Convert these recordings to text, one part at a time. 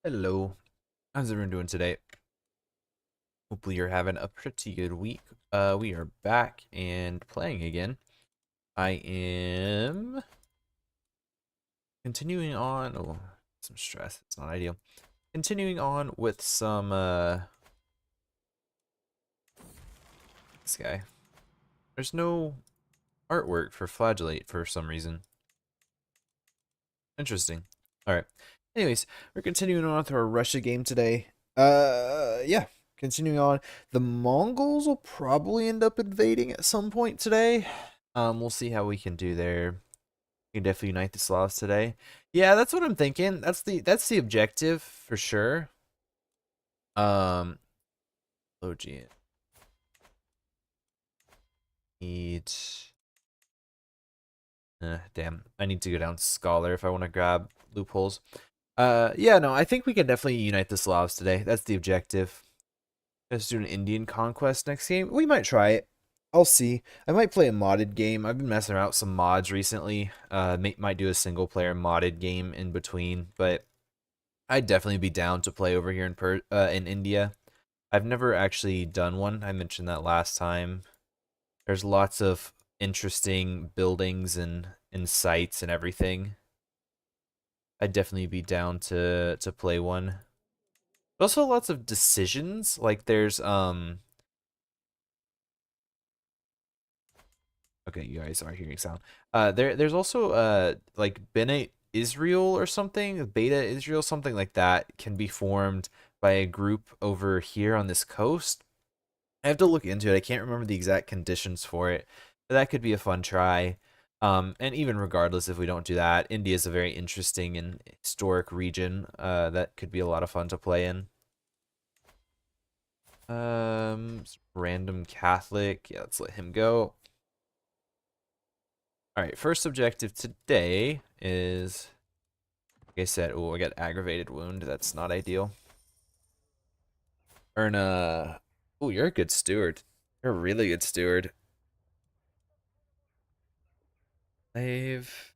Hello, how's everyone doing today? Hopefully you're having a pretty good week. We are back and playing again. I am continuing on. Oh, some stress. It's not ideal. Continuing on with some this guy. There's no artwork for Flagellate for some reason. Interesting. All right. Anyways, we're continuing on with our Russia game today. Yeah. Continuing on, the Mongols will probably end up invading at some point today. We'll see how we can do there. We can definitely unite the Slavs today. Yeah, that's what I'm thinking. That's the objective for sure. Oh gee, need. Damn, I need to go down Scholar if I want to grab loopholes. Yeah, no, I think we can definitely unite the Slavs today. That's the objective. Let's do an Indian conquest next game. We might try it. I'll see. I might play a modded game. I've been messing around with some mods recently. Might do a single player modded game in between, but I'd definitely be down to play over here in India. I've never actually done one. I mentioned that last time. There's lots of interesting buildings and sites and everything. I'd definitely be down to play one. Also lots of decisions. Like there's okay, you guys are hearing sound. There's also like Bene Israel or something, Beta Israel, something like that can be formed by a group over here on this coast. I have to look into it. I can't remember the exact conditions for it, but that could be a fun try. And even regardless if we don't do that, India is a very interesting and historic region. That could be a lot of fun to play in. Random Catholic. Yeah, let's let him go. All right, first objective today is, like I said, oh, I got aggravated wound. That's not ideal. Earn a, oh, you're a good steward. You're a really good steward. I've,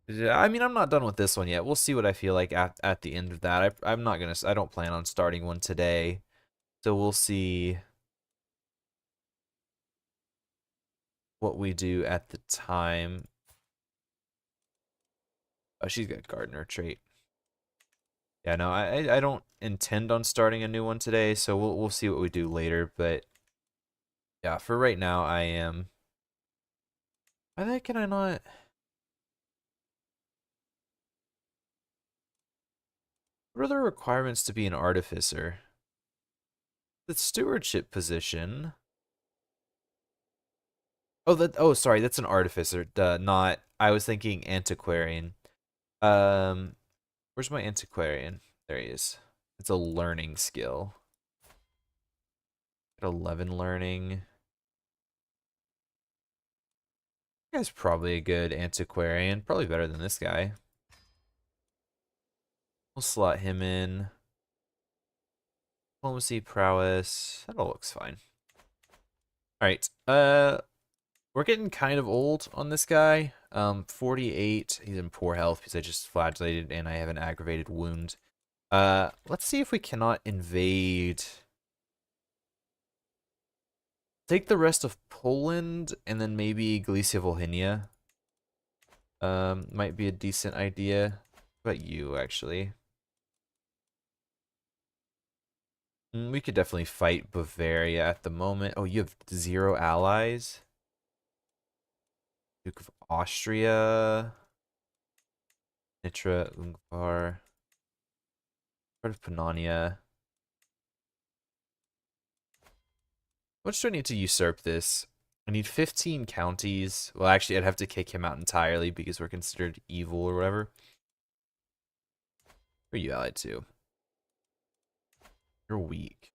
yeah, I mean, I'm not done with this one yet. We'll see what I feel like at the end of that. I'm not gonna, I don't plan on starting one today. So we'll see what we do at the time. Oh, she's got gardener trait. Yeah, no, I don't intend on starting a new one today, so we'll see what we do later. But yeah, for right now, I am. Why can I not? What are the requirements to be an artificer? The stewardship position. Oh, that. Oh, sorry, that's an artificer. Not. I was thinking antiquarian. Um, where's my antiquarian? There he is. It's a learning skill. At 11 learning. This guy's probably a good antiquarian. Probably better than this guy. We'll slot him in. Diplomacy, prowess. That all looks fine. All right. We're getting kind of old on this guy. 48. He's in poor health because I just flagellated and I have an aggravated wound. Let's see if we cannot invade. Take the rest of Poland and then maybe Galicia Volhynia. Might be a decent idea. What about you, actually? We could definitely fight Bavaria at the moment. Oh, you have 0 allies? Duke of Austria. Nitra, Ungvar. Part of Pannonia. How much do I need to usurp this? I need 15 counties. Well, actually, I'd have to kick him out entirely because we're considered evil or whatever. Who are you allied to? You're weak.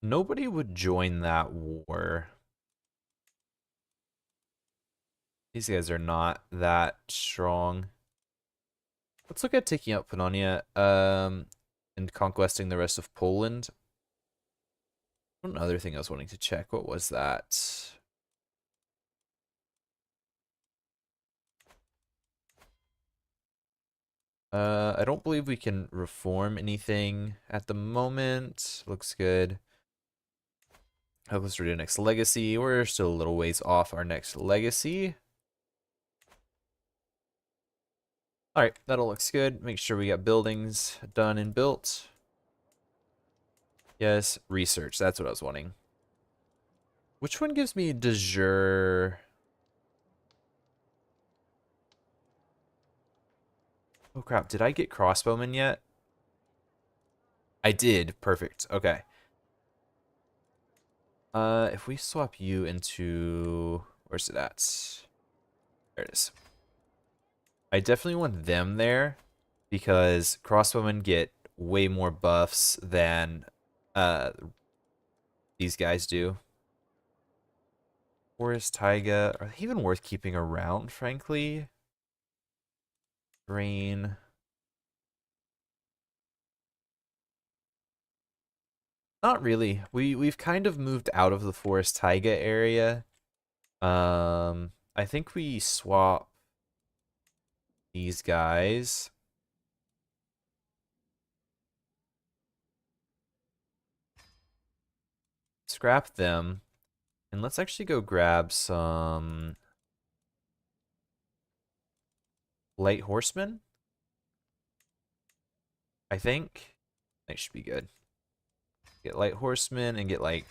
Nobody would join that war. These guys are not that strong. Let's look at taking out Pannonia, and conquesting the rest of Poland. One other thing I was wanting to check. What was that? I don't believe we can reform anything at the moment. Looks good. How close are we to next legacy? We're still a little ways off our next legacy. All right, that all looks good. Make sure we got buildings done and built. Yes, research. That's what I was wanting. Which one gives me de jure? Oh crap, did I get crossbowmen yet? I did. Perfect. Okay. If we swap you into... Where's it at? There it is. I definitely want them there because crossbowmen get way more buffs than uh these guys do. Forest Taiga, are they even worth keeping around, frankly? Rain. Not really. We've kind of moved out of the Forest Taiga area. I think we swap these guys. Scrap them. And let's actually go grab some light horsemen. I think. That should be good. Get light horsemen and get like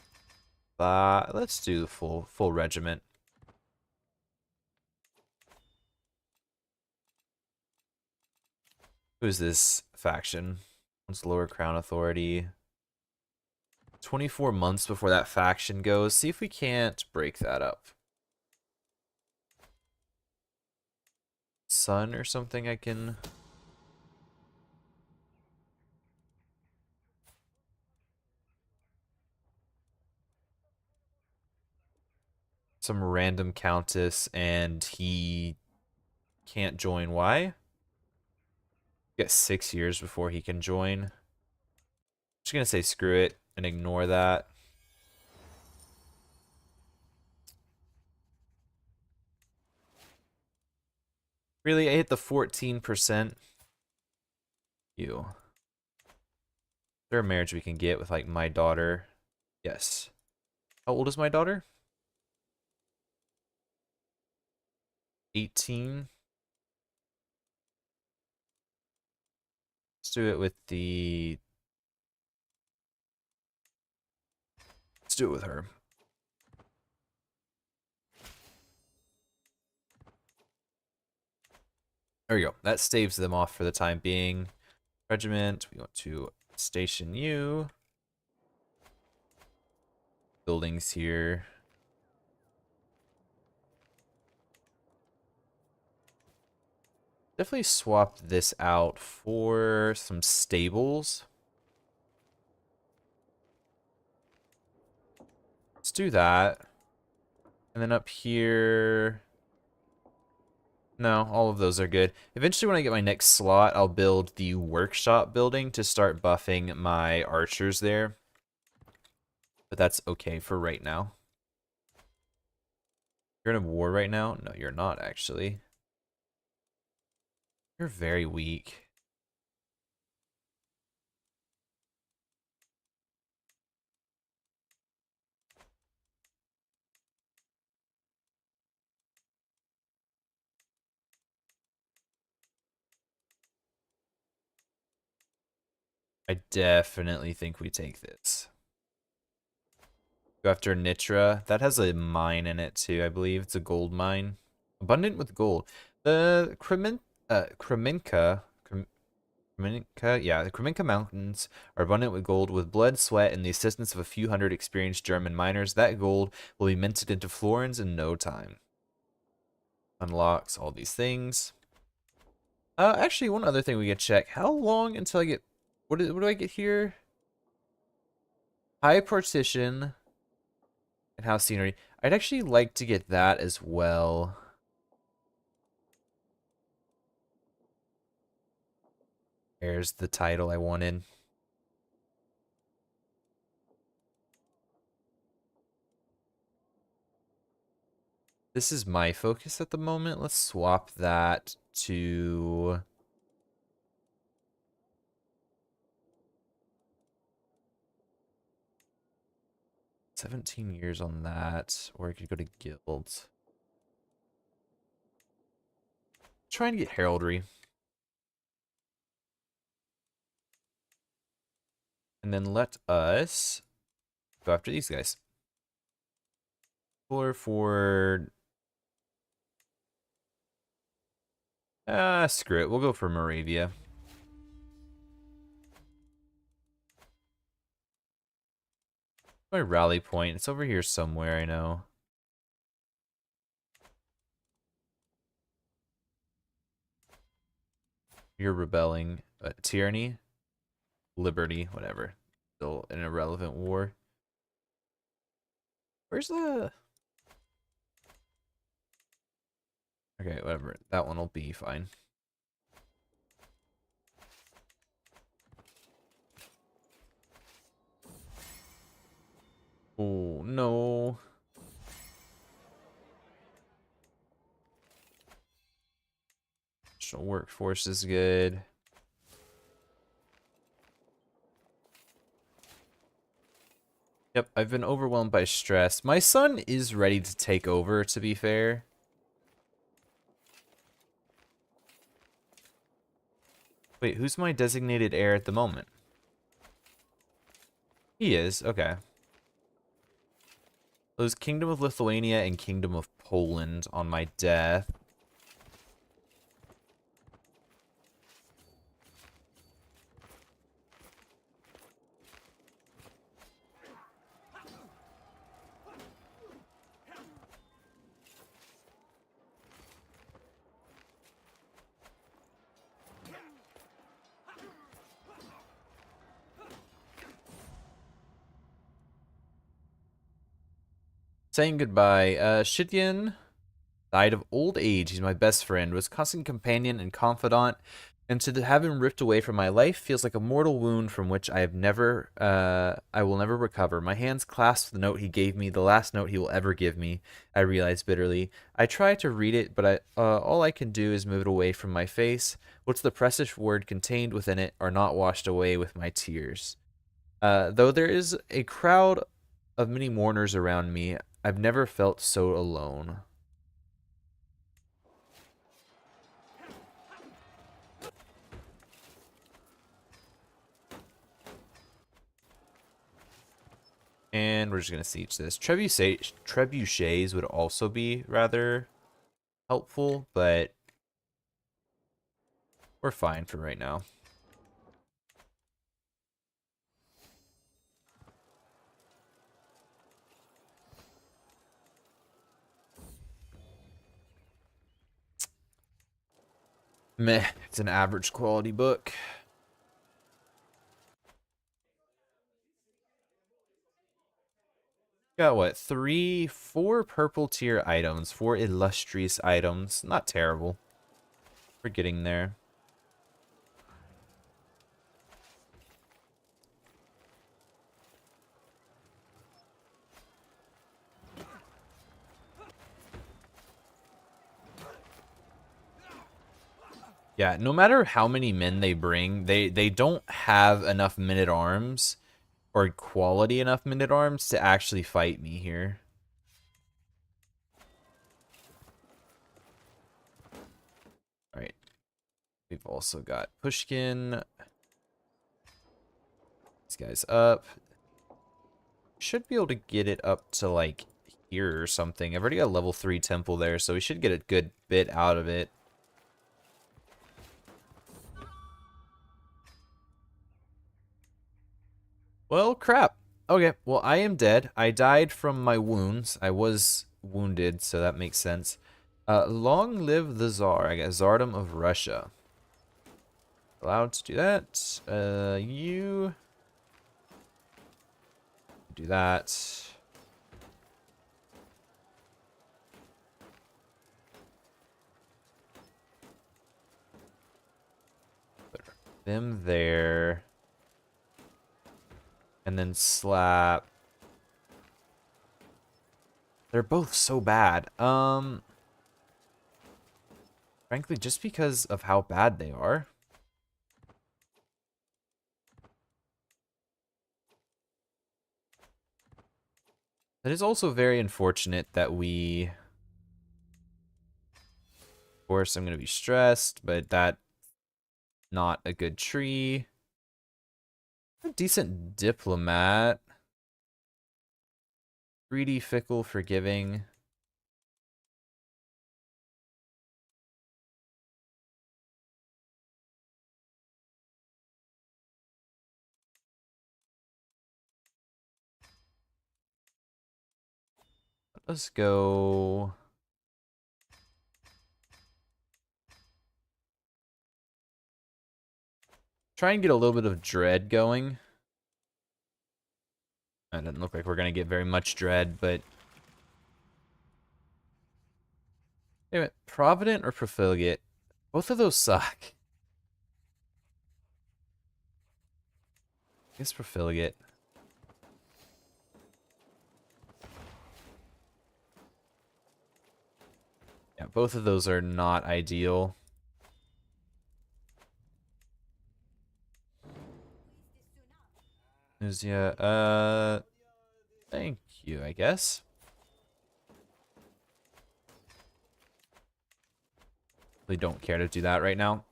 let's do the full regiment. Who's this faction? What's lower crown authority? 24 months before that faction goes. See if we can't break that up. Sun or something I can... Some random countess and he can't join. Why? Get 6 years before he can join. Just gonna say screw it and ignore that. Really, I hit the 14%. You. Is there a marriage we can get with like my daughter? Yes. How old is my daughter? 18. Let's do it with the... Let's do it with her. There we go. That staves them off for the time being. Regiment, we want to station you. Buildings here. Definitely swap this out for some stables. Let's do that. And then up here... No, all of those are good. Eventually when I get my next slot, I'll build the workshop building to start buffing my archers there. But that's okay for right now. You're in a war right now? No, you're not actually. You're very weak. I definitely think we take this. Go after Nitra. That has a mine in it too, I believe. It's a gold mine. Abundant with gold. The Kremenka, yeah, the Kremenka Mountains are abundant with gold. With blood, sweat, and the assistance of a few hundred experienced German miners, that gold will be minted into florins in no time. Unlocks all these things. Actually, one other thing we can check. How long until I get... What do I get here? High partition and house scenery. I'd actually like to get that as well. There's the title I wanted. This is my focus at the moment. Let's swap that to... 17 years on that, or I could go to guilds. Try and get heraldry. And then let us go after these guys. Or for... screw it. We'll go for Moravia. My rally point. It's over here somewhere, I know. You're rebelling. Tyranny? Liberty, whatever. Still an irrelevant war. Where's the... Okay, whatever. That one will be fine. Oh, no. Workforce is good. Yep, I've been overwhelmed by stress. My son is ready to take over, to be fair. Wait, who's my designated heir at the moment? He is, okay. Those Kingdom of Lithuania and Kingdom of Poland on my death. Saying goodbye. Shityan died of old age. He's my best friend, was constant companion and confidant, and to have him ripped away from my life feels like a mortal wound from which I will never recover. My hands clasp the note he gave me, the last note he will ever give me. I realize bitterly. I try to read it, but all I can do is move it away from my face. What's the precious word contained within it are not washed away with my tears. Though there is a crowd of many mourners around me, I've never felt so alone. And we're just going to siege this. Trebuchets would also be rather helpful, but we're fine for right now. Meh, it's an average quality book. Got what? 4 purple tier items, 4 illustrious items. Not terrible. We're getting there. Yeah, no matter how many men they bring, they don't have enough men-at-arms or quality enough men-at-arms to actually fight me here. Alright. We've also got Pushkin. These guys up. Should be able to get it up to, like, here or something. I've already got a level 3 temple there, so we should get a good bit out of it. Well, crap. Okay, well, I am dead. I died from my wounds. I was wounded, so that makes sense. Long live the Tsar. I got Tsardom of Russia. Allowed to do that. You do that. Put them there. And then slap They're both so bad. Frankly, just because of how bad they are. It is also very unfortunate that we... Of course, I'm going to be stressed, but that... Not a good tree. A decent diplomat. Greedy, fickle, forgiving. Let's go... Try and get a little bit of dread going. It doesn't look like we're going to get very much dread, but... Anyway, Provident or Profligate? Both of those suck. I guess Profligate. Yeah, both of those are not ideal. Yeah, thank you, I guess. Really don't care to do that right now.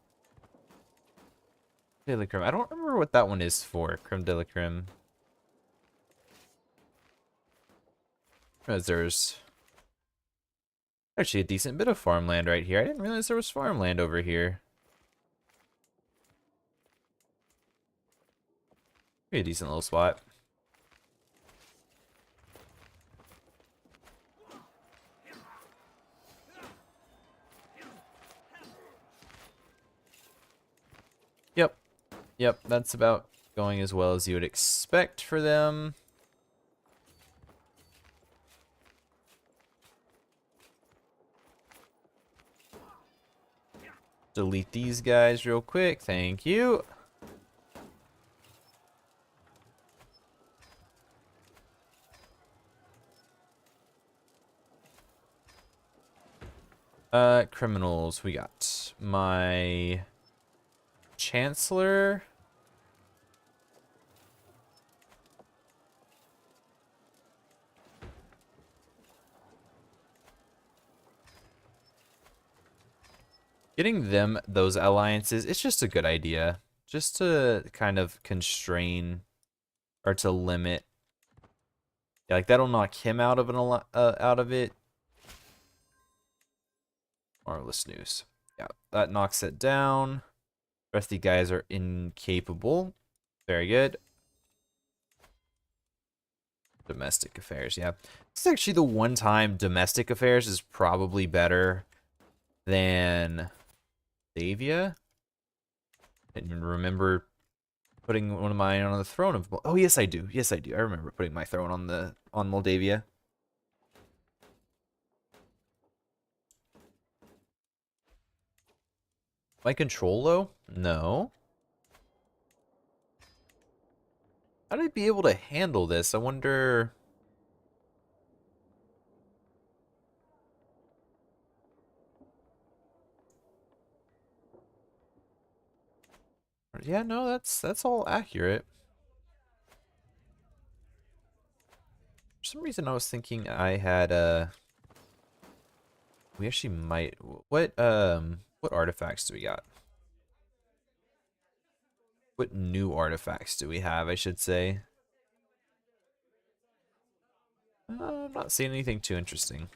De la Creme. I don't remember what that one is for. Creme de la Creme. There's actually a decent bit of farmland right here. I didn't realize there was farmland over here. Pretty a decent little spot. Yep. Yep, that's about going as well as you would expect for them. Delete these guys real quick. Thank you. Criminals. We got my Chancellor. Getting them those alliances, it's just a good idea. Just to kind of constrain or to limit. Yeah, like that'll knock him out of out of it. Marvelous news. Yeah, that knocks it down. The rest of the guys are incapable. Very good. Domestic affairs, yeah. This is actually the one time domestic affairs is probably better than Davia. I didn't even remember putting one of mine on the throne of... Oh, yes, I do. Yes, I do. I remember putting my throne on Moldavia. My control low? No. How did I be able to handle this? I wonder... Yeah, no, that's all accurate. For some reason, I was thinking I had we actually might. What artifacts do we got? What new artifacts do we have? I should say. I'm not seeing anything too interesting.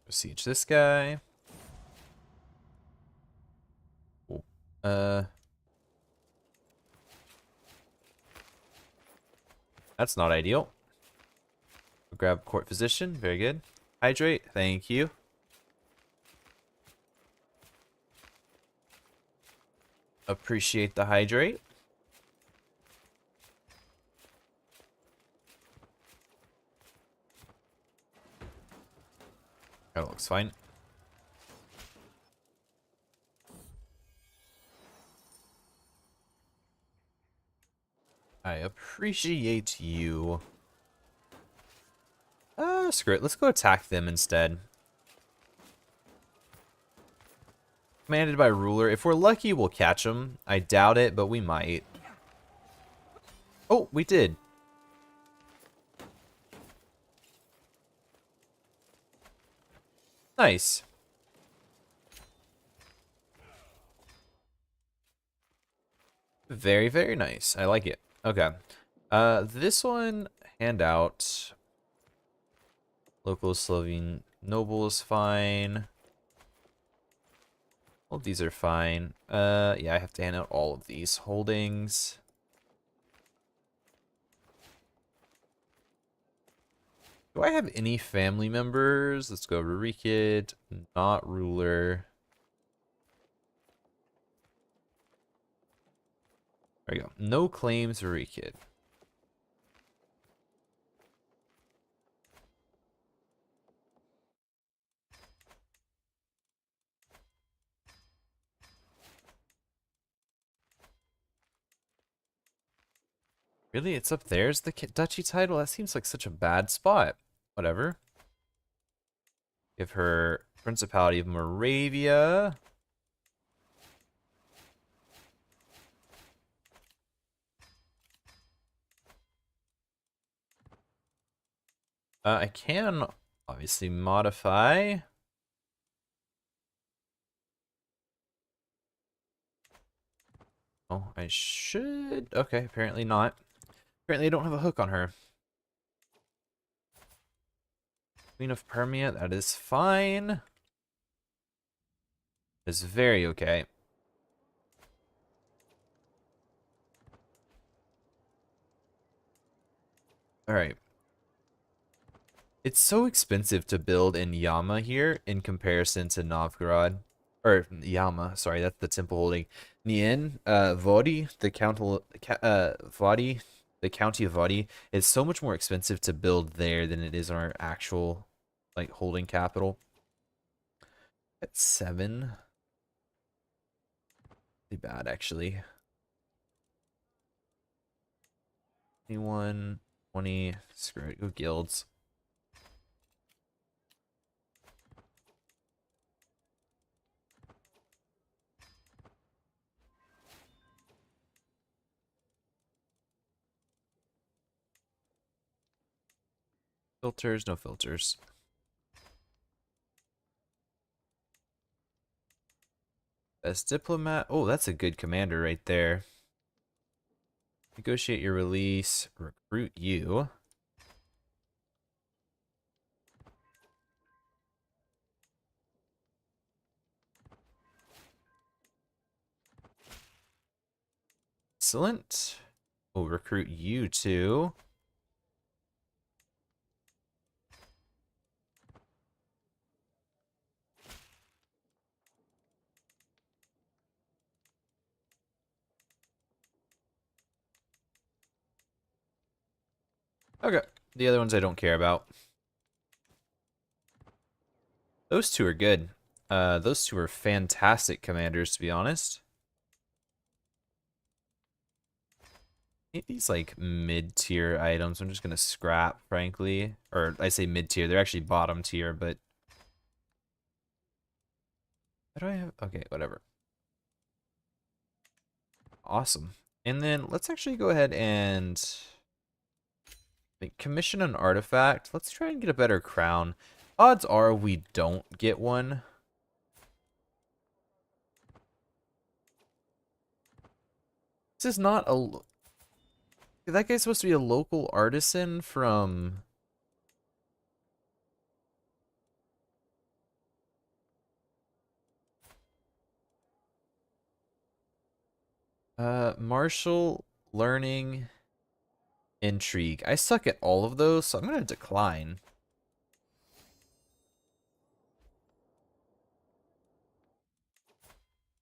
Besiege this guy. Cool. That's not ideal. Grab court physician. Very good. Hydrate. Thank you. Appreciate the hydrate. That looks fine. I appreciate you. Screw it. Let's go attack them instead. Commanded by ruler. If we're lucky, we'll catch them. I doubt it, but we might. Oh, we did. Nice. Very, very nice. I like it. Okay. This one, handout. Local Slovene noble is fine. All of these are fine. Yeah, I have to hand out all of these holdings. Do I have any family members? Let's go Rurikid, not ruler. There we go. No claims Rurikid. Really? It's up there as the duchy title? That seems like such a bad spot. Whatever. Give her Principality of Moravia. I can obviously modify. Oh, I should. Okay, apparently not. Apparently I don't have a hook on her. Queen of Permia, that is fine. It's very okay. Alright. It's so expensive to build in Yama here in comparison to Novgorod. Or Yama, sorry, that's the temple holding. Nien, Vodi, the Vodi, the county of Vodi, is so much more expensive to build there than it is on our actual, like, holding capital. At 7. Pretty bad, actually. 21, 20, screw it, go guilds. Filters, no filters. Best diplomat. Oh, that's a good commander right there. Negotiate your release. Recruit you. Excellent. We'll recruit you too. Okay. The other ones I don't care about. Those two are good. Those two are fantastic commanders, to be honest. These like mid-tier items I'm just gonna scrap, frankly. Or I say mid-tier, they're actually bottom tier, but how do I have? Okay, whatever. Awesome. And then let's actually go ahead and commission an artifact. Let's try and get a better crown. Odds are we don't get one. This is not a... That guy's supposed to be a local artisan from... Martial, Learning, Intrigue. I suck at all of those, so I'm going to decline.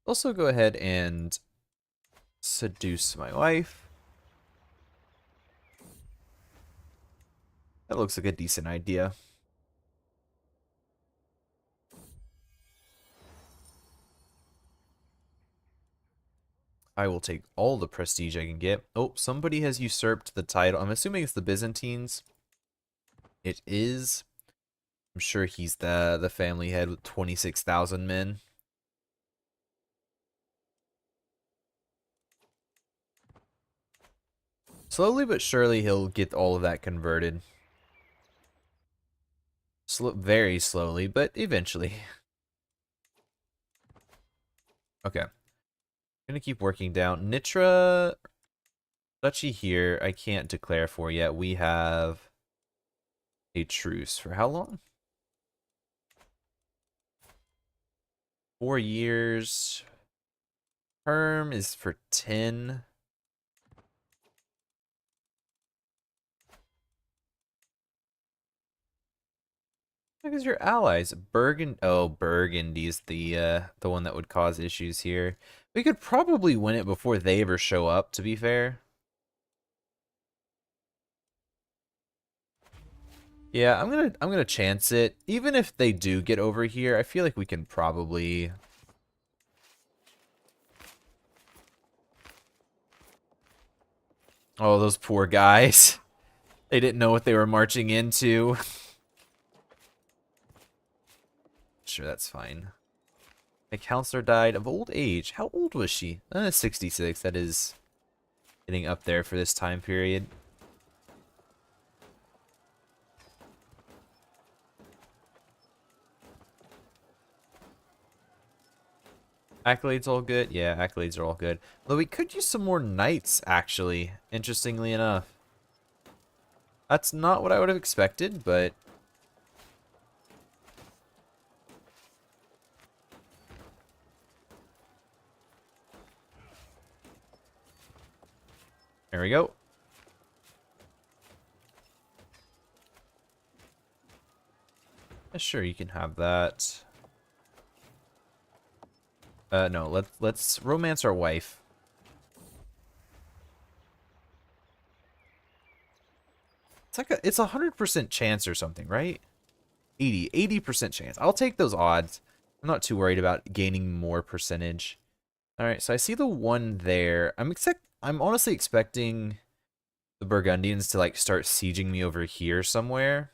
Also go ahead and seduce my wife. That looks like a decent idea. I will take all the prestige I can get. Oh, somebody has usurped the title. I'm assuming it's the Byzantines. It is. I'm sure he's the family head with 26,000 men. Slowly but surely he'll get all of that converted. Very slowly, but eventually. Okay. Gonna keep working down. Nitra Duchy here, I can't declare for yet. We have a truce. For how long? 4 years. Term is for 10. Because your allies, Burgundy is the one that would cause issues here. We could probably win it before they ever show up, to be fair. Yeah, I'm gonna chance it. Even if they do get over here, I feel like we can probably. Oh, those poor guys. They didn't know what they were marching into. Sure, that's fine. A counselor died of old age. How old was she? 66. That is getting up there for this time period. Accolades all good? Yeah, accolades are all good. Though we could use some more knights, actually, interestingly enough. That's not what I would have expected, but... There we go. Yeah, sure, you can have that. No, let's romance our wife. It's 100% chance or something, right? 80% chance. I'll take those odds. I'm not too worried about gaining more percentage. All right, so I see the one there. I'm honestly expecting the Burgundians to like start sieging me over here somewhere.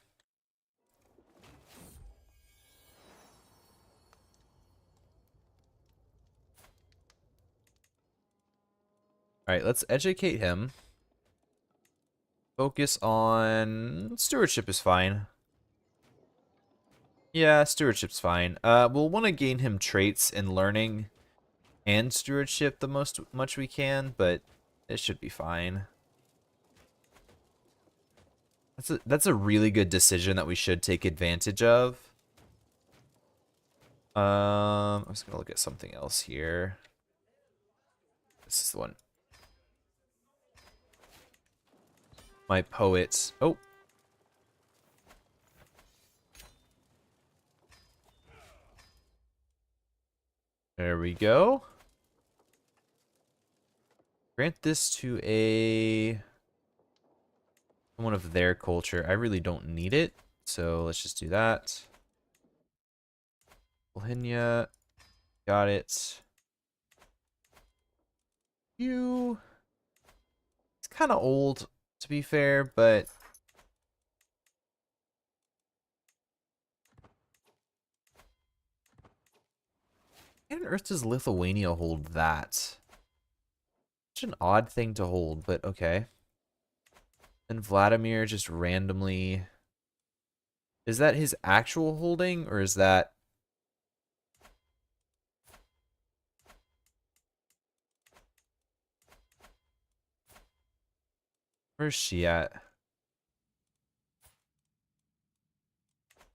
All right, let's educate him. Focus on stewardship is fine. Yeah, stewardship's fine. We'll want to gain him traits in learning and stewardship the much we can, but it should be fine. That's a really good decision that we should take advantage of. I'm just gonna look at something else here. This is the one. My poets. Oh. There we go. Grant this to someone of their culture. I really don't need it, so let's just do that. Volhynia. Got it. You... It's kind of old, to be fair, but... Why on earth does Lithuania hold that? Such an odd thing to hold, but okay. And Vladimir just randomly... Is that his actual holding, or is that... Where's she at?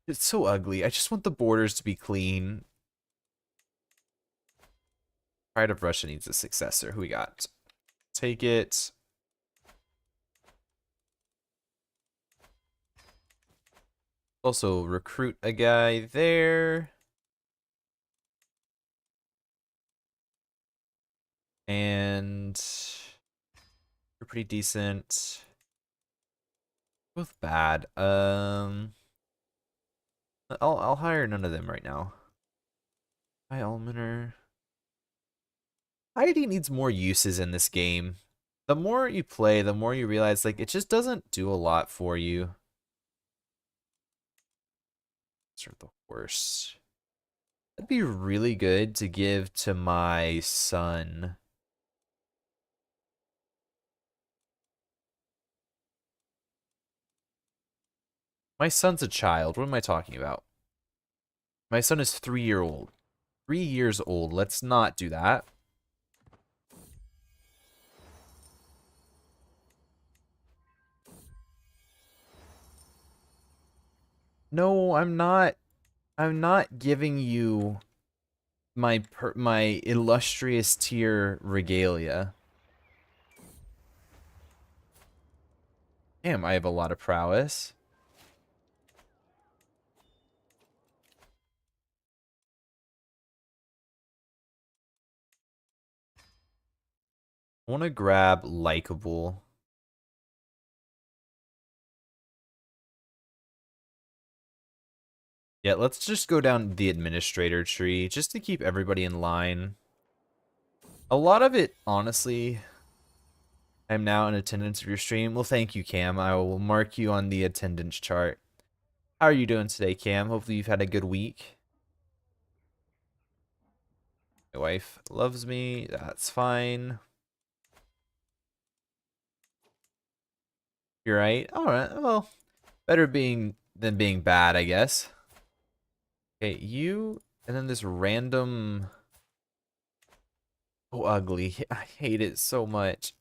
It's so ugly. I just want the borders to be clean. Pride of Russia needs a successor. Who we got? Take it. Also recruit a guy there. And you're pretty decent. Both bad. I'll hire none of them right now. Hi, Almoner. Piety needs more uses in this game. The more you play, the more you realize, like, it just doesn't do a lot for you. Sort of the worst. That'd be really good to give to my son. My son's a child. What am I talking about? My son is 3-year old. 3 years old. Let's not do that. No, I'm not. I'm not giving you my illustrious tier regalia. Damn, I have a lot of prowess. I want to grab likable. Yeah, let's just go down the administrator tree just to keep everybody in line. A lot of it, honestly, I'm now in attendance of your stream. Well, thank you, Cam. I will mark you on the attendance chart. How are you doing today, Cam? Hopefully you've had a good week. My wife loves me. That's fine. You're right. All right. Well, better being than being bad, I guess. Okay, you and then this random. Oh, ugly. I hate it so much.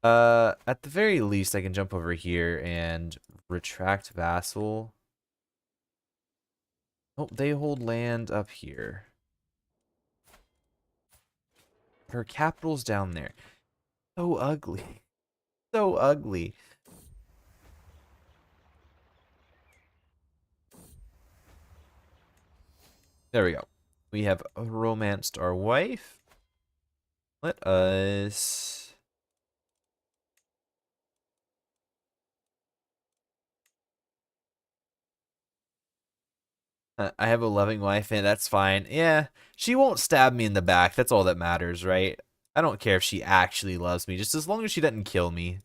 At the very least, I can jump over here and retract vassal. Oh, they hold land up here. Her capital's down there. So ugly. So ugly. There we go. We have romanced our wife. Let us... I have a loving wife, and that's fine. Yeah, she won't stab me in the back. That's all that matters, right? I don't care if she actually loves me, just as long as she doesn't kill me.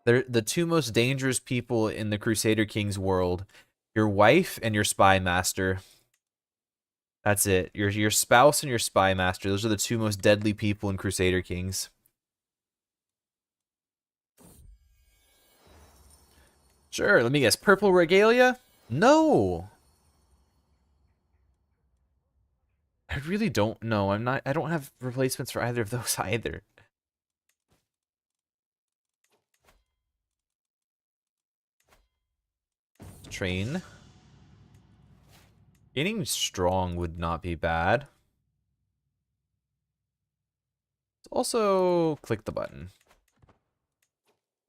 They're the two most dangerous people in the Crusader Kings world. Your wife and your spy master. That's it. Your spouse and your spy master. Those are the two most deadly people in Crusader Kings. Sure, let me guess. Purple regalia? No. I really don't know. I don't have replacements for either of those either. Train. Gaining strong would not be bad. Also, click the button.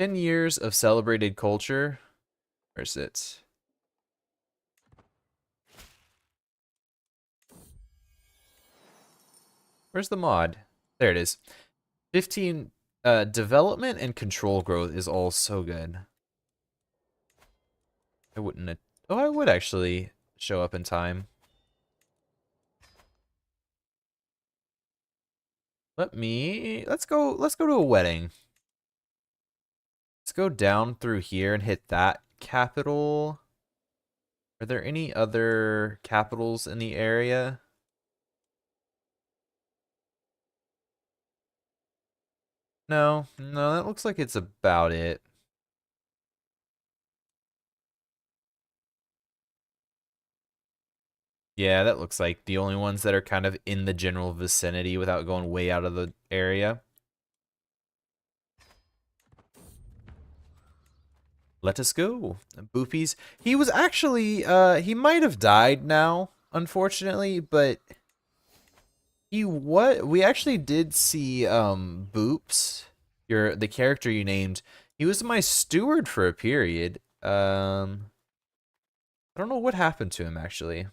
10 years of celebrated culture. Where's it? Where's the mod? There it is. 15 development and control growth is all so good. I wouldn't. Oh, I would actually show up in time. Let's go to a wedding. Let's go down through here and hit that capital. Are there any other capitals in the area? No, that looks like it's about it. Yeah, that looks like the only ones that are kind of in the general vicinity without going way out of the area. Let us go. Boopies. He was actually, he might have died now, unfortunately, but we actually did see, Boops, the character you named. He was my steward for a period. I don't know what happened to him, actually.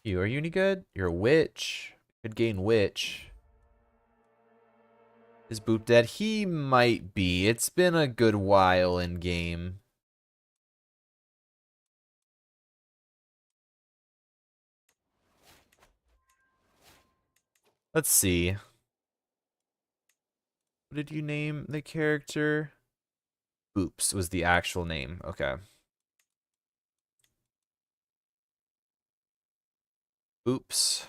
Are you any good? You're a witch. Could gain witch. Is Boop dead? He might be. It's been a good while in game. Let's see. What did you name the character? Boops was the actual name. Okay. Oops.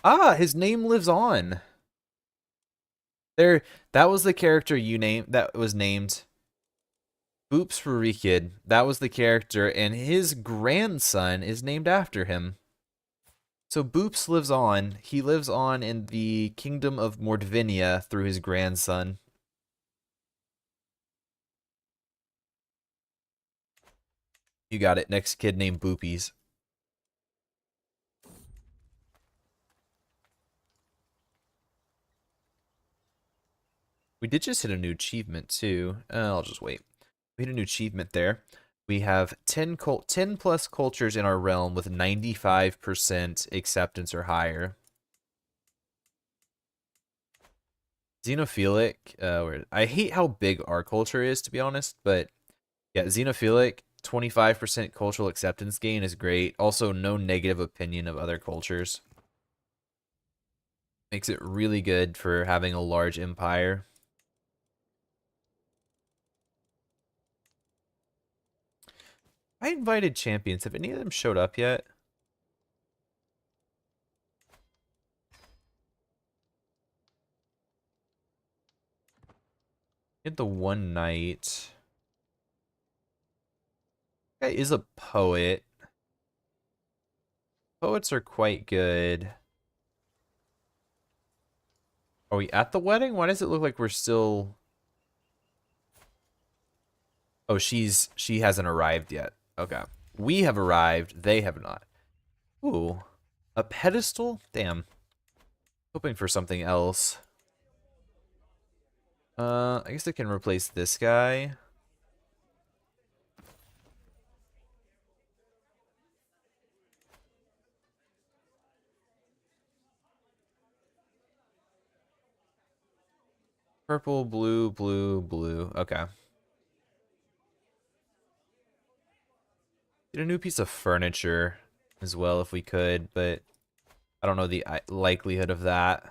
Ah, his name lives on. There, that was the character you named. That was named Boops Rurikid. That was the character, and his grandson is named after him. So Boops lives on. He lives on in the kingdom of Mordvinia through his grandson. You got it. Next kid named Boopies. We did just hit a new achievement too. I'll just wait. We hit a new achievement there. We have 10 plus cultures in our realm with 95% acceptance or higher. Xenophilic, I hate how big our culture is, to be honest, but yeah, Xenophilic, 25% cultural acceptance gain is great. Also, no negative opinion of other cultures. Makes it really good for having a large empire. I invited champions. Have any of them showed up yet? Get the one knight. Guy is a poet. Poets are quite good. Are we at the wedding? Why does it look like we're still... Oh, she hasn't arrived yet. Okay. We have arrived. They have not. Ooh. A pedestal? Damn. Hoping for something else. I guess I can replace this guy. Purple, blue, blue, blue. Okay. Get a new piece of furniture as well if we could, but I don't know the likelihood of that.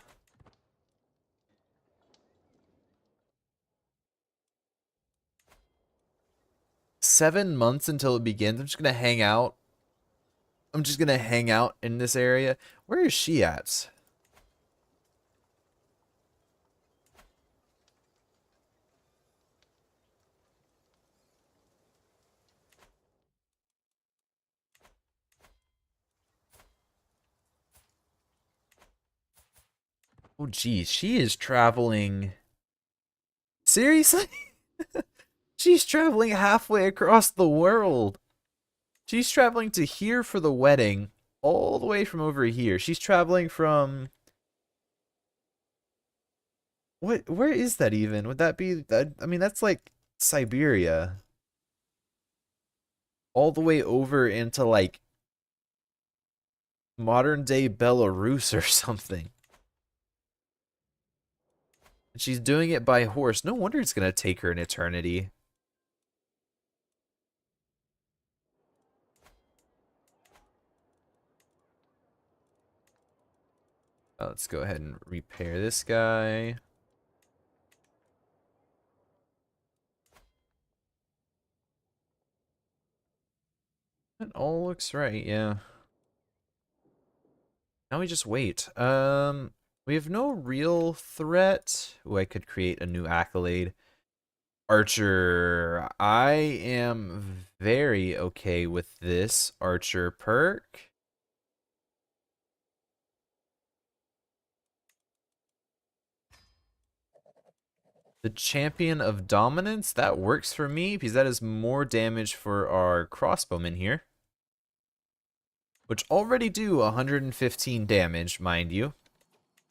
Seven months until it begins. I'm just gonna hang out. I'm just gonna hang out in this area. Where is she at? Oh, geez. She is traveling. Seriously? She's traveling halfway across the world. She's traveling to here for the wedding, all the way from over here. She's traveling from... What? Where is that even? Would that be that? I mean, that's like Siberia. All the way over into like modern day Belarus or something. And she's doing it by horse. No wonder it's gonna take her an eternity. Let's go ahead and repair this guy. It all looks right, yeah. Now we just wait. We have no real threat. Oh, I could create a new accolade. Archer. I am very okay with this Archer perk. The Champion of Dominance, that works for me because that is more damage for our crossbowmen here. Which already do 115 damage, mind you.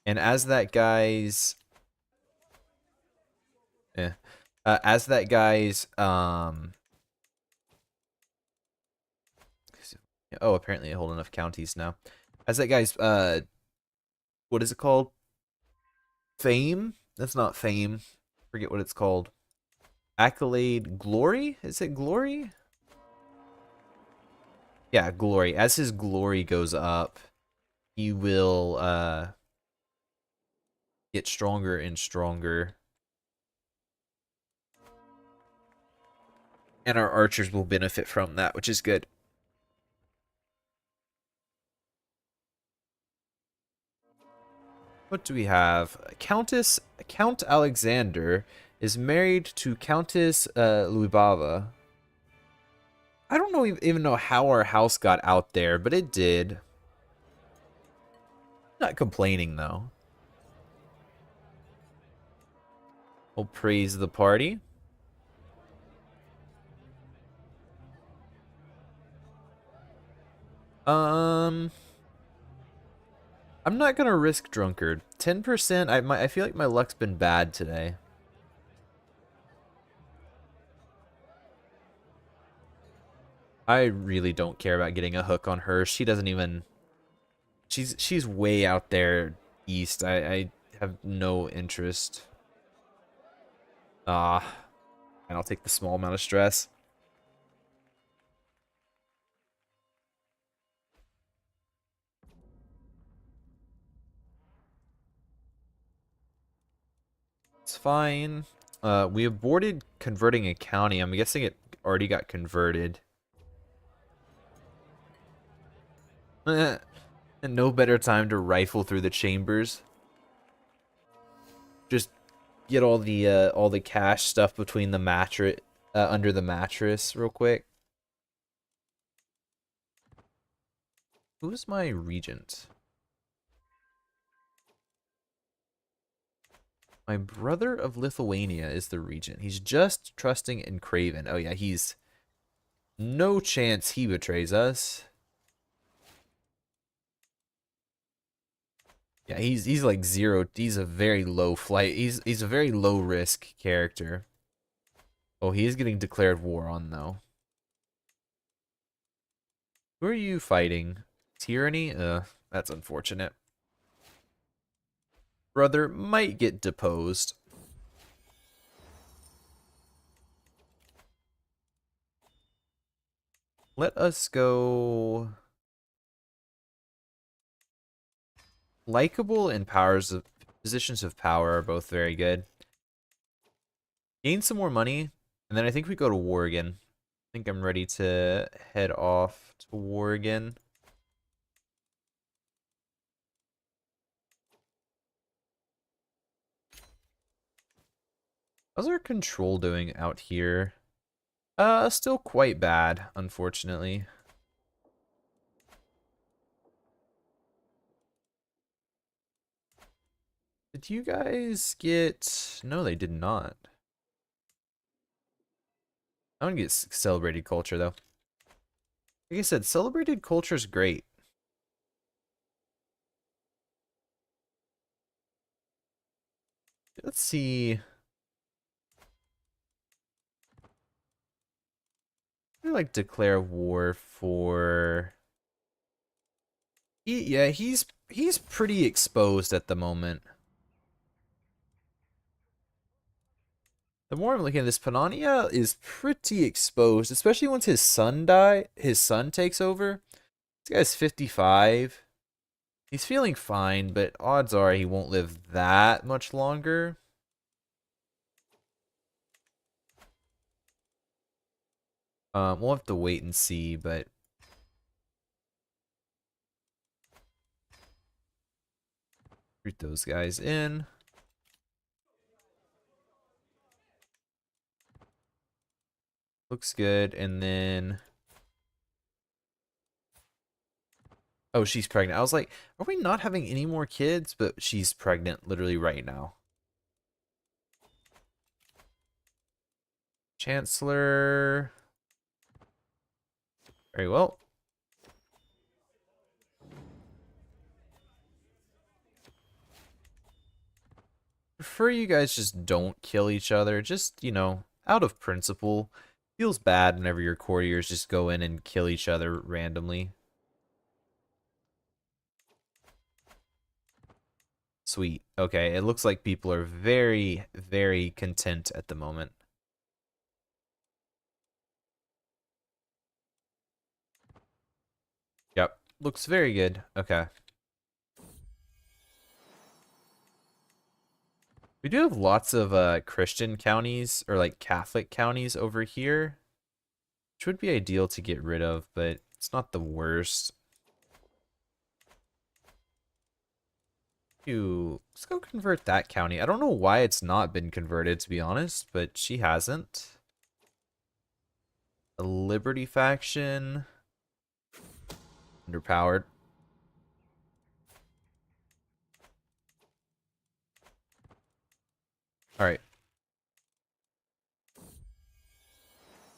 And as that guy's... as that guy's... Oh, apparently I hold enough counties now. As that guy's... what is it called? Fame That's not fame. Forget what it's called. Accolade glory? Is it glory? Yeah, glory. As his glory goes up, he will get stronger and stronger. And our archers will benefit from that, which is good. What do we have? Count Alexander is married to Countess Lyubava. I don't know even know how our house got out there, but it did. Not complaining though. We'll praise the party. I'm not gonna risk drunkard. 10%. I feel like my luck's been bad today. I really don't care about getting a hook on her. She doesn't even. She's way out there east. I have no interest. And I'll take the small amount of stress. It's fine. We aborted converting a county. I'm guessing it already got converted. And no better time to rifle through the chambers. Just get all the cash stuff between the mattress, under the mattress, real quick. Who's my regent? My brother of Lithuania is the regent. He's just trusting in Craven. Oh yeah, he's no chance he betrays us. Yeah, he's like zero. He's a very low flight. He's a very low risk character. Oh, he is getting declared war on though. Who are you fighting? Tyranny? That's unfortunate. Brother might get deposed. Let us go. Likeable and positions of power are both very good. Gain some more money, and then I think we go to war again. I think I'm ready to head off to war again. How's our control doing out here? Still quite bad, unfortunately. Did you guys get... No, they did not. I want to get celebrated culture, though. Like I said, celebrated culture is great. Let's see. I like declare war for... Yeah, he's pretty exposed at the moment. The more I'm looking at this, Pannonia is pretty exposed, especially once his son takes over. This guy's 55. He's feeling fine, but odds are he won't live that much longer. We'll have to wait and see, but root those guys in. Looks good, and then... Oh, she's pregnant. I was like, are we not having any more kids? But she's pregnant literally right now. Chancellor. Very well. Prefer you guys just don't kill each other. Just, you know, out of principle. Feels bad whenever your courtiers just go in and kill each other randomly. Sweet. Okay, it looks like people are very, very content at the moment. Yep, looks very good. Okay. We do have lots of Christian counties or like Catholic counties over here, which would be ideal to get rid of, but it's not the worst. Let's go convert that county. I don't know why it's not been converted, to be honest, but she hasn't. The Liberty faction. Underpowered. Alright.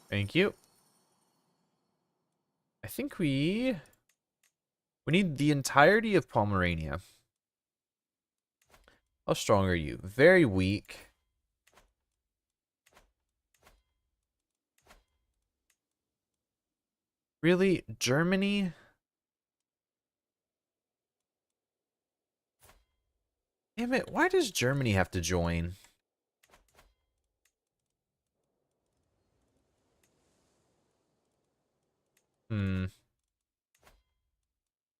Thank you. I think we need the entirety of Pomerania. How strong are you? Very weak. Really? Germany? Damn it, why does Germany have to join? Hmm.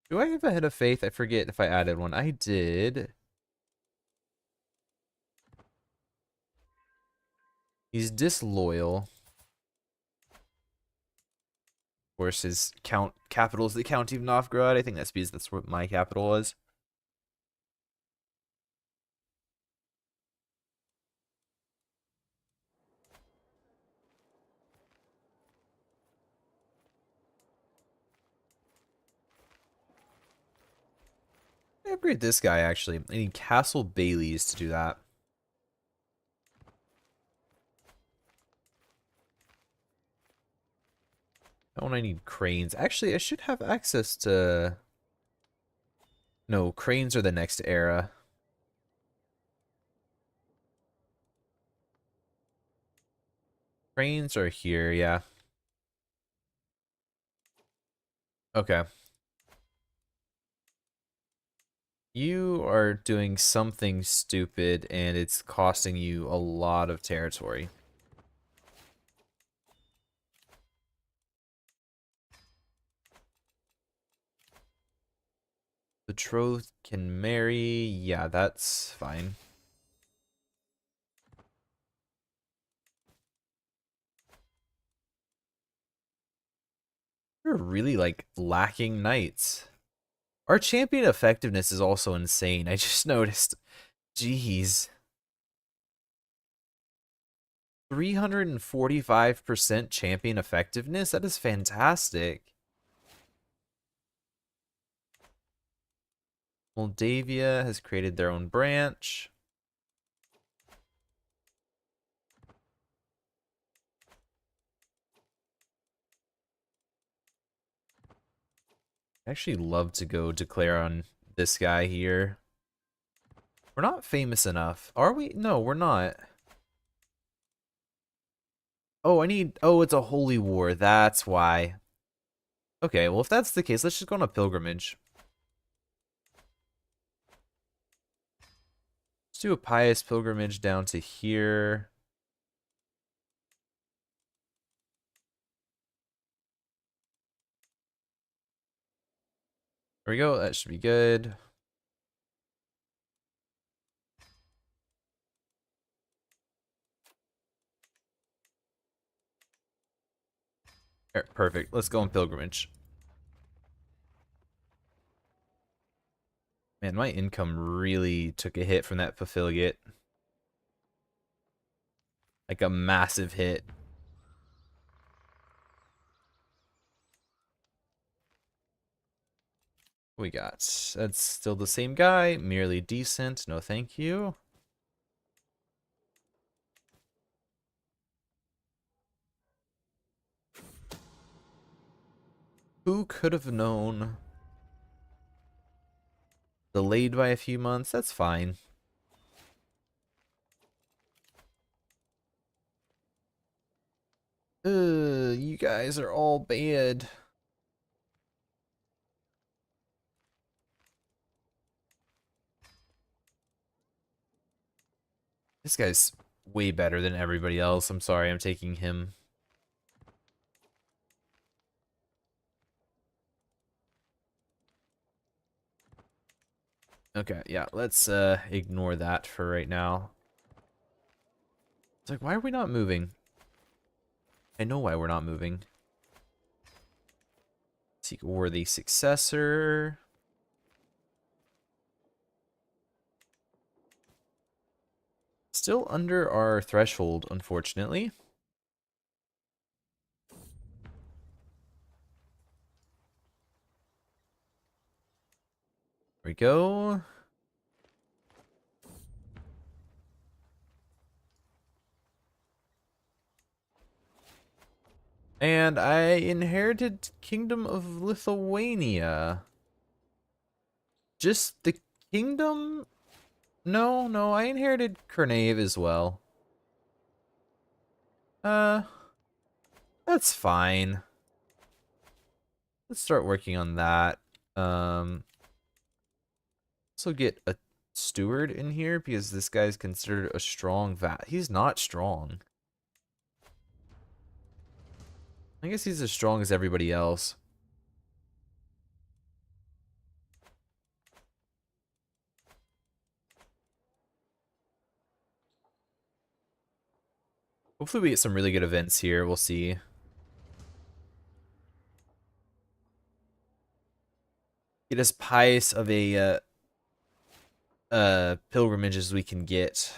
Do I have a head of faith? I forget if I added one. I did. He's disloyal. Of course, his capital is the County of Novgorod. I think that's because that's what my capital was. I upgrade this guy, actually. I need Castle Baileys to do that. Oh, and I need cranes. Actually, I should have access to... No, cranes are the next era. Cranes are here, yeah. Okay. You are doing something stupid, and it's costing you a lot of territory. Betrothed can marry. Yeah, that's fine. You're really, like, lacking knights. Our champion effectiveness is also insane. I just noticed. Jeez. 345% champion effectiveness? That is fantastic. Moldavia has created their own branch. I actually love to go declare on this guy here. We're not famous enough. Are we? No, we're not. Oh, oh, it's a holy war. That's why. Okay, well, if that's the case, let's just go on a pilgrimage. Let's do a pious pilgrimage down to here. There we go. That should be good. Perfect. Let's go on pilgrimage. Man, my income really took a hit from that profligate. Like a massive hit. We got. That's still the same guy. Merely decent. No, thank you. Who could have known? Delayed by a few months. That's fine. You guys are all bad. This guy's way better than everybody else. I'm sorry, I'm taking him. Okay, yeah, let's ignore that for right now. It's like, why are we not moving? I know why we're not moving. Seek a worthy successor. Still under our threshold, unfortunately. There we go. And I inherited Kingdom of Lithuania. Just the kingdom? No, I inherited Kernave as well. That's fine. Let's start working on that. Also get a steward in here because this guy's considered a strong He's not strong. I guess he's as strong as everybody else. Hopefully we get some really good events here. We'll see. Get as pious of a pilgrimage as we can get.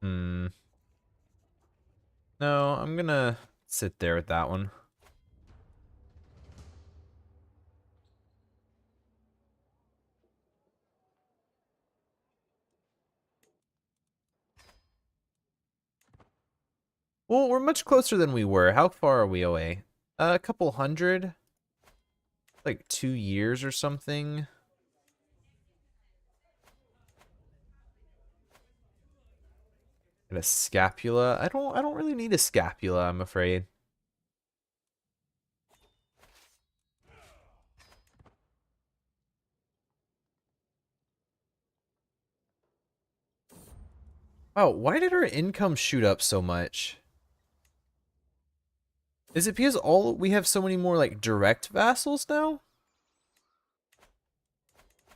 Hmm. No, I'm gonna sit there with that one. Well, we're much closer than we were. How far are we away? A couple hundred? Like 2 years or something? And a scapula? I don't really need a scapula, I'm afraid. Oh, why did our income shoot up so much? Is it because we have so many more like direct vassals now?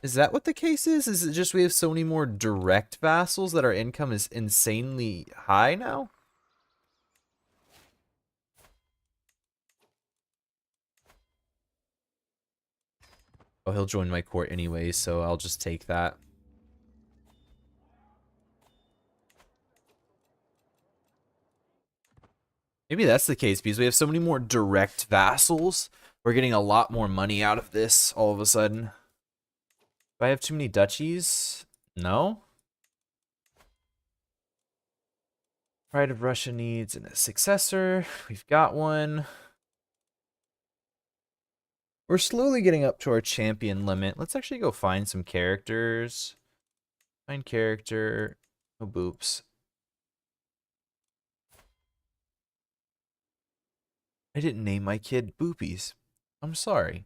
Is that what the case is? Is it just we have so many more direct vassals that our income is insanely high now? Oh, he'll join my court anyway, so I'll just take that. Maybe that's the case because we have so many more direct vassals. We're getting a lot more money out of this all of a sudden. Do I have too many duchies? No. Pride of Russia needs a successor. We've got one. We're slowly getting up to our champion limit. Let's actually go find some characters. Find character. Oh, boops. I didn't name my kid Boopies. I'm sorry.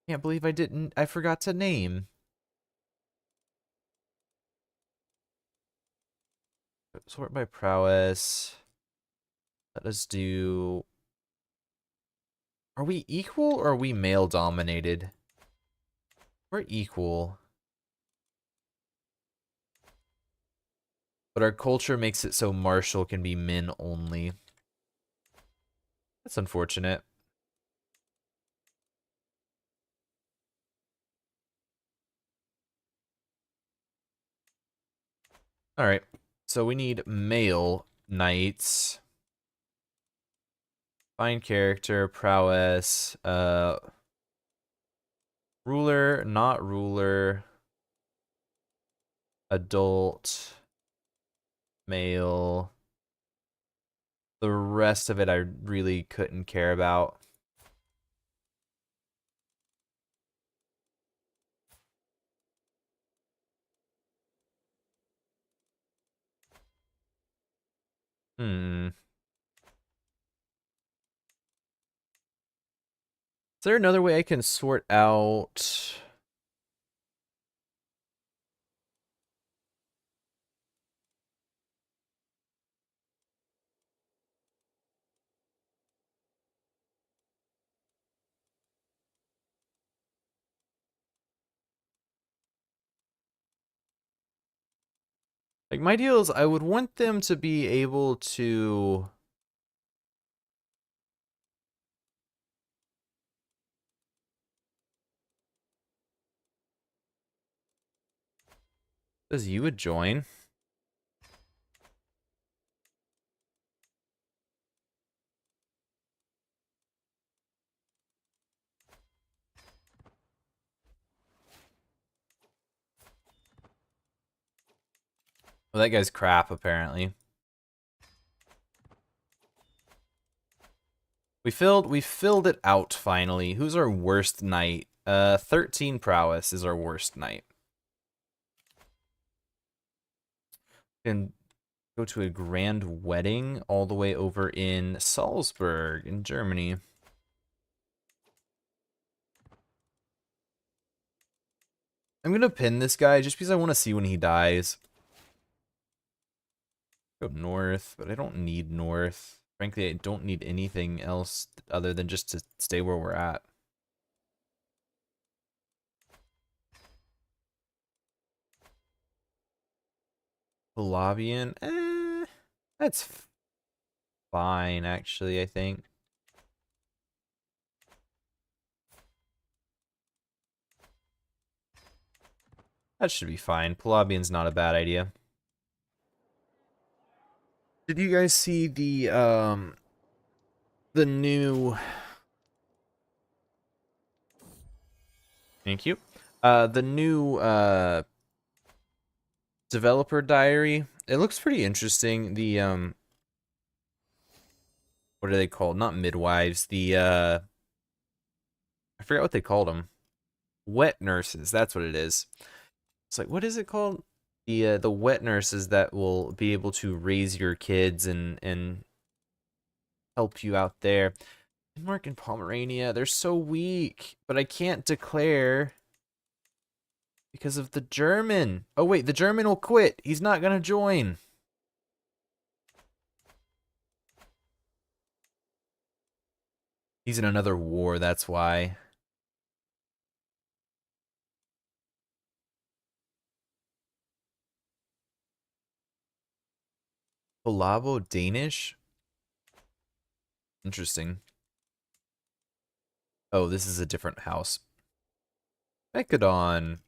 Can't believe I forgot to name. Sort by prowess. Let us do... Are we equal or are we male dominated? We're equal. But our culture makes it so martial can be men only. That's unfortunate. Alright. So we need male knights. Find character, prowess, ruler, not ruler, adult, male. The rest of it I really couldn't care about. Hmm. Is there another way I can sort out? Like, my deal is I would want them to be able to... Says you would join. Well, that guy's crap, apparently. We filled it out finally. Who's our worst knight? 13 prowess is our worst knight. Can go to a grand wedding all the way over in Salzburg in Germany. I'm gonna pin this guy just because I want to see when he dies. Go north, but I don't need north. Frankly, I don't need anything else other than just to stay where we're at. Palavian, that's fine, actually, I think. That should be fine. Palavian's not a bad idea. Did you guys see the new... Thank you. The new, developer diary? It looks pretty interesting. The, what are they called? Not midwives. The, I forgot what they called them. Wet nurses. That's what it is. It's like, what is it called? The wet nurses that will be able to raise your kids and help you out there. Denmark and Pomerania, they're so weak, but I can't declare because of the German. Oh wait, the German will quit. He's not gonna join. He's in another war, that's why. Polabo Danish? Interesting. Oh, this is a different house. Mechadon.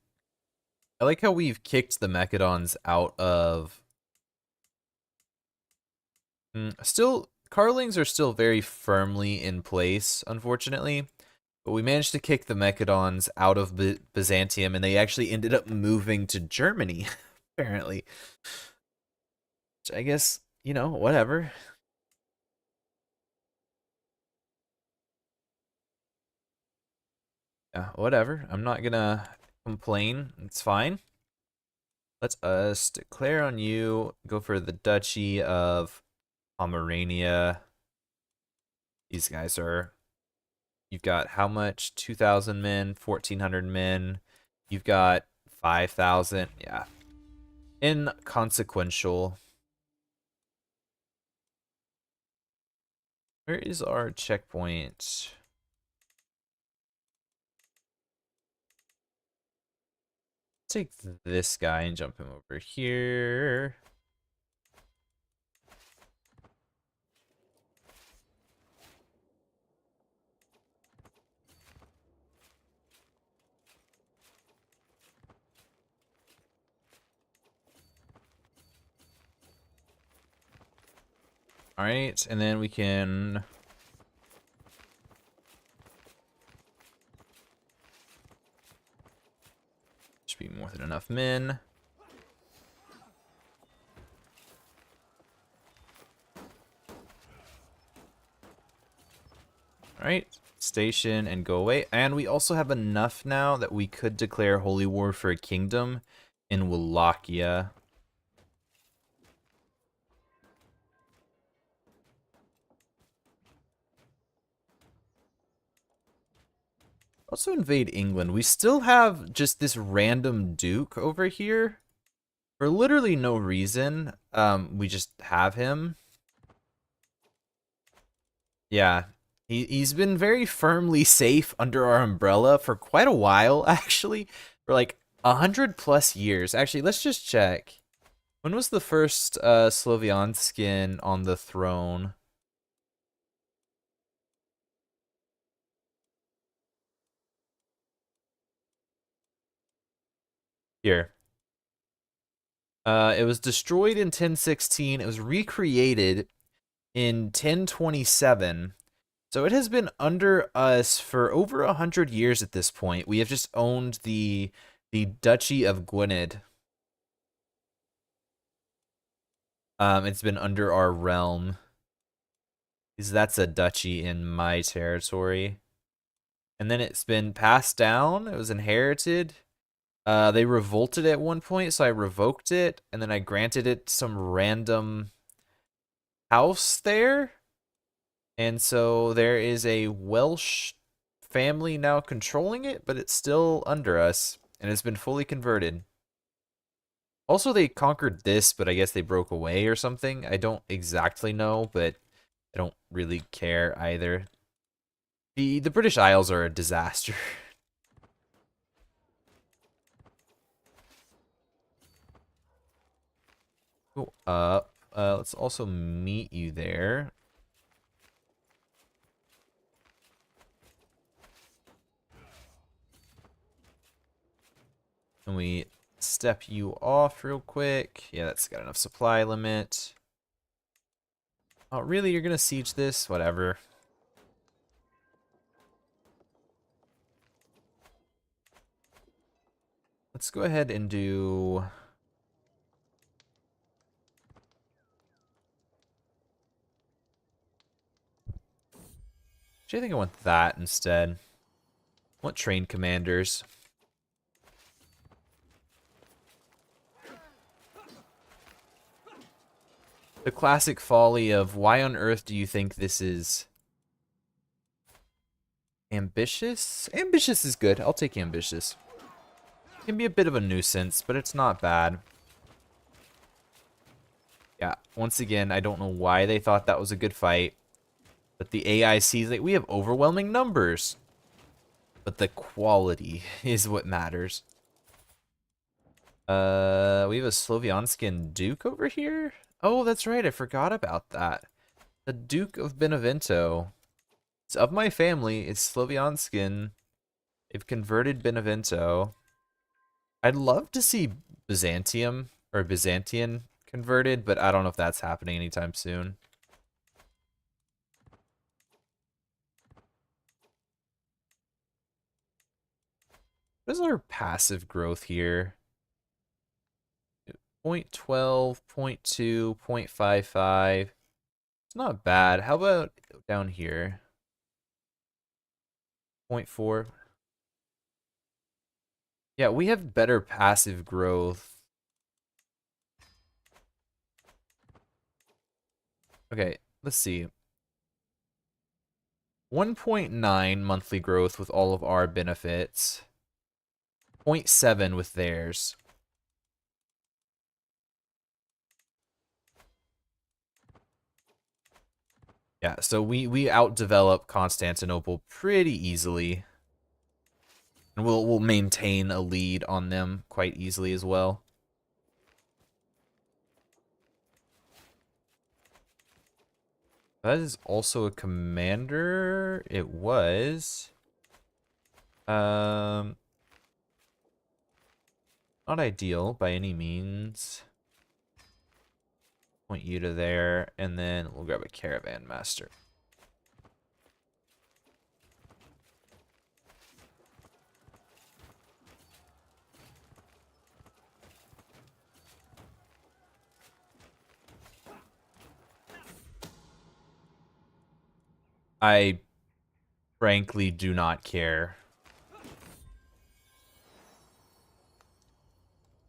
I like how we've kicked the Mechadons out of... Still, Carlings are still very firmly in place, unfortunately. But we managed to kick the Mechadons out of Byzantium, and they actually ended up moving to Germany, apparently. Which I guess, you know, whatever. Yeah, whatever. I'm not gonna complain. It's fine. Let us declare on you. Go for the Duchy of Pomerania. These guys are... You've got how much? 2,000 men, 1,400 men. You've got 5,000. Yeah. Inconsequential. Where is our checkpoint? Take this guy and jump him over here. All right, and then we can... Should be more than enough men. All right, station and go away. And we also have enough now that we could declare holy war for a kingdom in Wallachia. Also invade England. We still have just this random duke over here. For literally no reason. We just have him. Yeah. He's been very firmly safe under our umbrella for quite a while, actually. For like 100+ years. Actually, let's just check. When was the first Slovianskin on the throne? Here. It was destroyed in 1016. It was recreated in 1027. So it has been under us for over 100 years at this point. We have just owned the Duchy of Gwynedd. It's been under our realm. Because that's a duchy in my territory. And then it's been passed down. It was inherited. They revolted at one point, so I revoked it, and then I granted it some random house there. And so there is a Welsh family now controlling it, but it's still under us, and it's been fully converted. Also, they conquered this, but I guess they broke away or something. I don't exactly know, but I don't really care either. The British Isles are a disaster. Go up. Let's also meet you there. And we step you off real quick. Yeah, that's got enough supply limit. Oh, really? You're gonna siege this? Whatever. Let's go ahead and do... Actually, I think I want that instead. I want train commanders. The classic folly of why on earth do you think this is ambitious? Ambitious is good. I'll take ambitious. It can be a bit of a nuisance, but it's not bad. Yeah, once again, I don't know why they thought that was a good fight. But the AI sees that we have overwhelming numbers. But the quality is what matters. We have a Slovianskin Duke over here? Oh, that's right, I forgot about that. The Duke of Benevento. It's of my family, it's Slovianskin. They've converted Benevento. I'd love to see Byzantium, or Byzantian converted, but I don't know if that's happening anytime soon. What is our passive growth here? 0.12, 0.2, 0.55. It's not bad. How about down here? 0.4. Yeah, we have better passive growth. Okay, let's see. 1.9 monthly growth with all of our benefits. 0.7 with theirs. Yeah, so we outdevelop Constantinople pretty easily. And we'll maintain a lead on them quite easily as well. That is also a commander. It was. Not ideal by any means. Point you to there, and then we'll grab a caravan master. I frankly do not care.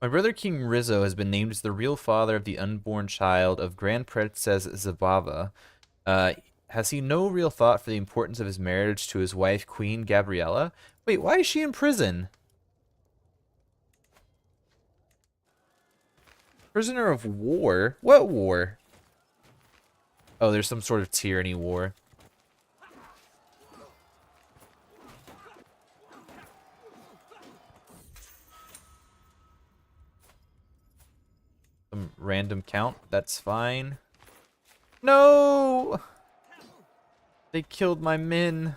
My brother King Rizzo has been named as the real father of the unborn child of Grand Princess Zabava. Has he no real thought for the importance of his marriage to his wife, Queen Gabriella? Wait, why is she in prison? Prisoner of war? What war? Oh, there's some sort of tyranny war. Some random count, that's fine. No! They killed my men.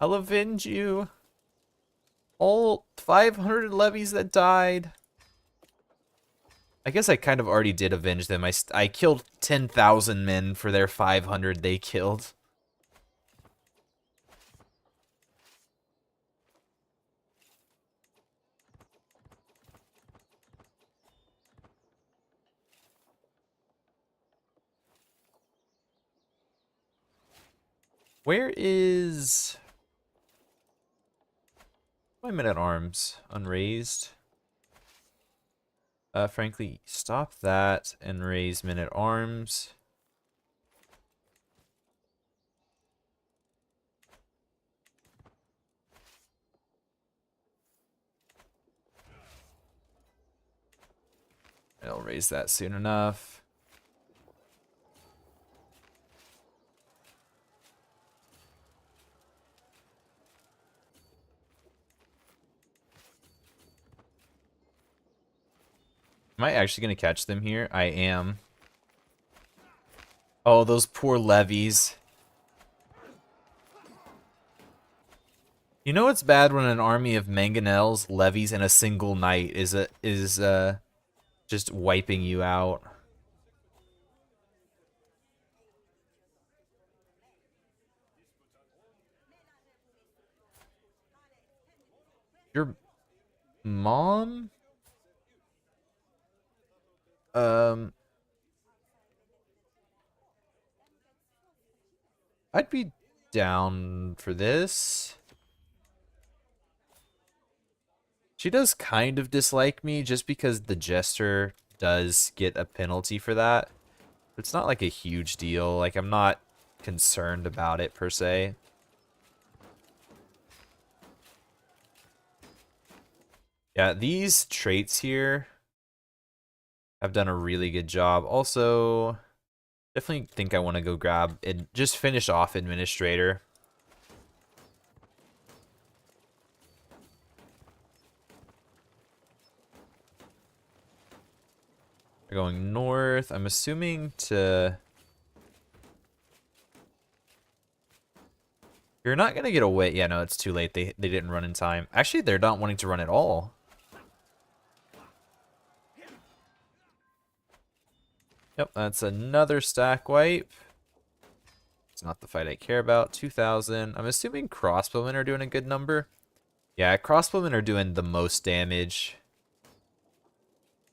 I'll avenge you. All 500 levies that died. I guess I kind of already did avenge them. I killed 10,000 men for their 500 they killed. Where is my men-at-arms? Unraised. Frankly, stop that and raise men-at-arms. I'll raise that soon enough. Am I actually going to catch them here? I am. Oh, those poor levies. You know what's bad when an army of mangonels levies in a single night is just wiping you out. Your mom? I'd be down for this. She does kind of dislike me just because the Jester does get a penalty for that. It's not like a huge deal. Like, I'm not concerned about it per se. Yeah, these traits here have done a really good job. Also, definitely think I want to go grab it. Just finish off Administrator. We're going north. I'm assuming to... You're not going to get away. Yeah, no, it's too late. They didn't run in time. Actually, they're not wanting to run at all. Yep, that's another stack wipe. It's not the fight I care about. 2,000. I'm assuming crossbowmen are doing a good number. Yeah, crossbowmen are doing the most damage.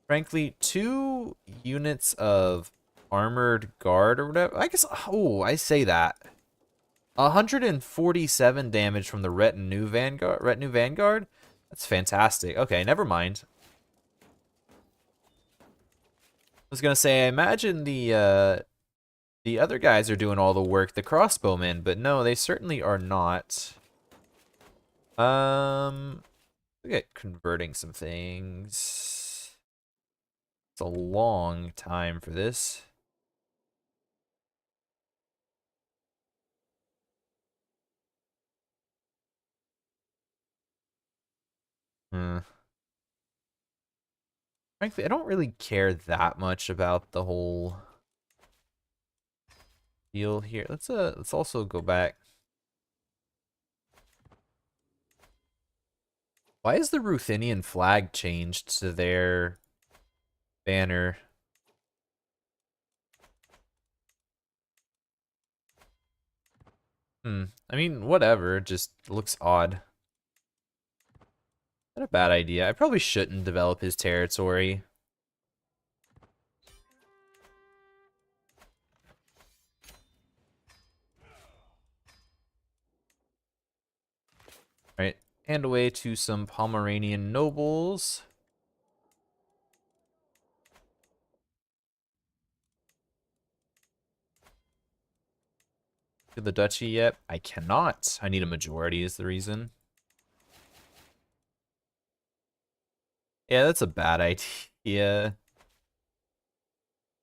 Frankly, 2 units of armored guard or whatever. I guess, oh, I say that. 147 damage from the Retinue Vanguard? That's fantastic. Okay, never mind. I was gonna say, I imagine the other guys are doing all the work, the crossbowmen, but no, they certainly are not. Look at converting some things. It's a long time for this. Frankly, I don't really care that much about the whole deal here. Let's also go back. Why is the Ruthenian flag changed to their banner? I mean, whatever, just looks odd. Not a bad idea. I probably shouldn't develop his territory. Alright, hand away to some Pomeranian nobles. to the duchy yet? I cannot. I need a majority is the reason. Yeah, that's a bad idea.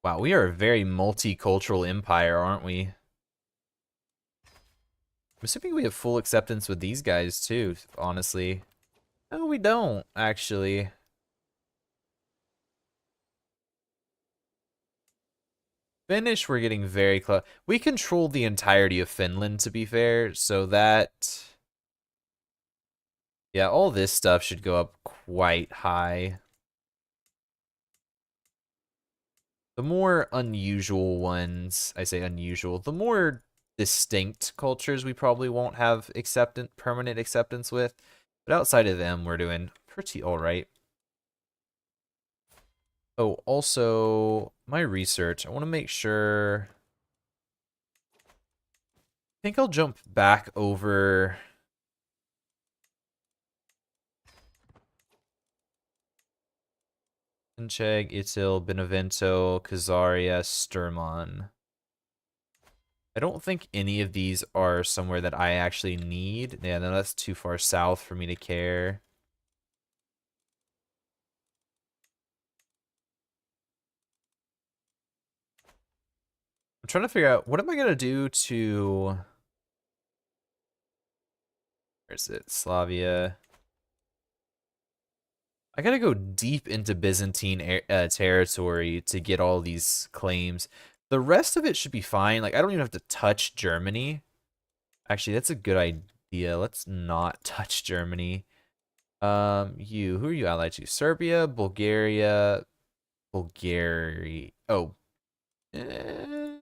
Wow, we are a very multicultural empire, aren't we? I'm assuming we have full acceptance with these guys too, honestly. No, we don't, actually. Finnish, we're getting very close. We control the entirety of Finland, to be fair, so that... Yeah, all this stuff should go up quite high. The more unusual ones, I say unusual, the more distinct cultures we probably won't have permanent acceptance with. But outside of them, we're doing pretty alright. Oh, also, my research, I want to make sure... I think I'll jump back over... Pincheg, Itil, Benevento, Khazaria, Sturman. I don't think any of these are somewhere that I actually need. Yeah, no, that's too far south for me to care. I'm trying to figure out, what am I going to do to... Where is it? Slavia. I gotta go deep into Byzantine territory to get all these claims. The rest of it should be fine. Like, I don't even have to touch Germany. Actually, that's a good idea. Let's not touch Germany. Who are you allied to? Serbia, Bulgaria, Bulgaria. Oh. Eh.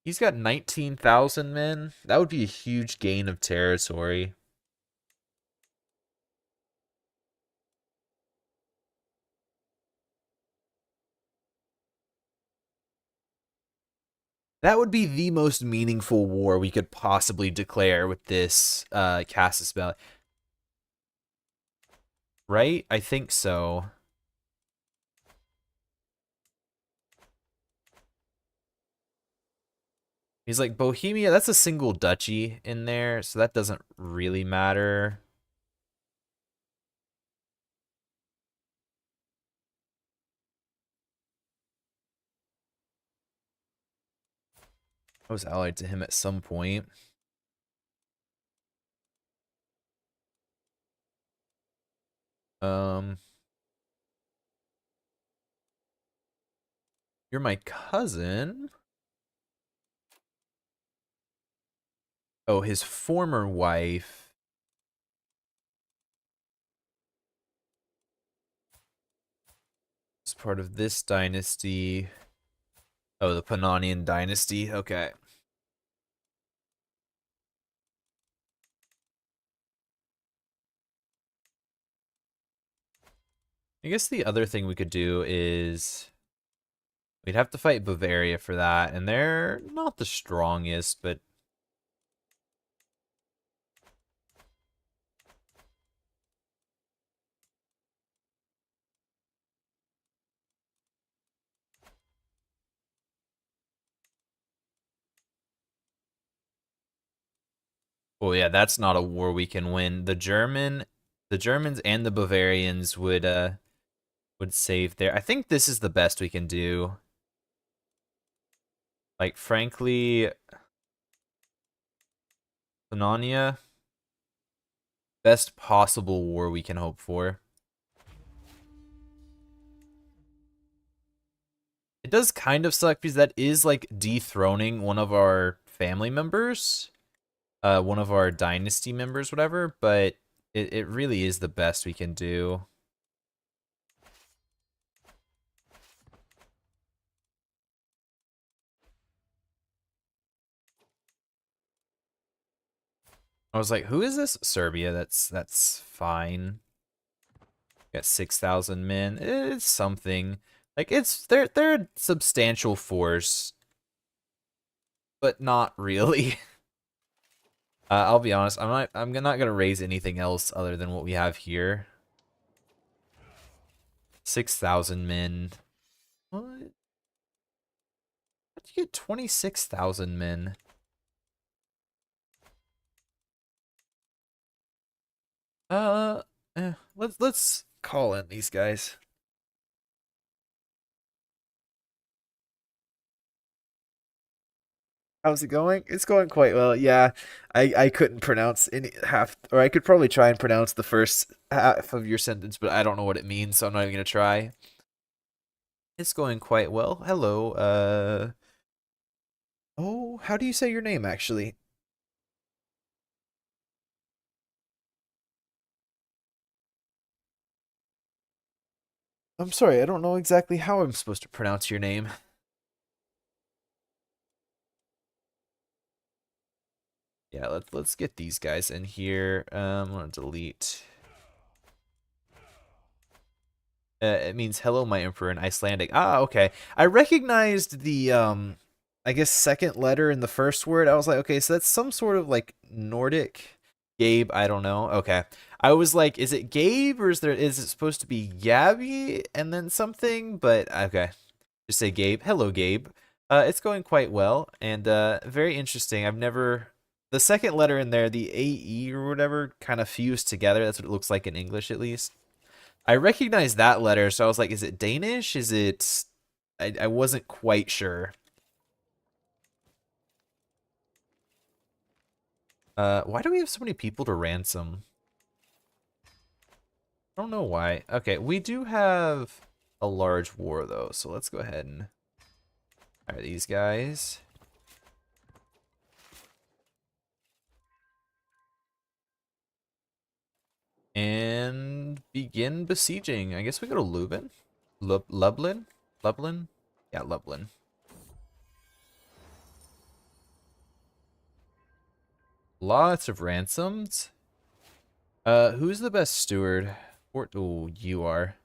He's got 19,000 men. That would be a huge gain of territory. That would be the most meaningful war we could possibly declare with this Casus Belli. Right? I think so. He's like, Bohemia, that's a single duchy in there, so that doesn't really matter. I was allied to him at some point. You're my cousin. Oh, his former wife. Is part of this dynasty. Oh, the Pannonian dynasty. Okay. I guess the other thing we could do is we'd have to fight Bavaria for that, and they're not the strongest, but well, yeah, that's not a war we can win. The Germans and the Bavarians would save there. I think this is the best we can do. Like, frankly, Pannonia, best possible war we can hope for. It does kind of suck because that is like dethroning one of our family members, one of our dynasty members, whatever, but it really is the best we can do. I was like, who is this? Serbia, that's fine. Got 6,000 men. It's something. Like they're a substantial force, but not really. I'll be honest, I'm not gonna raise anything else other than what we have here. 6,000 men. What? How'd you get 26,000 men? Uh, let's call in these guys. How's it going? It's going quite well. Yeah, I couldn't pronounce any half, or I could probably try and pronounce the first half of your sentence, but I don't know what it means, so I'm not even gonna try. It's going quite well. Hello. Oh, how do you say your name actually? I'm sorry, I don't know exactly how I'm supposed to pronounce your name. Yeah, let's get these guys in here. I'm gonna delete. It means hello, my emperor in Icelandic. Ah, okay. I recognized the I guess second letter in the first word. I was like, okay, so that's some sort of like Nordic. Gabe, I don't know. Okay. I was like, is it Gabe or is it supposed to be Gabby and then something? But okay. Just say Gabe. Hello, Gabe. It's going quite well and very interesting. I've never the second letter in there, the AE or whatever, kind of fused together. That's what it looks like in English at least. I recognized that letter, so I was like, is it Danish? Is it I wasn't quite sure. Why do we have so many people to ransom? I don't know why. Okay, we do have a large war though, so let's go ahead and hire these guys. And begin besieging. I guess we go to Leuven? Lublin? Lublin? Yeah, Lublin. Lots of ransoms. Who's the best steward? Oh, you are.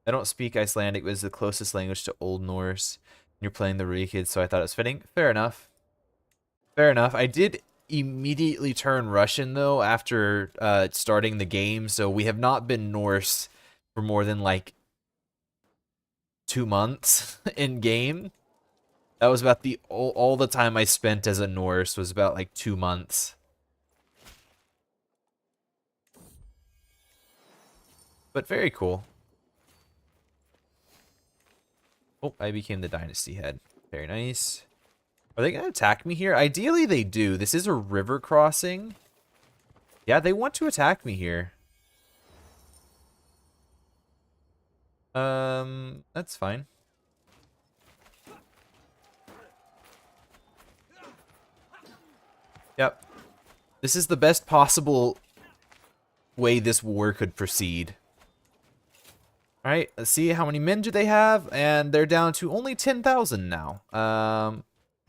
I don't speak Icelandic, but it's the closest language to Old Norse. You're playing the Rikids, so I thought it was fitting. Fair enough. Fair enough. I did immediately turn Russian, though, after starting the game, so we have not been Norse for more than, like, 2 months in game. That was about the all the time I spent as a Norse was about, like, 2 months. But very cool. Oh, I became the dynasty head. Very nice. Are they going to attack me here? Ideally, they do. This is a river crossing. Yeah, they want to attack me here. That's fine. Yep. This is the best possible way this war could proceed. Alright, let's see how many men do they have, and they're down to only 10,000 now.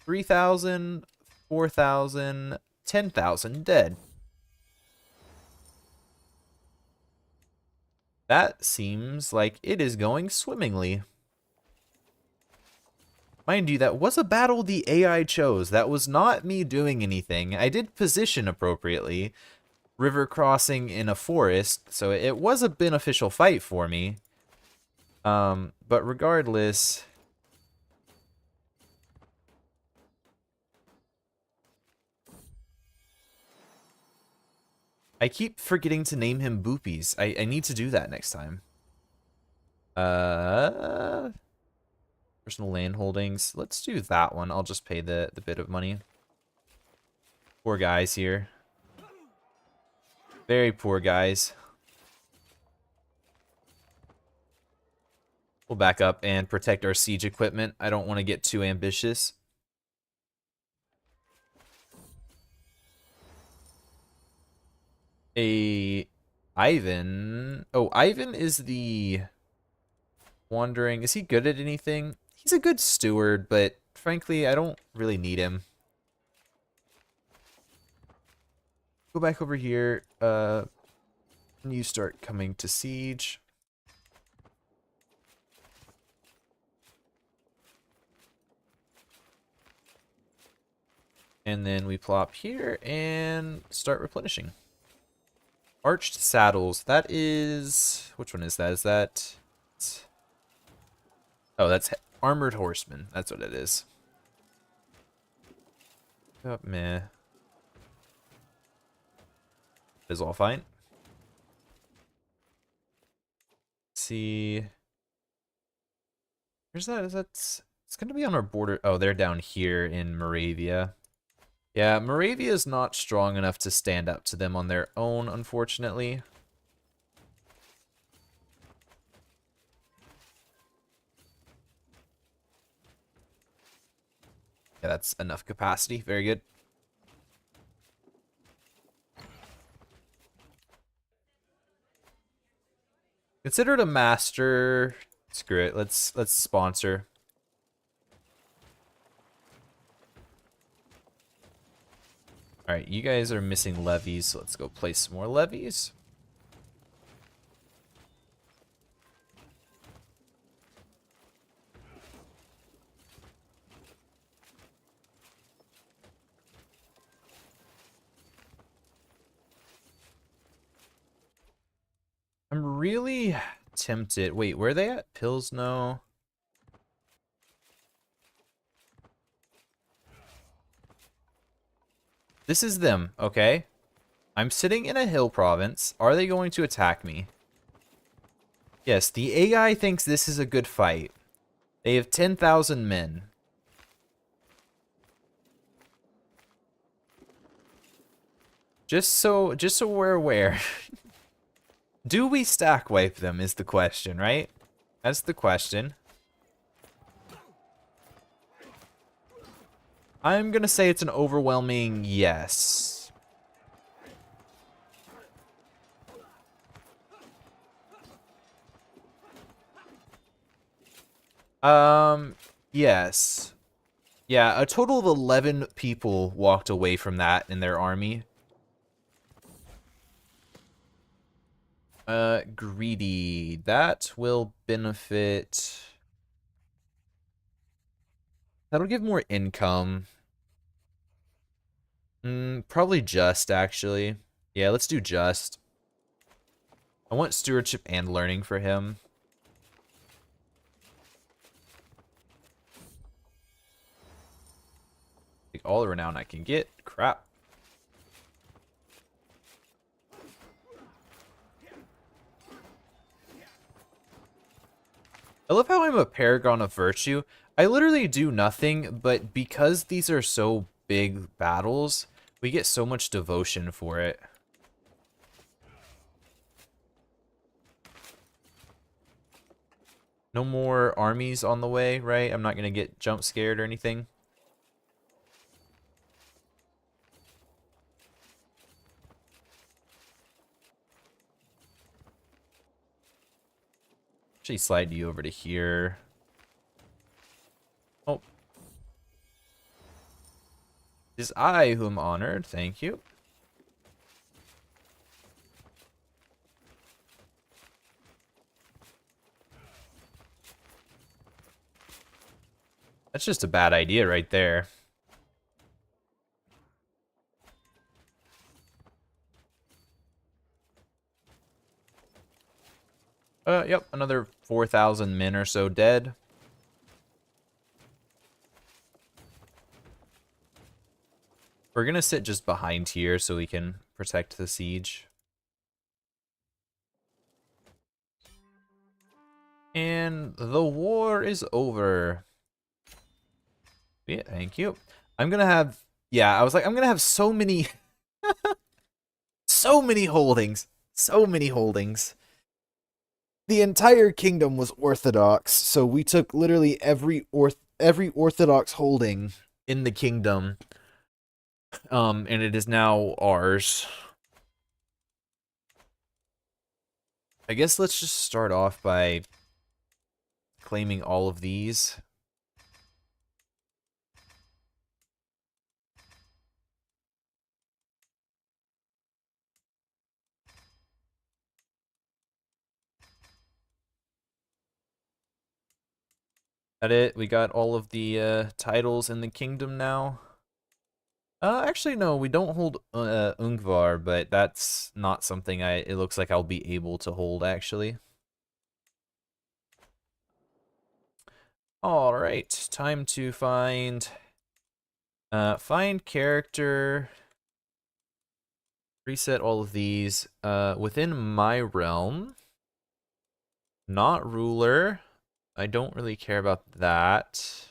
3,000, 4,000, 10,000 dead. That seems like it is going swimmingly. Mind you, that was a battle the AI chose. That was not me doing anything. I did position appropriately. River crossing in a forest, so it was a beneficial fight for me. But regardless... I keep forgetting to name him Boopies. I need to do that next time. Personal land holdings. Let's do that one. I'll just pay the bit of money. Poor guys here. Very poor guys. We'll back up and protect our siege equipment. I don't want to get too ambitious. Ivan. Oh, Ivan is the wandering. Is he good at anything? He's a good steward, but frankly, I don't really need him. Go back over here. And you start coming to siege. And then we plop here and start replenishing. Arched saddles. That is... Which one is that? Is that... Oh, that's armored horsemen. That's what it is. Oh, meh. Is all fine. Let's see... Where's that? Is that... It's gonna be on our border. Oh, they're down here in Moravia. Yeah, Moravia is not strong enough to stand up to them on their own, unfortunately. Yeah, that's enough capacity. Very good. Consider it a master. Screw it. Let's sponsor. All right, you guys are missing levies, so let's go place some more levies. I'm really tempted. Wait, where are they at? Pilsno. This is them, okay? I'm sitting in a hill province. Are they going to attack me? Yes, the AI thinks this is a good fight. They have 10,000 men. Just so we're aware. Do we stack wipe them is the question, right? That's the question. I'm gonna say it's an overwhelming yes. Yes. Yeah, a total of 11 people walked away from that in their army. Greedy. That will benefit... That'll give more income. Probably just, actually. Yeah, let's do just. I want stewardship and learning for him. Take all the renown I can get. Crap. I love how I'm a paragon of virtue. I literally do nothing, but because these are so big battles, we get so much devotion for it. No more armies on the way, right? I'm not gonna get jump scared or anything. Actually slide you over to here. Oh. It is I who am honored, thank you. That's just a bad idea right there. Yep, another 4,000 men or so dead. We're gonna sit just behind here so we can protect the siege. And the war is over. Yeah, thank you. I'm gonna have, yeah, I was like, I'm gonna have so many, so many holdings. So many holdings. The entire kingdom was Orthodox, so we took literally every Orthodox holding in the kingdom. And it is now ours. I guess let's just start off by claiming all of these. That it? We got all of the titles in the kingdom now. Actually, no, we don't hold Ungvar, but that's not something it looks like I'll be able to hold, actually. All right, time to find character, reset all of these within my realm. Not ruler. I don't really care about that.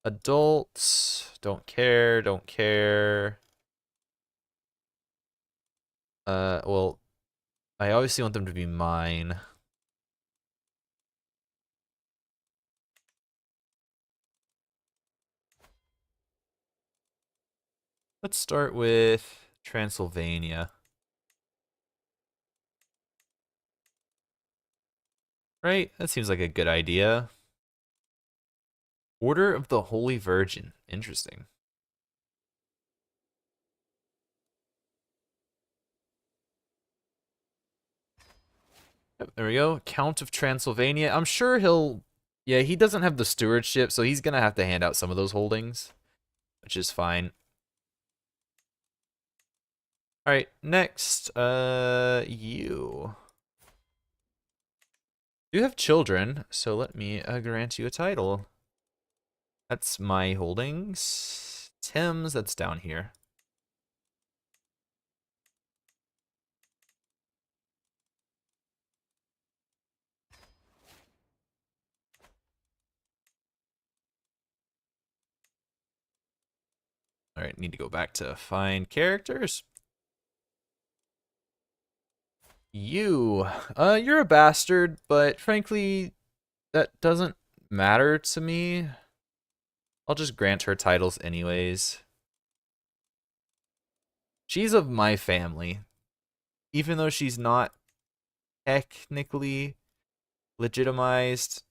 Adults, don't care, don't care. Well, I obviously want them to be mine. Let's start with Transylvania. Right? That seems like a good idea. Order of the Holy Virgin. Interesting. Yep, there we go. Count of Transylvania. I'm sure he'll... Yeah, he doesn't have the stewardship, so he's going to have to hand out some of those holdings, which is fine. All right, next, you. You have children, so let me grant you a title. That's my holdings. Tim's, that's down here. All right, need to go back to find characters. You're a bastard, but frankly, that doesn't matter to me. I'll just grant her titles anyways. She's of my family. Even though she's not technically legitimized,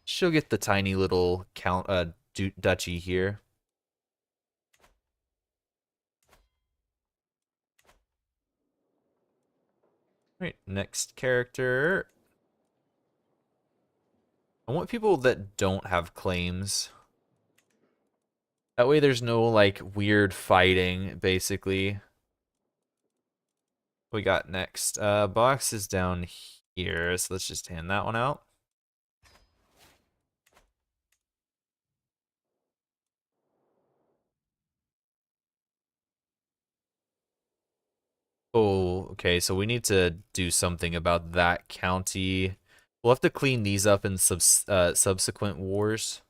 she'll get the tiny little duchy here. Right, next character. I want people that don't have claims. That way there's no, like, weird fighting, basically. What we got next? Box is down here, so let's just hand that one out. Oh, okay, so we need to do something about that county. We'll have to clean these up in subsequent wars.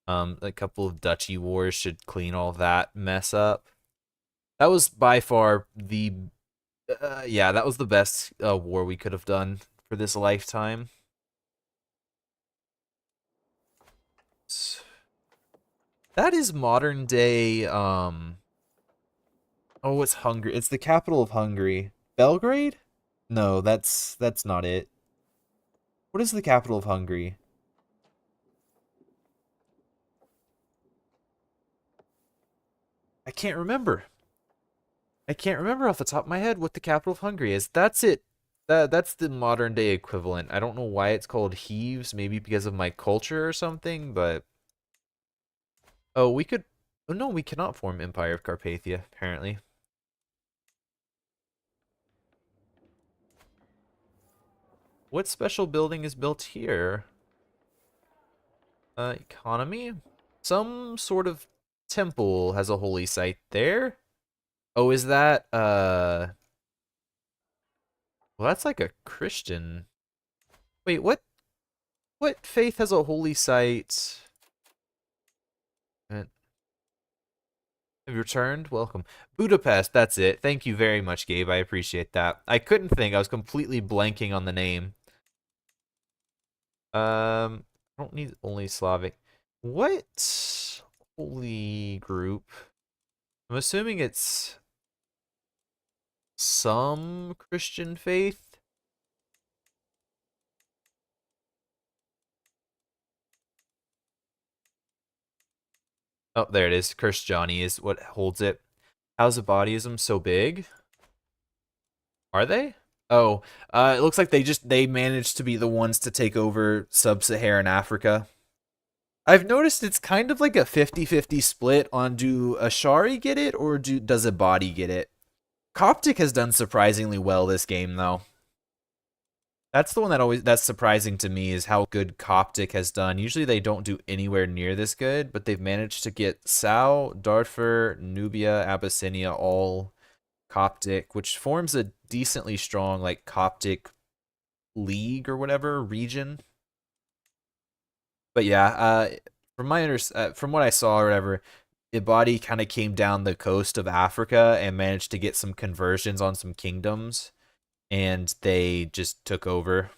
A couple of duchy wars should clean all that mess up. That was by far the, yeah, that was the best war we could have done for this lifetime. That is modern day, oh, it's Hungary. It's the capital of Hungary. Belgrade? No, that's not it. What is the capital of Hungary? I can't remember. I can't remember off the top of my head what the capital of Hungary is. That's it. That's the modern day equivalent. I don't know why it's called Heaves, maybe because of my culture or something, but oh, we could oh no, we cannot form Empire of Carpathia, apparently. What special building is built here? Economy? Some sort of temple has a holy site there. Oh, is that well, that's like a Christian. Wait, what faith has a holy site? Have you returned? Welcome. Budapest, that's it. Thank you very much, Gabe. I appreciate that. I couldn't think. I was completely blanking on the name. I don't need only Slavic. What holy group? I'm assuming it's some Christian faith. Oh, there it is. Cursed Johnny is what holds it. How's the bodyism so big? Are they? Oh, it looks like they managed to be the ones to take over sub-Saharan Africa. I've noticed it's kind of like a 50-50 split on do Ashari get it or does a body get it? Coptic has done surprisingly well this game though. That's the one that's surprising to me is how good Coptic has done. Usually they don't do anywhere near this good, but they've managed to get Sao, Darfur, Nubia, Abyssinia all Coptic, which forms a decently strong like Coptic league or whatever region. But yeah, from what I saw or whatever, Ibadi kind of came down the coast of Africa and managed to get some conversions on some kingdoms, and they just took over.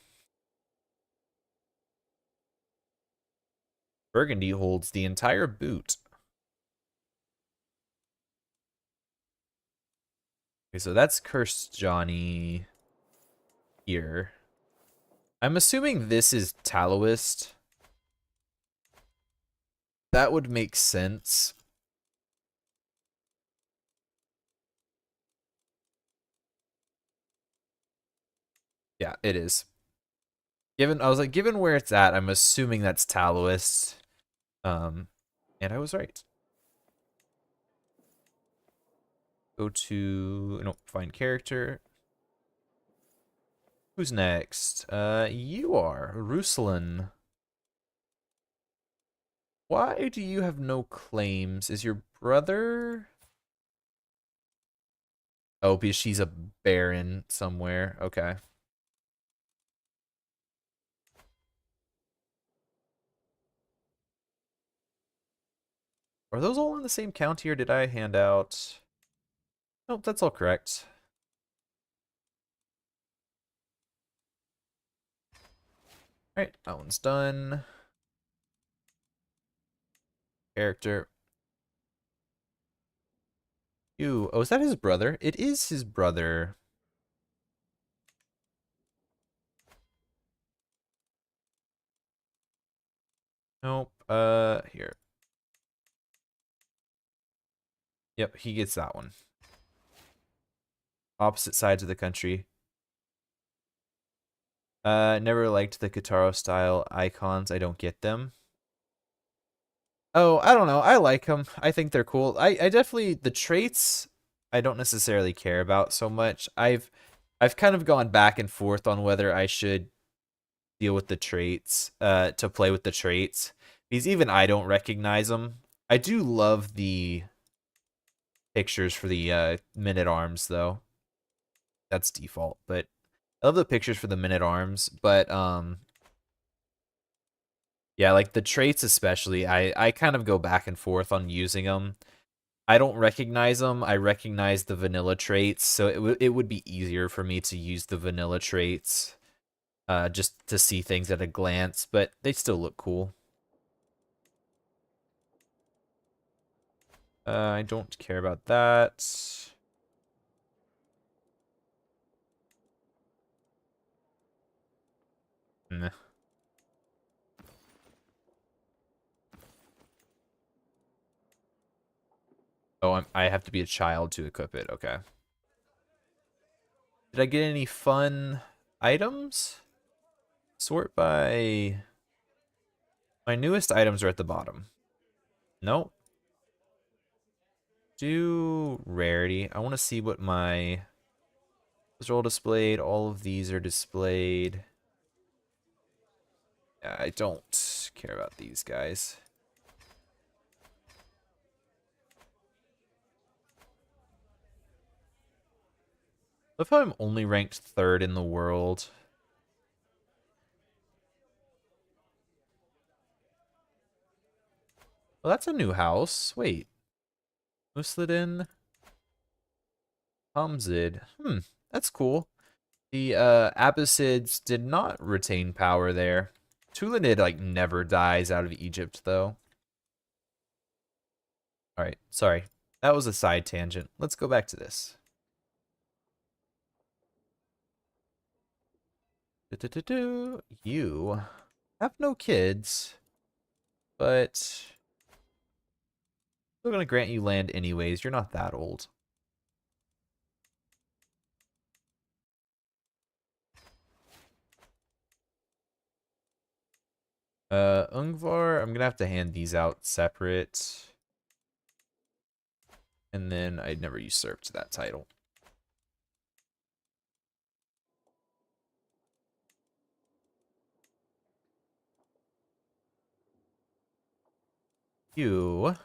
Burgundy holds the entire boot. Okay, so that's Cursed Johnny here. I'm assuming this is Taoist. That would make sense. Yeah, it is. I was like, given where it's at, I'm assuming that's Taoist. And I was right. Go to, no, find character. Who's next? You are. Ruslan. Why do you have no claims? Is your brother? Oh, because she's a baron somewhere. Okay. Are those all in the same county, or did I hand out? Nope, that's all correct. Alright, that one's done. Character. You. Oh, is that his brother? It is his brother. Nope. Here. Yep, he gets that one. Opposite sides of the country. Never liked the Kataro style icons. I don't get them. Oh, I don't know. I like them. I think they're cool. I definitely the traits I don't necessarily care about so much. I've kind of gone back and forth on whether I should deal with the traits, to play with the traits. Because even I don't recognize them. I do love the pictures for the men-at-arms though. That's default, but I love the pictures for the men-at-arms, but yeah, like the traits especially, I kind of go back and forth on using them. I don't recognize them. I recognize the vanilla traits, so it would be easier for me to use the vanilla traits, just to see things at a glance, but they still look cool. I don't care about that. Nah. Oh, I have to be a child to equip it. Okay. Did I get any fun items? Sort by... My newest items are at the bottom. Nope. Do rarity. I want to see what my... Those are all displayed. All of these are displayed. I don't care about these guys. Look how I'm only ranked 3rd in the world. Well, that's a new house. Wait. Musladin. Hamzid. That's cool. The Abbasids did not retain power there. Tulanid, like, never dies out of Egypt, though. Alright, sorry. That was a side tangent. Let's go back to this. You have no kids, but still gonna grant you land anyways. You're not that old. Ungvar, I'm gonna have to hand these out separate. And then I never usurped that title. You.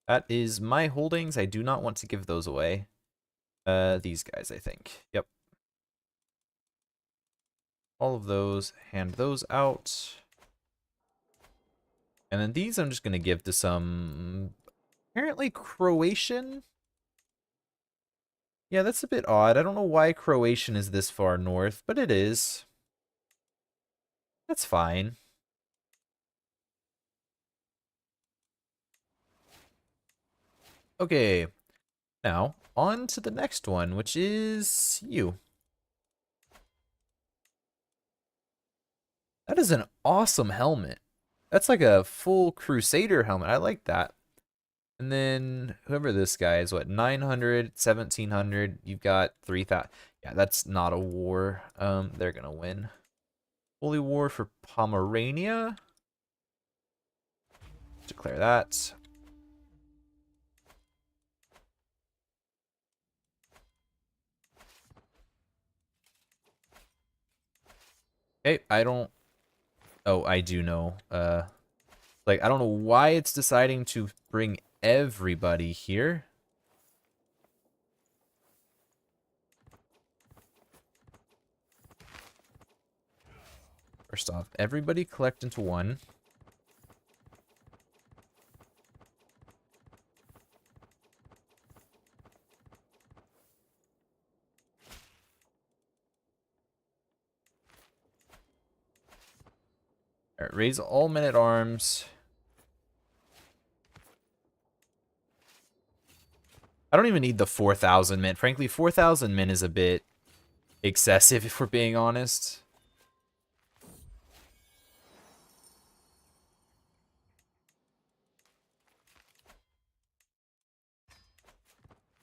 That is my holdings. I do not want to give those away. These guys, I think. Yep. All of those. Hand those out. And then these I'm just going to give to some apparently Croatian. Yeah, that's a bit odd. I don't know why Croatian is this far north, but it is. That's fine. Okay. Now, on to the next one, which is you. That is an awesome helmet. That's like a full Crusader helmet. I like that. And then whoever this guy is, what, 900, 1700, you've got 3000. Yeah, that's not a war. They're gonna win. Holy War for Pomerania. Declare that. Okay, I don't. Oh, I do know. Like, I don't know why it's deciding to bring everybody here. First off, everybody collect into one. Alright, raise all men-at-arms. I don't even need the 4,000 men. Frankly, 4,000 men is a bit excessive, if we're being honest.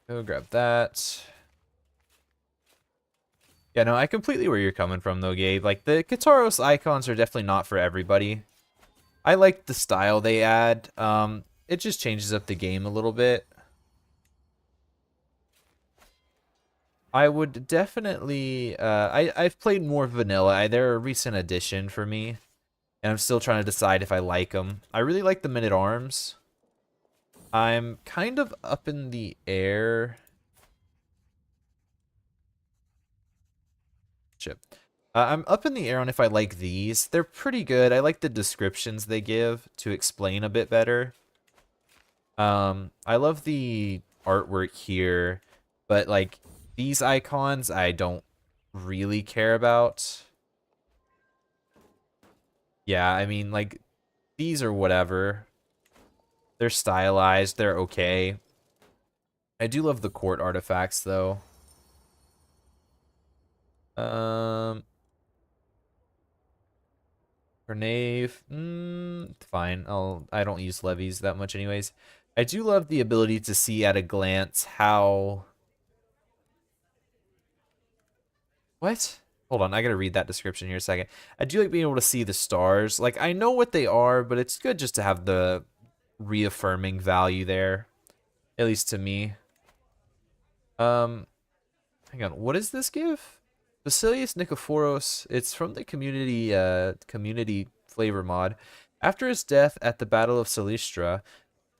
Go grab that. Yeah, no, I completely where you're coming from, though, Gabe. Like, the Kataros icons are definitely not for everybody. I like the style they add. It just changes up the game a little bit. I would definitely... I've played more vanilla. They're a recent addition for me. And I'm still trying to decide if I like them. I really like the Men-at-Arms. I'm kind of up in the air. Chip. I'm up in the air on if I like these. They're pretty good. I like the descriptions they give to explain a bit better. I love the artwork here, but like these icons I don't really care about. Yeah, I mean like these are whatever. They're stylized, they're okay. I do love the court artifacts though. Um For Knave, fine. I don't use levies that much anyways. I do love the ability to see at a glance how... What? Hold on, I gotta read that description here a second. I do like being able to see the stars. Like, I know what they are, but it's good just to have the reaffirming value there. At least to me. Hang on, what does this give? Basilius Nikephoros. It's from the community flavor mod. After his death at the Battle of Silistra,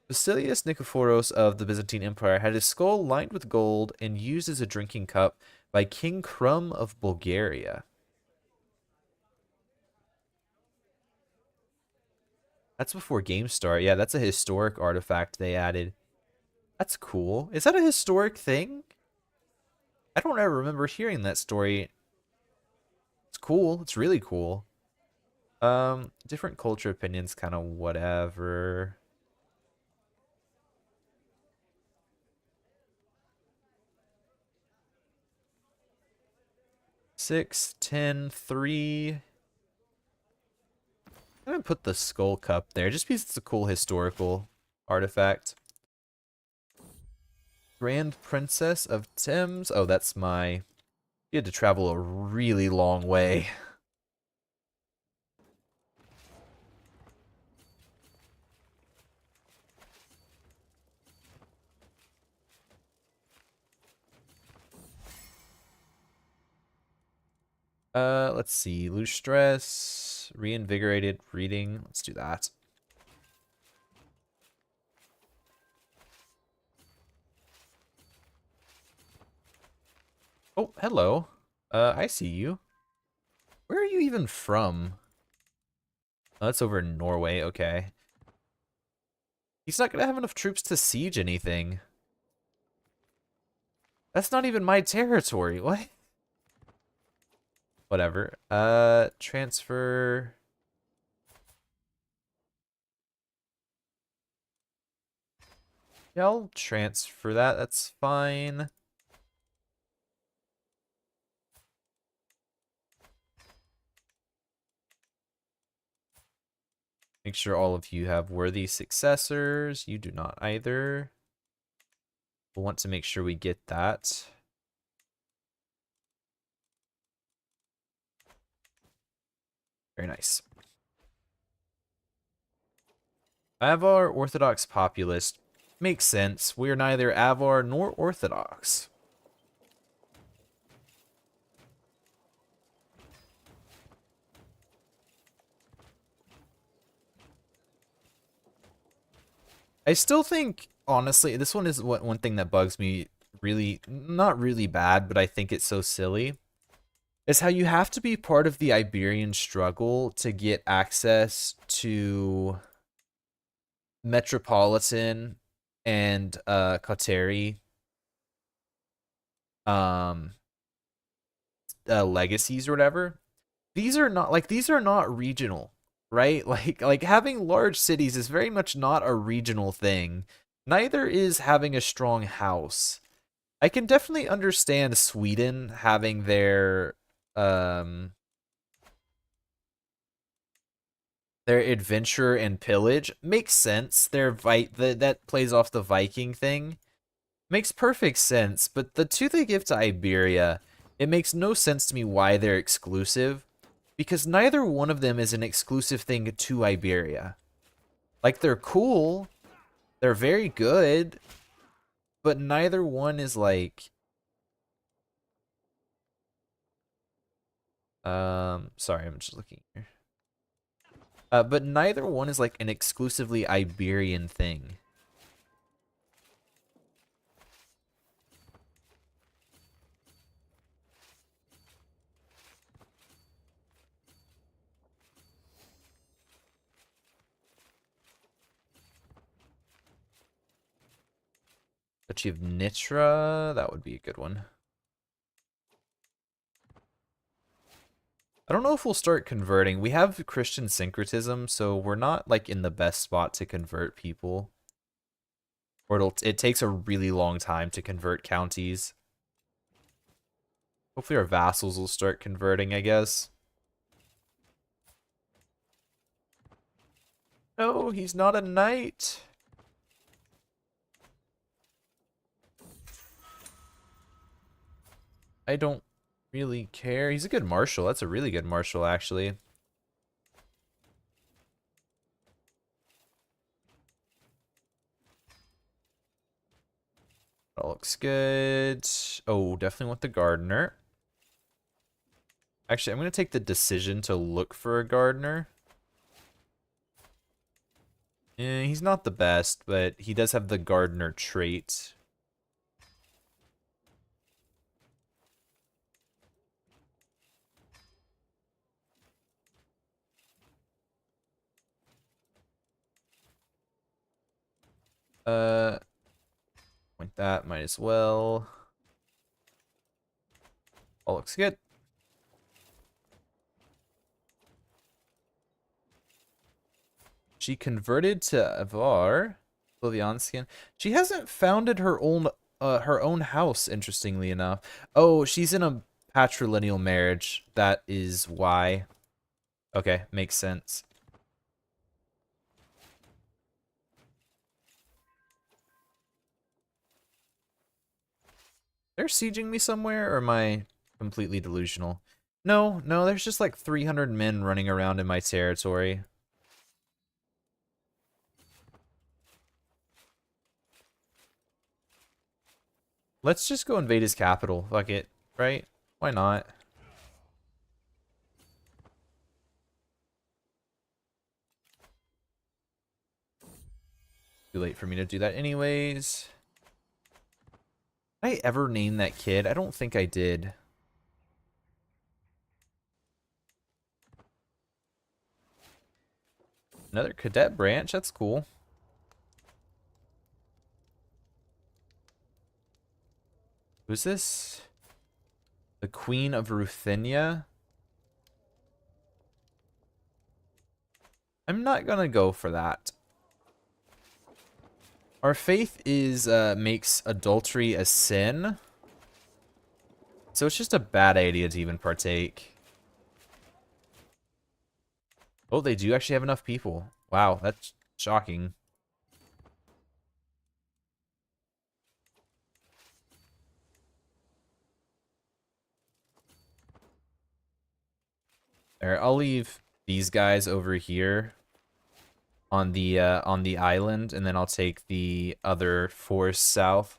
Basilius Nikephoros of the Byzantine Empire had his skull lined with gold and used as a drinking cup by King Krum of Bulgaria. That's before GameStar. Yeah, that's a historic artifact they added. That's cool. Is that a historic thing? I don't ever remember hearing that story. It's cool. It's really cool. Different culture opinions, kind of whatever. 6, 10, 3. I'm gonna put the skull cup there just because it's a cool historical artifact. Grand Princess of Thames. Oh, that's my You had to travel a really long way. Let's see. Lose stress, reinvigorated, reading. Let's do that. Oh, hello. I see you. Where are you even from? Oh, that's over in Norway. Okay. He's not gonna have enough troops to siege anything. That's not even my territory. What? Whatever. Transfer. Yeah, I'll transfer that. That's fine. Make sure all of you have worthy successors. You do not either. We'll want to make sure we get that. Very nice. Avar Orthodox Populist. Makes sense. We are neither Avar nor Orthodox. I still think, honestly, this one is one thing that bugs me really, not really bad, but I think it's so silly, is how you have to be part of the Iberian struggle to get access to Metropolitan and Kateri um legacies or whatever. These are not regional, right? Like having large cities is very much not a regional thing. Neither is having a strong house. I can definitely understand Sweden having um their adventure and pillage. Makes sense. That plays off the Viking thing. Makes perfect sense, but the two they give to Iberia, it makes no sense to me why they're exclusive, because neither one of them is an exclusive thing to Iberia. Like, they're cool, they're very good, but neither one is like, sorry, I'm just looking here. But neither one is like an exclusively Iberian thing. Achieve Nitra, that would be a good one. I don't know if we'll start converting. We have Christian syncretism, so we're not like in the best spot to convert people. Or it takes a really long time to convert counties. Hopefully our vassals will start converting, I guess. No, he's not a knight. I don't really care. He's a good marshal. That's a really good marshal, actually. That looks good. Oh, definitely want the gardener. Actually, I'm going to take the decision to look for a gardener. He's not the best, but he does have the gardener trait. Point that, might as well. All looks good. She converted to Avar, Slavyanskan. She hasn't founded her own house, interestingly enough. Oh, she's in a patrilineal marriage. That is why. Okay, makes sense. They're sieging me somewhere, or am I completely delusional. No, no, there's just like 300 men running around in my territory. Let's just go invade his capital. Fuck it, right? Why not? Too late for me to do that anyways. Did I ever name that kid? I don't think I did. Another cadet branch, that's cool. Who's this? The Queen of Ruthenia? I'm not gonna go for that. Our faith is makes adultery a sin. So it's just a bad idea to even partake. Oh, they do actually have enough people. Wow, that's shocking. There, I'll leave these guys over here on the island, and then I'll take the other force south.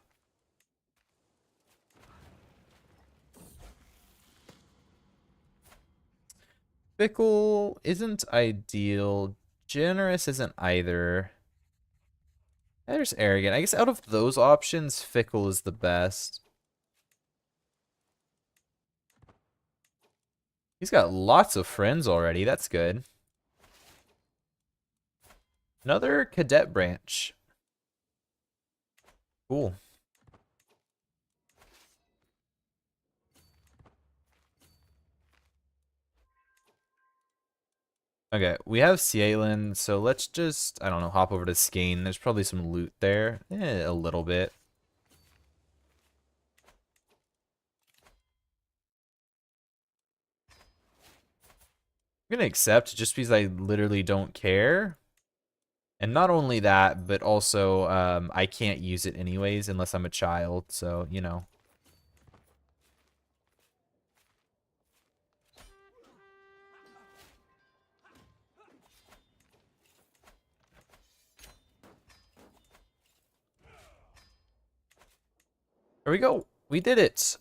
Fickle isn't ideal. Generous isn't either. There's arrogant. I guess out of those options, fickle is the best. He's got lots of friends already. That's good. Another cadet branch. Cool. Okay, we have Cielin, so let's just, I don't know, hop over to Skane. There's probably some loot there. A little bit. I'm gonna accept just because I literally don't care. And not only that, but also I can't use it anyways unless I'm a child, so, you know. There we go. We did it.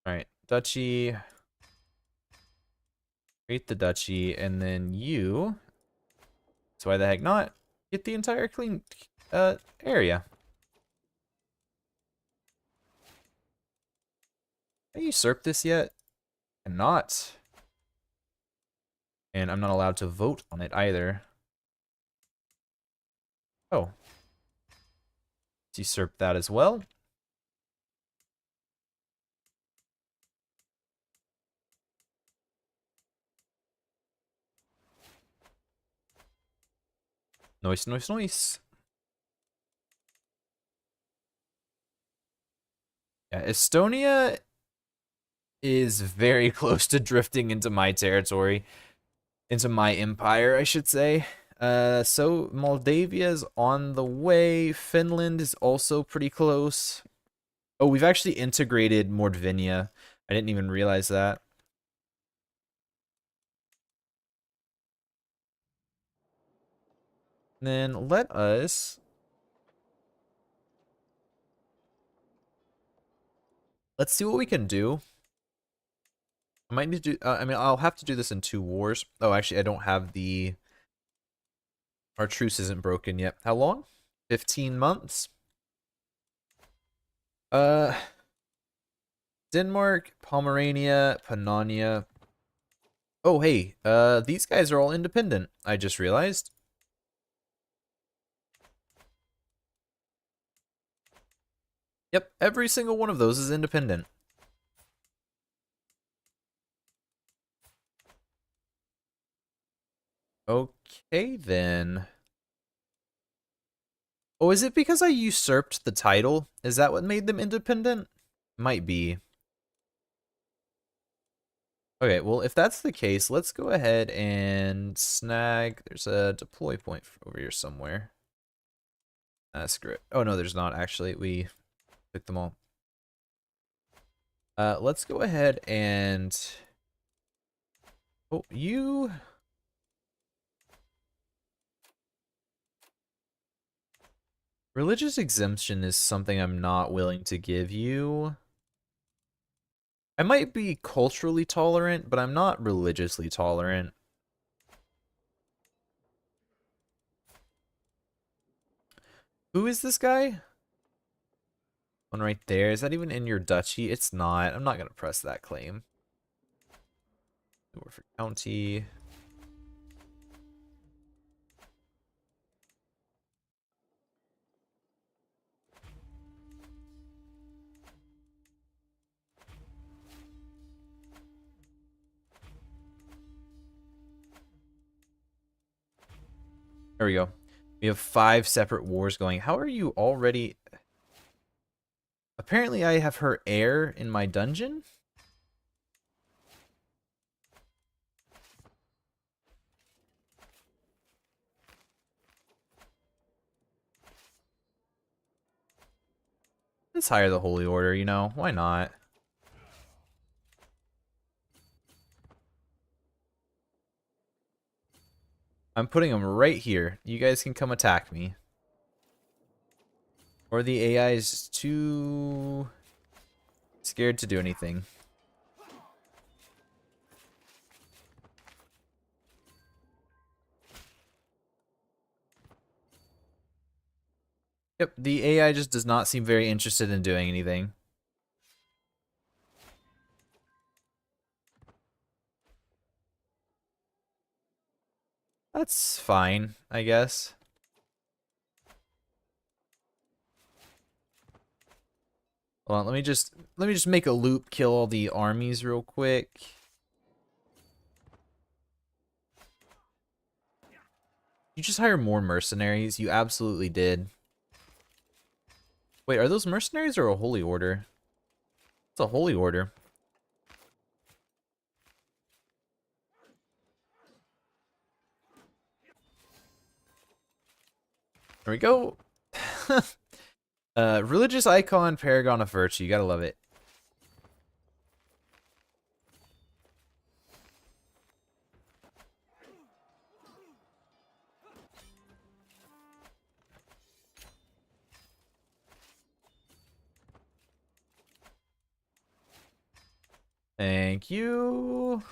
All right, duchy. Create the duchy, and then you. So why the heck not? Get the entire clean area. Have you usurped this yet? I'm not. And I'm not allowed to vote on it either. Oh. Let's usurp that as well. Nice, nice, nice. Yeah, Estonia is very close to drifting into my territory. Into my empire, I should say. So Moldavia is on the way. Finland is also pretty close. Oh, we've actually integrated Mordvinia. I didn't even realize that. Then let us... Let's see what we can do. I might need to do... I mean, I'll have to do this in 2 wars. Oh, actually, I don't have the... Our truce isn't broken yet. How long? 15 months? Denmark, Pomerania, Pannonia. Oh, hey, these guys are all independent, I just realized. Yep, every single one of those is independent. Okay, then. Oh, is it because I usurped the title? Is that what made them independent? Might be. Okay, well, if that's the case, let's go ahead and snag. There's a deploy point over here somewhere. Screw it. Oh, no, there's not, actually. We took them all. Let's go ahead and... Oh, you... Religious exemption is something I'm not willing to give you. I might be culturally tolerant, but I'm not religiously tolerant. Who is this guy? One right there. Is that even in your duchy? It's not. I'm not going to press that claim. Norfolk County. There we go. We have 5 separate wars going. How are you already... Apparently I have her heir in my dungeon? Let's hire the Holy Order, you know? Why not? I'm putting them right here. You guys can come attack me. Or the AI is too scared to do anything. Yep, the AI just does not seem very interested in doing anything. That's fine, I guess. Hold on, let me just make a loop, kill all the armies real quick. You just hire more mercenaries? You absolutely did. Wait, are those mercenaries or a holy order? It's a holy order. There we go. Religious icon, paragon of virtue. You gotta love it. Thank you.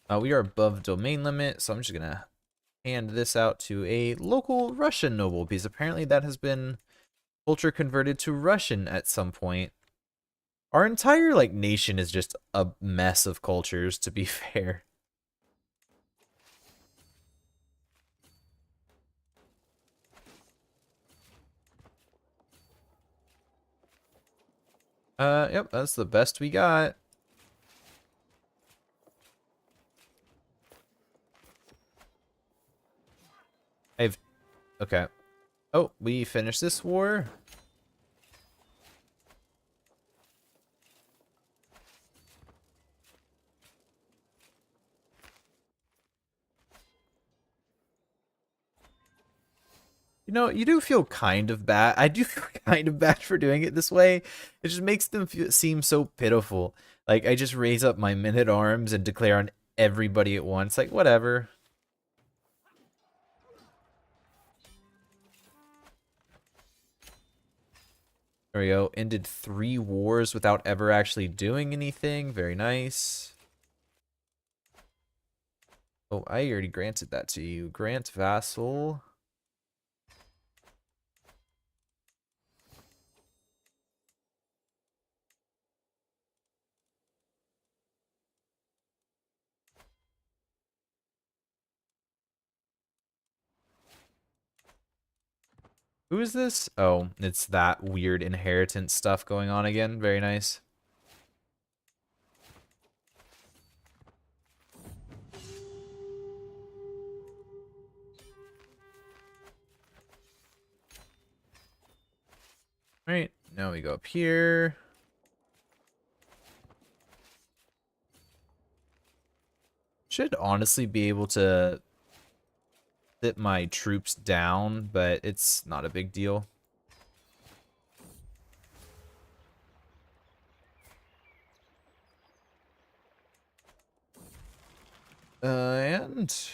We are above domain limit, so I'm just gonna hand this out to a local Russian noble, because apparently that has been culture converted to Russian at some point. Our entire like nation is just a mess of cultures, to be fair. Yep, that's the best we got. I've okay. Oh, we finished this war. You know, you do feel kind of bad. I do feel kind of bad for doing it this way. It just makes them seem so pitiful. Like, I just raise up my men at arms and declare on everybody at once. Like, whatever. There we go. Ended 3 wars without ever actually doing anything. Very nice. Oh, I already granted that to you. Grant vassal. Who is this? Oh, it's that weird inheritance stuff going on again. Very nice. All right, now we go up here. should honestly be able to sit my troops down, but it's not a big deal. And let's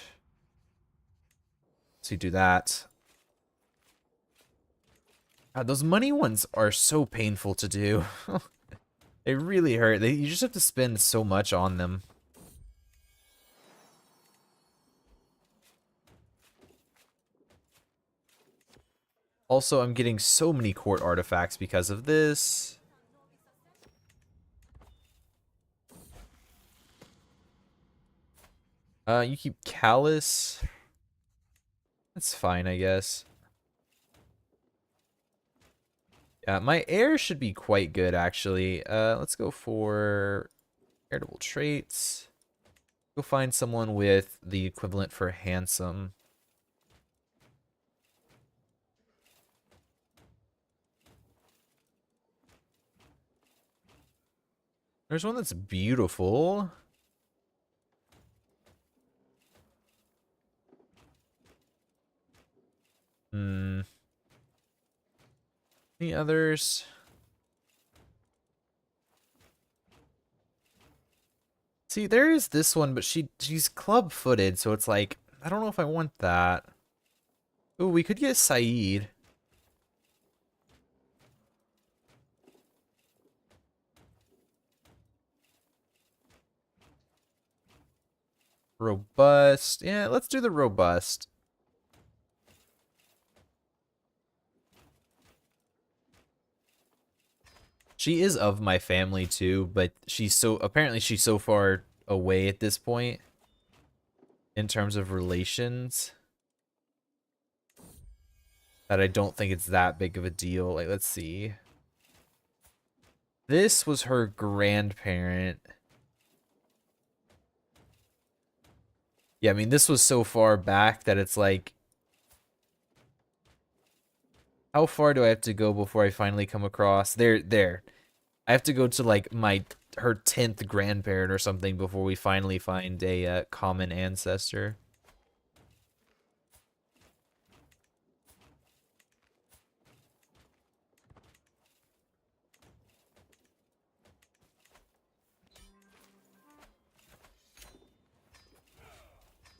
see, do that. God, those money ones are so painful to do. They really hurt. You just have to spend so much on them. Also, I'm getting so many court artifacts because of this. You keep Callus. That's fine, I guess. Yeah, my heir should be quite good, actually. Let's go for heritable traits. Go find someone with the equivalent for handsome. There's one that's beautiful. Any others? See, there is this one, but she's club-footed, so it's like, I don't know if I want that. Ooh, we could get Saeed. Robust. Yeah, let's do the robust. She is of my family too, but apparently she's so far away at this point in terms of relations that I don't think it's that big of a deal. Like, let's see. This was her grandparent. Yeah, I mean, this was so far back that it's like, how far do I have to go before I finally come across? There. I have to go to like her 10th grandparent or something before we finally find a common ancestor.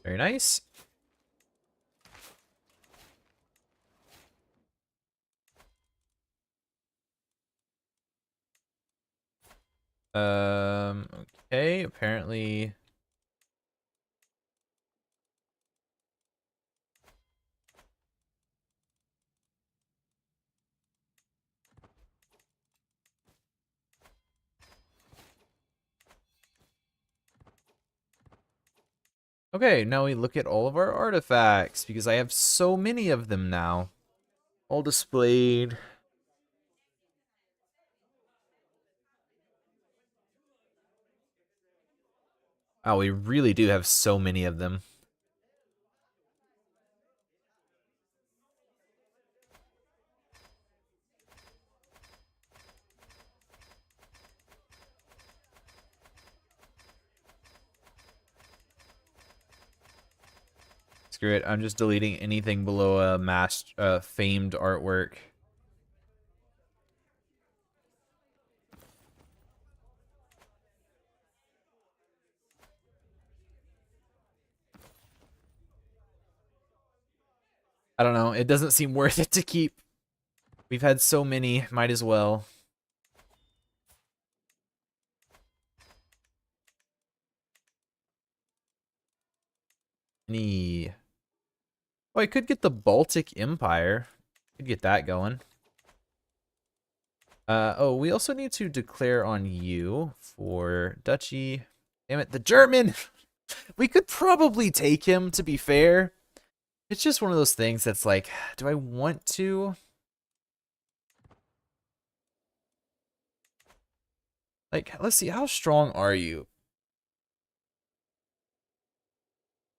Very nice. Okay, apparently. Okay, now we look at all of our artifacts because I have so many of them now. All displayed. Oh, we really do have so many of them. Screw it, I'm just deleting anything below a famed artwork. I don't know, it doesn't seem worth it to keep. We've had so many, might as well. Any... Oh, I could get the Baltic Empire. Could get that going. Oh, we also need to declare on you for Duchy. Damn it, the German! We could probably take him, to be fair. It's just one of those things that's like, do I want to? Like, let's see, how strong are you?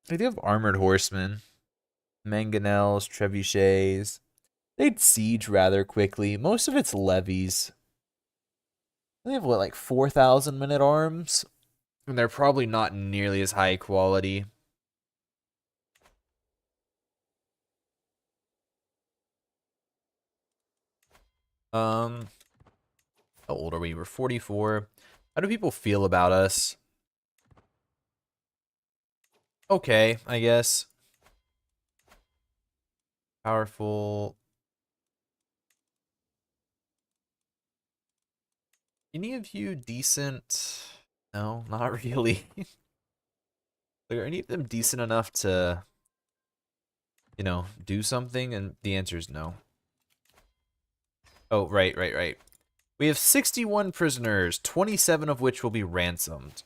They do have armored horsemen. Mangonels, trebuchets. They'd siege rather quickly. Most of it's levies. They have, what, like 4,000 men-at-arms? And they're probably not nearly as high quality. How old are we? We're 44. How do people feel about us? Okay, I guess. Powerful. Any of you decent? No, not really. Like, are any of them decent enough to, do something? And the answer is no. Oh, right. We have 61 prisoners, 27 of which will be ransomed.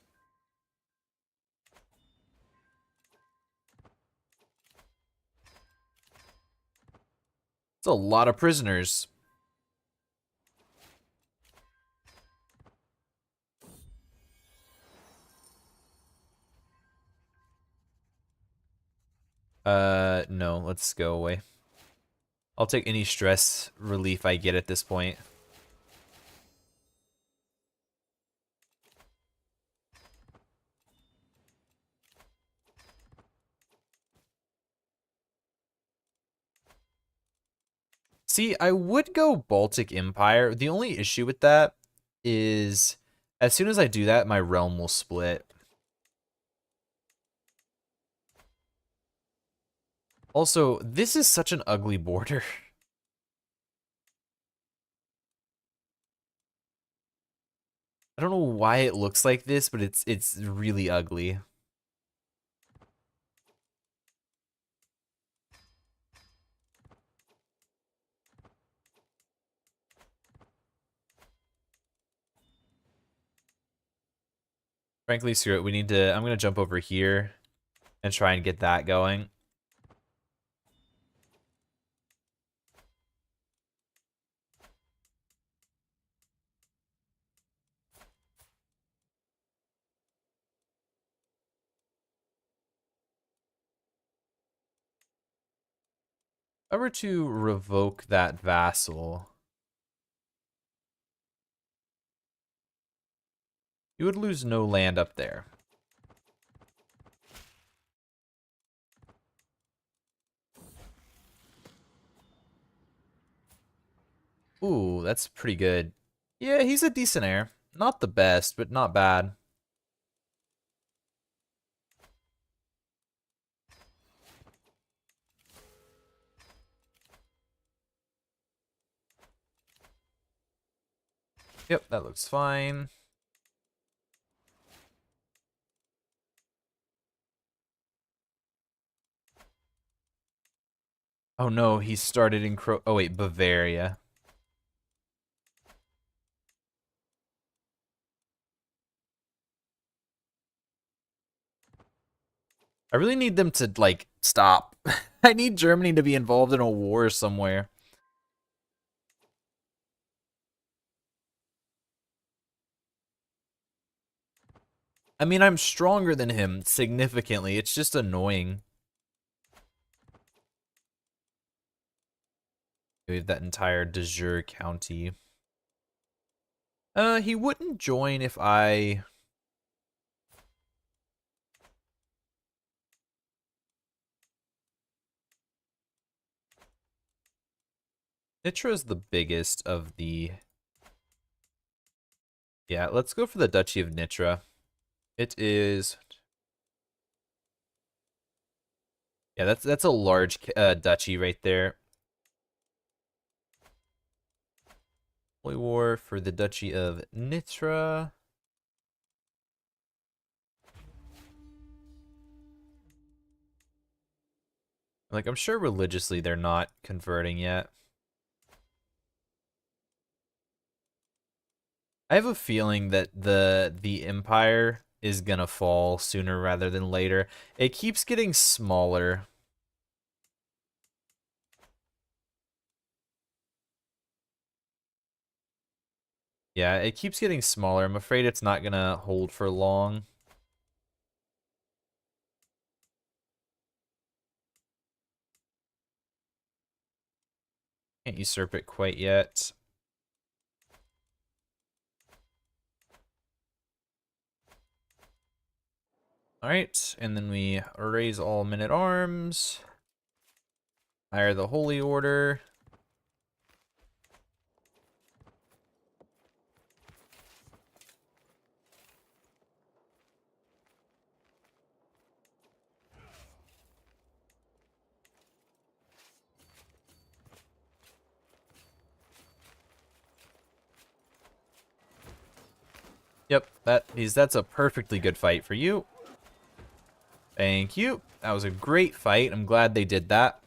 It's a lot of prisoners. No, let's go away. I'll take any stress relief I get at this point. See, I would go Baltic Empire. The only issue with that is as soon as I do that, my realm will split. Also, this is such an ugly border. I don't know why it looks like this, but it's really ugly. Frankly, screw it. I'm gonna jump over here and try and get that going. If I were to revoke that vassal, you would lose no land up there. Ooh, that's pretty good. Yeah, he's a decent heir. Not the best, but not bad. Yep, that looks fine. Oh no, he started in oh wait, Bavaria. I really need them to, like, stop. I need Germany to be involved in a war somewhere. I mean, I'm stronger than him significantly. It's just annoying. We have that entire de jure county. He wouldn't join if I... Nitra is the biggest of the... Yeah, let's go for the Duchy of Nitra. It is... Yeah, that's a large duchy right there. Holy War for the Duchy of Nitra. Like, I'm sure religiously they're not converting yet. I have a feeling that the Empire is gonna fall sooner rather than later. It keeps getting smaller. Yeah, it keeps getting smaller. I'm afraid it's not gonna hold for long. Can't usurp it quite yet. Alright, and then we raise all men-at-arms. Hire the Holy Order. Yep, that's a perfectly good fight for you. Thank you. That was a great fight. I'm glad they did that.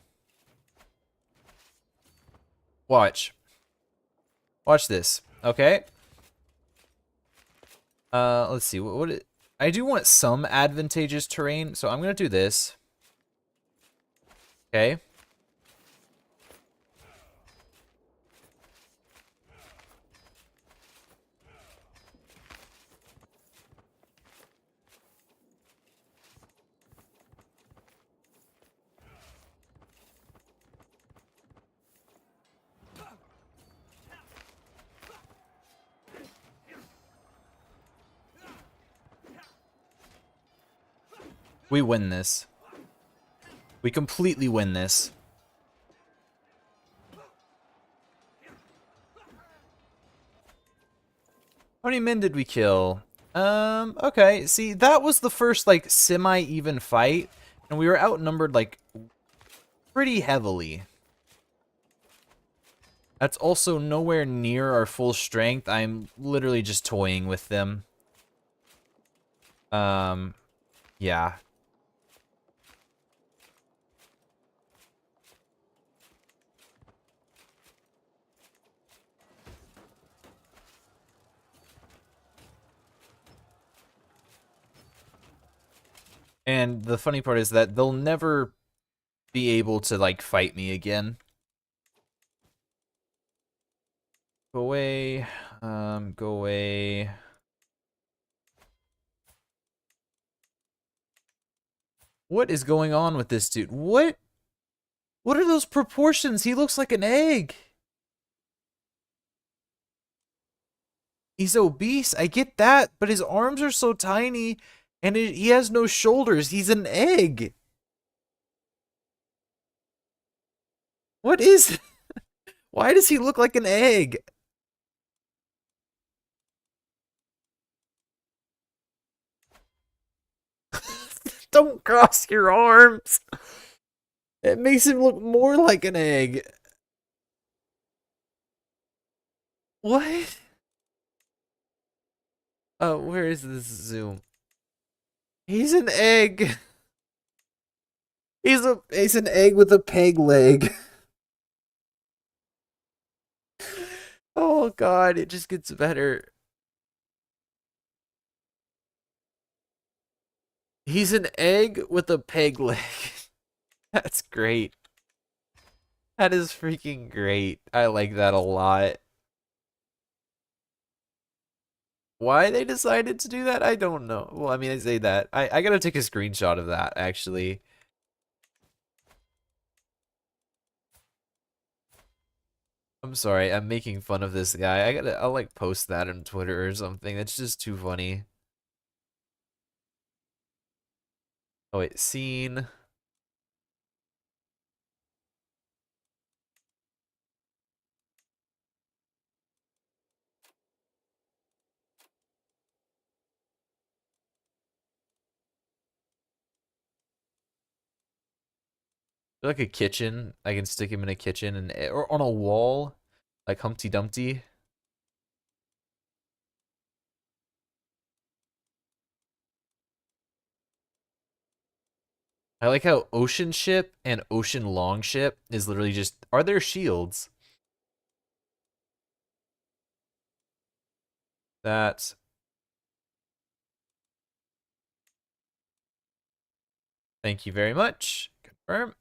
Watch. Watch this. Okay. Let's see. I do want some advantageous terrain, so I'm gonna do this. Okay. We win this. We completely win this. How many men did we kill? Okay. See, that was the first, like, semi-even fight, and we were outnumbered, like, pretty heavily. That's also nowhere near our full strength. I'm literally just toying with them. Yeah. And the funny part is that they'll never be able to, like, fight me again. Go away. Go away. What is going on with this dude? What? What are those proportions? He looks like an egg. He's obese, I get that, but his arms are so tiny, and he has no shoulders. He's an egg. What is... Why does he look like an egg? Don't cross your arms. It makes him look more like an egg. What? Oh, where is this zoom? He's an egg. He's an egg with a peg leg. Oh god, it just gets better. He's an egg with a peg leg. That's great. That is freaking great. I like that a lot. Why they decided to do that, I don't know. Well, I mean, I say that. I gotta take a screenshot of that, actually. I'm sorry, I'm making fun of this guy. I'll like post that on Twitter or something. That's just too funny. Oh wait, scene. Like a kitchen. I can stick him in a kitchen and or on a wall, like Humpty Dumpty. I like how Ocean Ship and Ocean Longship is literally just are there shields? That's thank you very much. Confirm.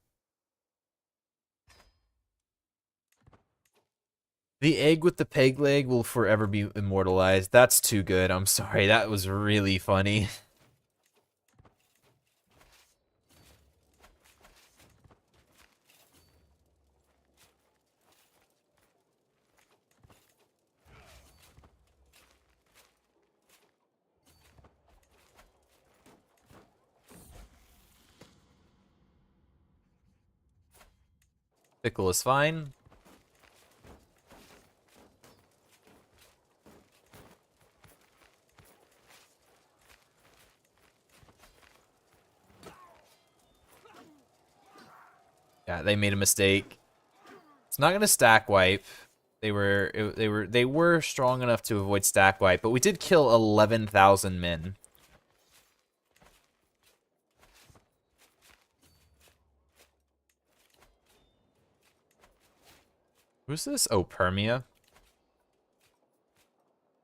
The egg with the peg leg will forever be immortalized. That's too good. I'm sorry. That was really funny. Pickle is fine. Yeah, they made a mistake. It's not gonna stack wipe. They were strong enough to avoid stack wipe, but we did kill 11,000 men. Who's this? Oh, Permia.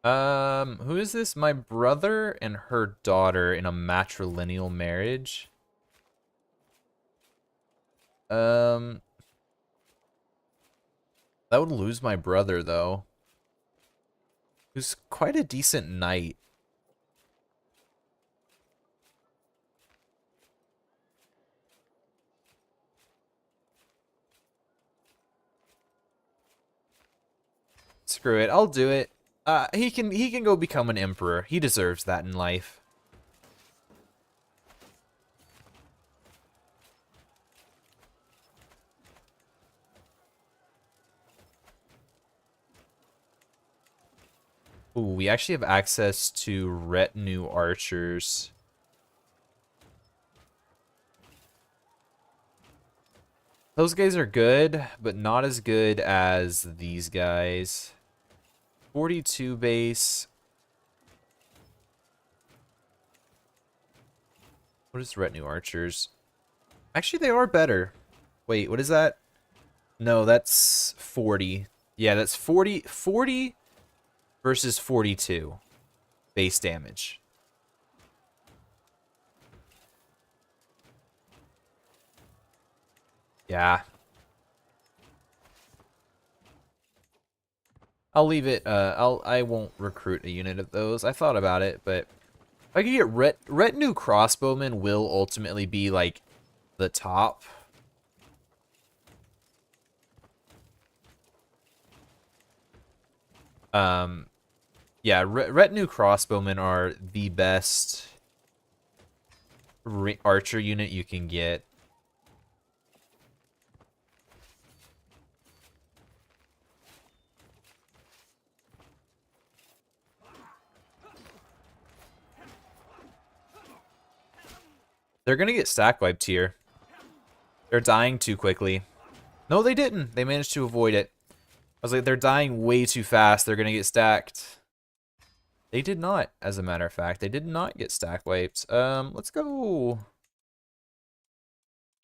Who is this? My brother and her daughter in a matrilineal marriage. That would lose my brother though. Who's quite a decent knight. Screw it, I'll do it. He can go become an emperor. He deserves that in life. Ooh, we actually have access to retinue archers. Those guys are good, but not as good as these guys. 42 base. What is retinue archers? Actually, they are better. Wait, what is that? No, that's 40. Yeah, that's 40 versus 42 base damage. Yeah. I'll leave it. I won't recruit a unit of those. I thought about it, but I could get retinue crossbowmen will ultimately be like the top. Yeah, retinue crossbowmen are the best archer unit you can get. They're gonna get stack wiped here. They're dying too quickly. No, they didn't. They managed to avoid it. I was like, they're dying way too fast. They're gonna get stacked. They did not, as a matter of fact. They did not get stack wiped. Let's go.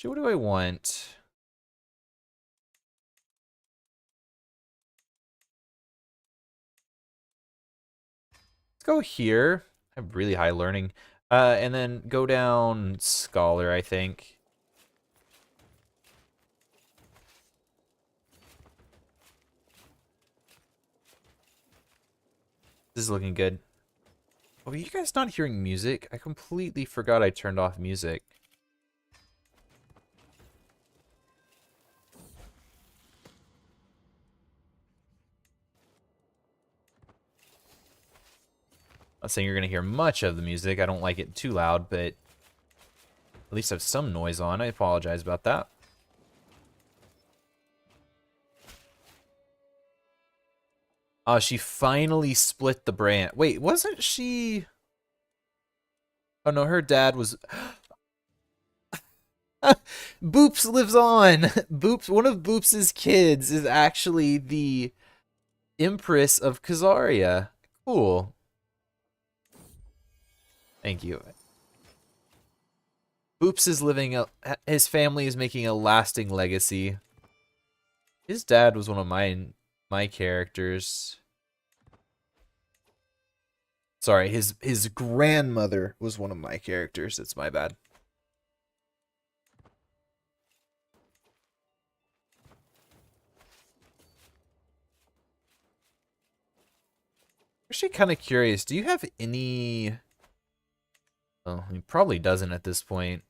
What do I want? Let's go here. I have really high learning. And then go down scholar, I think. This is looking good. Oh, are you guys not hearing music? I completely forgot I turned off music. I'm not saying you're gonna hear much of the music. I don't like it too loud, but at least have some noise on. I apologize about that. Oh, she finally split the brand. Wait, wasn't she... Oh no, her dad was... Boops lives on! Boops, one of Boops's kids is actually the Empress of Khazaria. Cool. Thank you. Boops is living his family is making a lasting legacy. His dad was one of my characters. Sorry, his grandmother was one of my characters. It's my bad. Actually kind of curious. Do you have any... Oh, he probably doesn't at this point.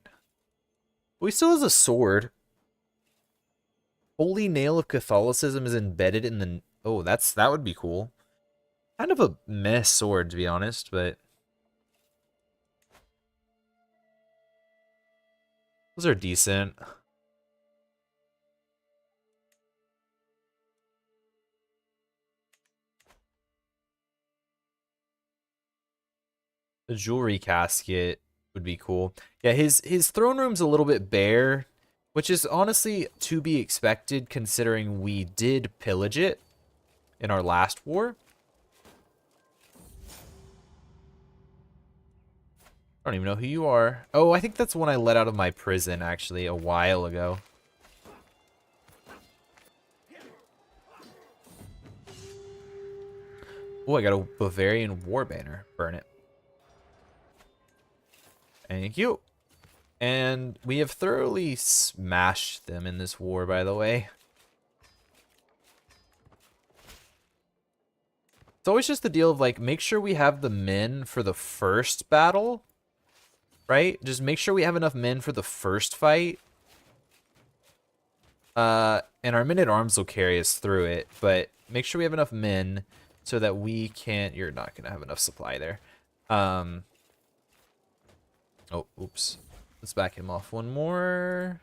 Well, he still has a sword. Holy Nail of Catholicism is embedded in the... Oh, that would be cool. Kind of a mess sword, to be honest, but... Those are decent. The jewelry casket would be cool. Yeah, his throne room's a little bit bare, which is honestly to be expected considering we did pillage it in our last war. I don't even know who you are. Oh, I think that's one I let out of my prison, actually, a while ago. Oh, I got a Bavarian war banner. Burn it. Thank you. And we have thoroughly smashed them in this war, by the way. It's always just the deal of, like, make sure we have the men for the first battle. Right? Just make sure we have enough men for the first fight. And our men-at-arms will carry us through it, but make sure we have enough men so that we can't... You're not going to have enough supply there. Oh, oops. Let's back him off one more.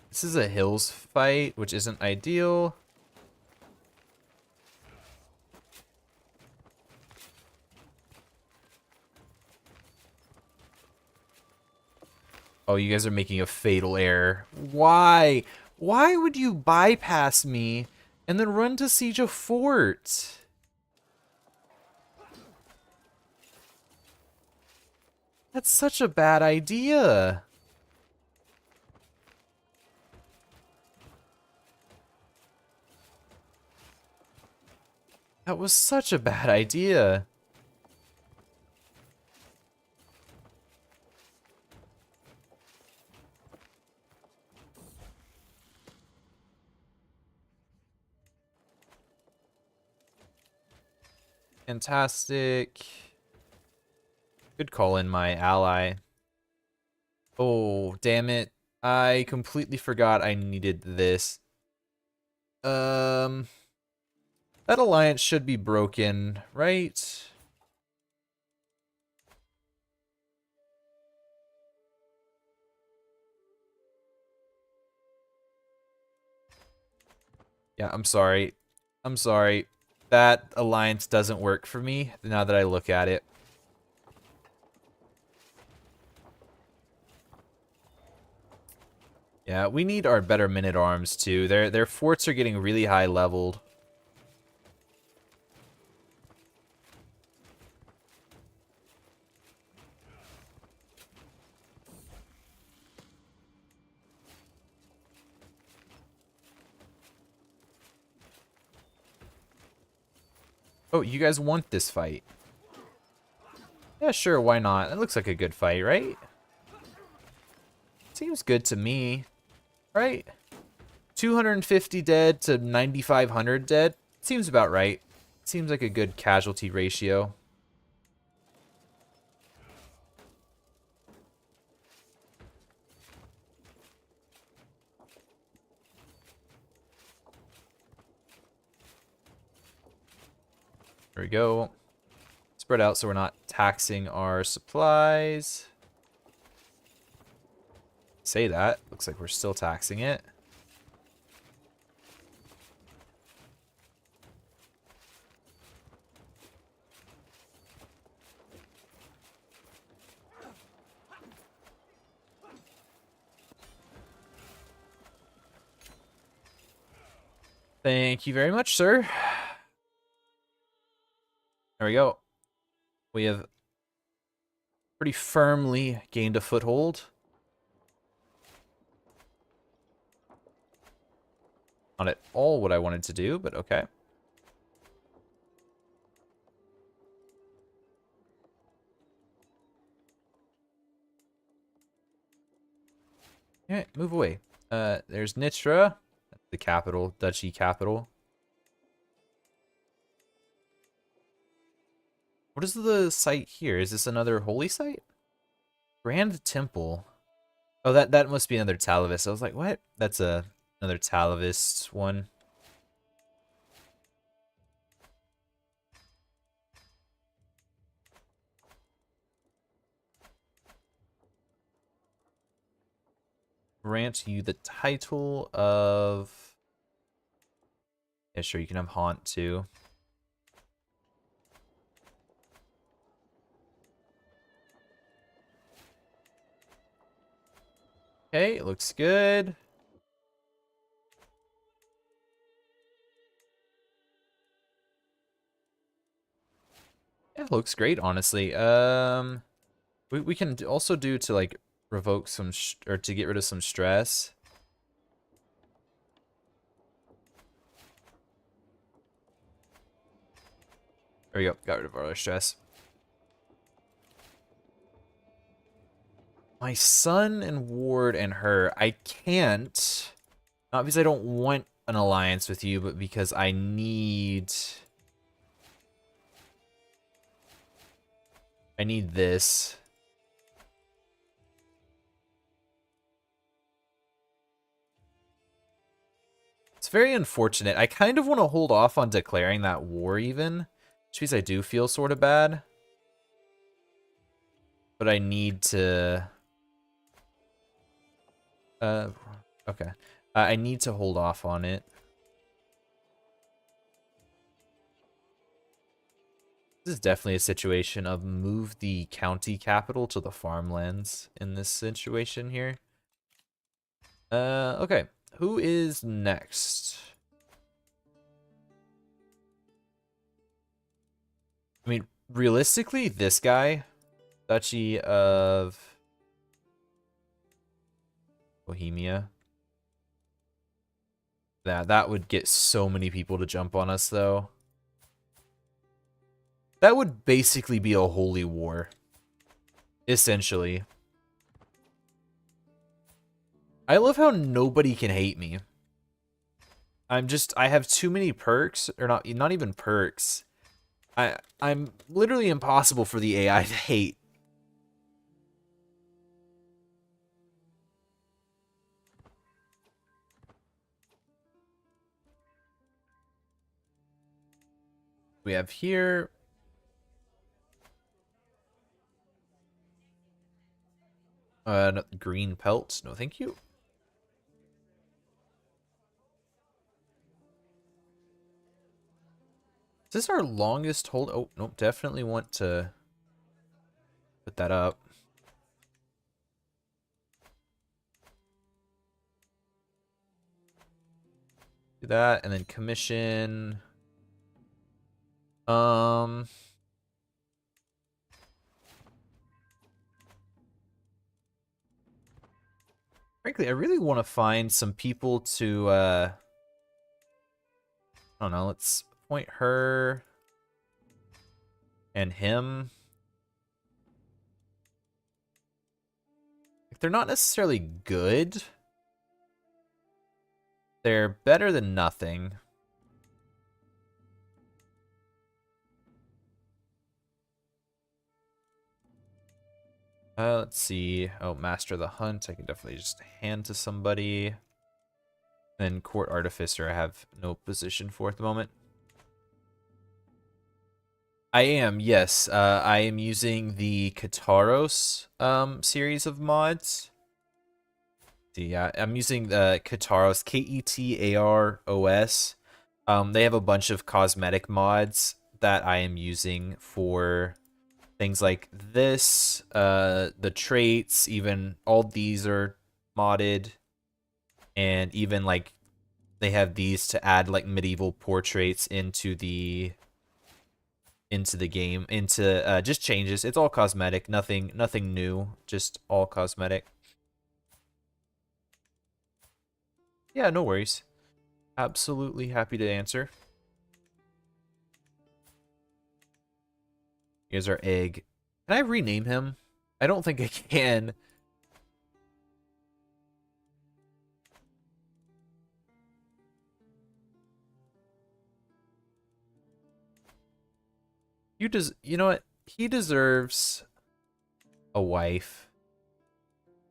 This is a hills fight, which isn't ideal. Oh, you guys are making a fatal error. Why? Why would you bypass me and then run to siege a fort? That's such a bad idea. That was such a bad idea. Fantastic. Good call in, my ally. Oh, damn it. I completely forgot I needed this. That alliance should be broken, right? Yeah, I'm sorry. I'm sorry. That alliance doesn't work for me now that I look at it. Yeah, we need our better men-at-arms too. Their forts are getting really high leveled. Oh, you guys want this fight? Yeah, sure, why not? That looks like a good fight, right? Seems good to me, right? 250 dead to 9,500 dead. Seems about right. Seems like a good casualty ratio. There we go. Spread out so we're not taxing our supplies. Say that. Looks like we're still taxing it. Thank you very much, sir. There we go. We have pretty firmly gained a foothold. Not at all what I wanted to do, but okay. Yeah, move away. There's Nitra, the capital, duchy capital. What is the site here? Is this another holy site? Grand Temple. Oh, that must be another Talavis. I was like, what? That's another Talavis one. grant you the title of... Yeah, sure, you can have Haunt too. Okay, it looks good. Yeah, it looks great, honestly. We can also do to like revoke some or to get rid of some stress. There we go. Got rid of all our stress. My son and Ward and her. I can't. Not because I don't want an alliance with you, but because I need... I need this. It's very unfortunate. I kind of want to hold off on declaring that war even. Which means I do feel sort of bad. But I need to... okay. I need to hold off on it. This is definitely a situation of move the county capital to the farmlands in this situation here. Okay. Who is next? I mean, realistically, this guy, Duchy of Bohemia. That would get so many people to jump on us, though. That would basically be a holy war. Essentially. I love how nobody can hate me. I have too many perks, or not even perks. I'm literally impossible for the AI to hate. We have here... green pelt. No, thank you. Is this our longest hold? Oh, nope. Definitely want to put that up. Do that, and then commission. Frankly, I really want to find some people to, I don't know, let's point her and him. They're not necessarily good. They're better than nothing. Let's see. Oh, Master of the Hunt. I can definitely just hand to somebody. Then Court Artificer I have no position for at the moment. I am, yes. I am using the Kataros series of mods. Yeah, I'm using the Kataros, Ketaros. They have a bunch of cosmetic mods that I am using for things like this, the traits, even all these are modded. And even like they have these to add like medieval portraits into the game, into just changes. It's all cosmetic, nothing new, just all cosmetic. Yeah, no worries. Absolutely happy to answer. Here's our egg. Can I rename him? I don't think I can. You know what? He deserves a wife.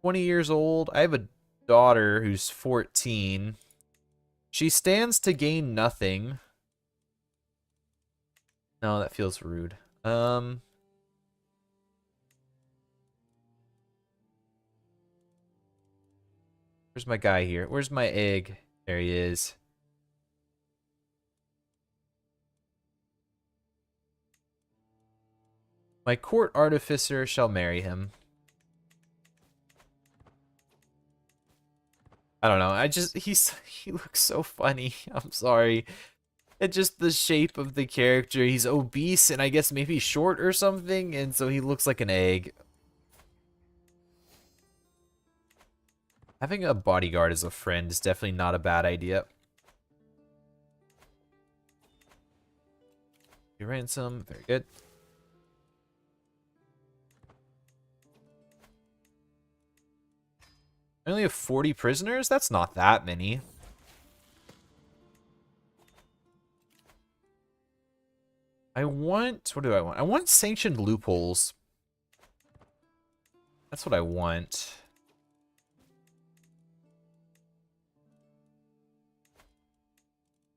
20 years old. I have a daughter who's 14. She stands to gain nothing. No, that feels rude. Where's my guy here? Where's my egg? There he is. My court artificer shall marry him. I don't know. He looks so funny. I'm sorry. It's just the shape of the character. He's obese and I guess maybe short or something, and so he looks like an egg. Having a bodyguard as a friend is definitely not a bad idea. Your ransom, very good. I only have 40 prisoners? That's not that many. What do I want? I want sanctioned loopholes. That's what I want.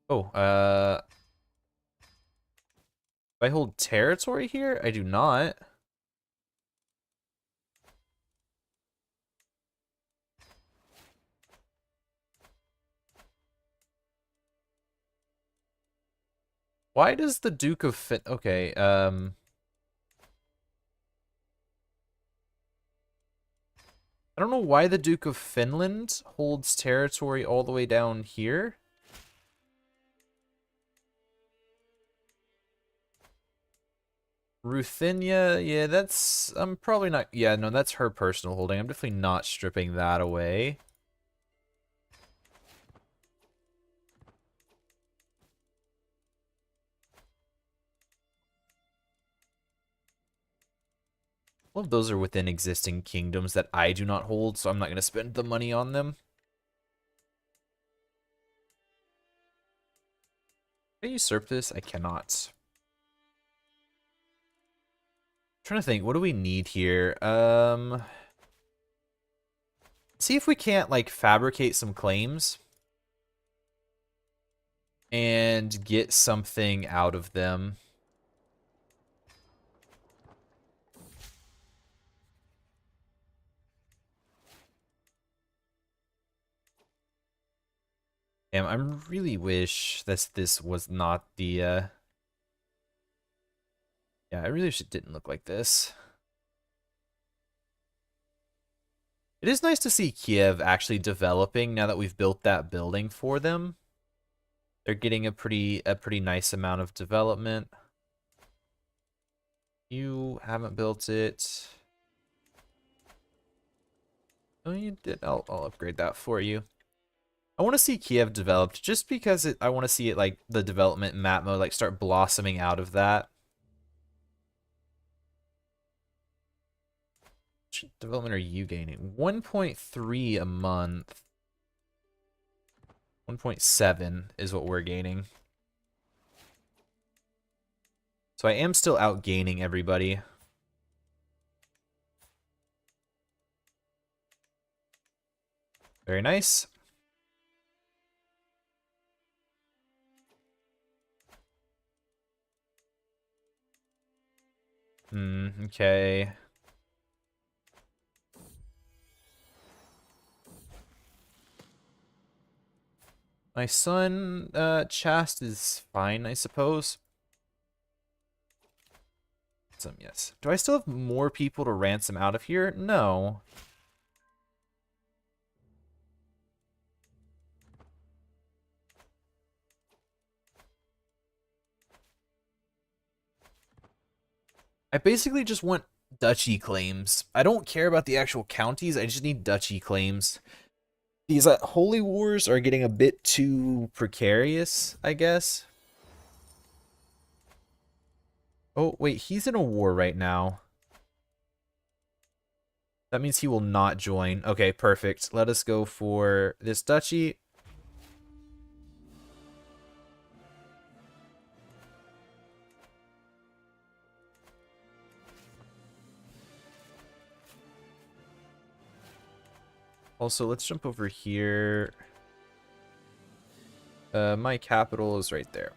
Oh, if I hold territory here? I do not. Why does the Duke of okay, I don't know why the Duke of Finland holds territory all the way down here. Ruthenia, yeah, I'm probably not, yeah, no, that's her personal holding. I'm definitely not stripping that away. All of those are within existing kingdoms that I do not hold, so I'm not going to spend the money on them. Can I usurp this? I cannot. I'm trying to think, what do we need here? See if we can't, like, fabricate some claims and get something out of them. Damn, I really wish this was not the, yeah, I really wish it didn't look like this. It is nice to see Kiev actually developing now that we've built that building for them. They're getting a pretty nice amount of development. You haven't built it. Oh, you did. I'll upgrade that for you. I want to see Kiev developed just because I want to see it, like, the development map mode, like, start blossoming out of that. What development are you gaining? 1.3 a month. 1.7 is what we're gaining. So I am still outgaining everybody. Very nice. Okay. My son, Chast is fine, I suppose. Yes. Do I still have more people to ransom out of here? No. I basically just want duchy claims. I don't care about the actual counties, I just need duchy claims. These holy wars are getting a bit too precarious, I guess. Oh, wait, he's in a war right now. That means he will not join. Okay, perfect. Let us go for this duchy. Also, let's jump over here. My capital is right there.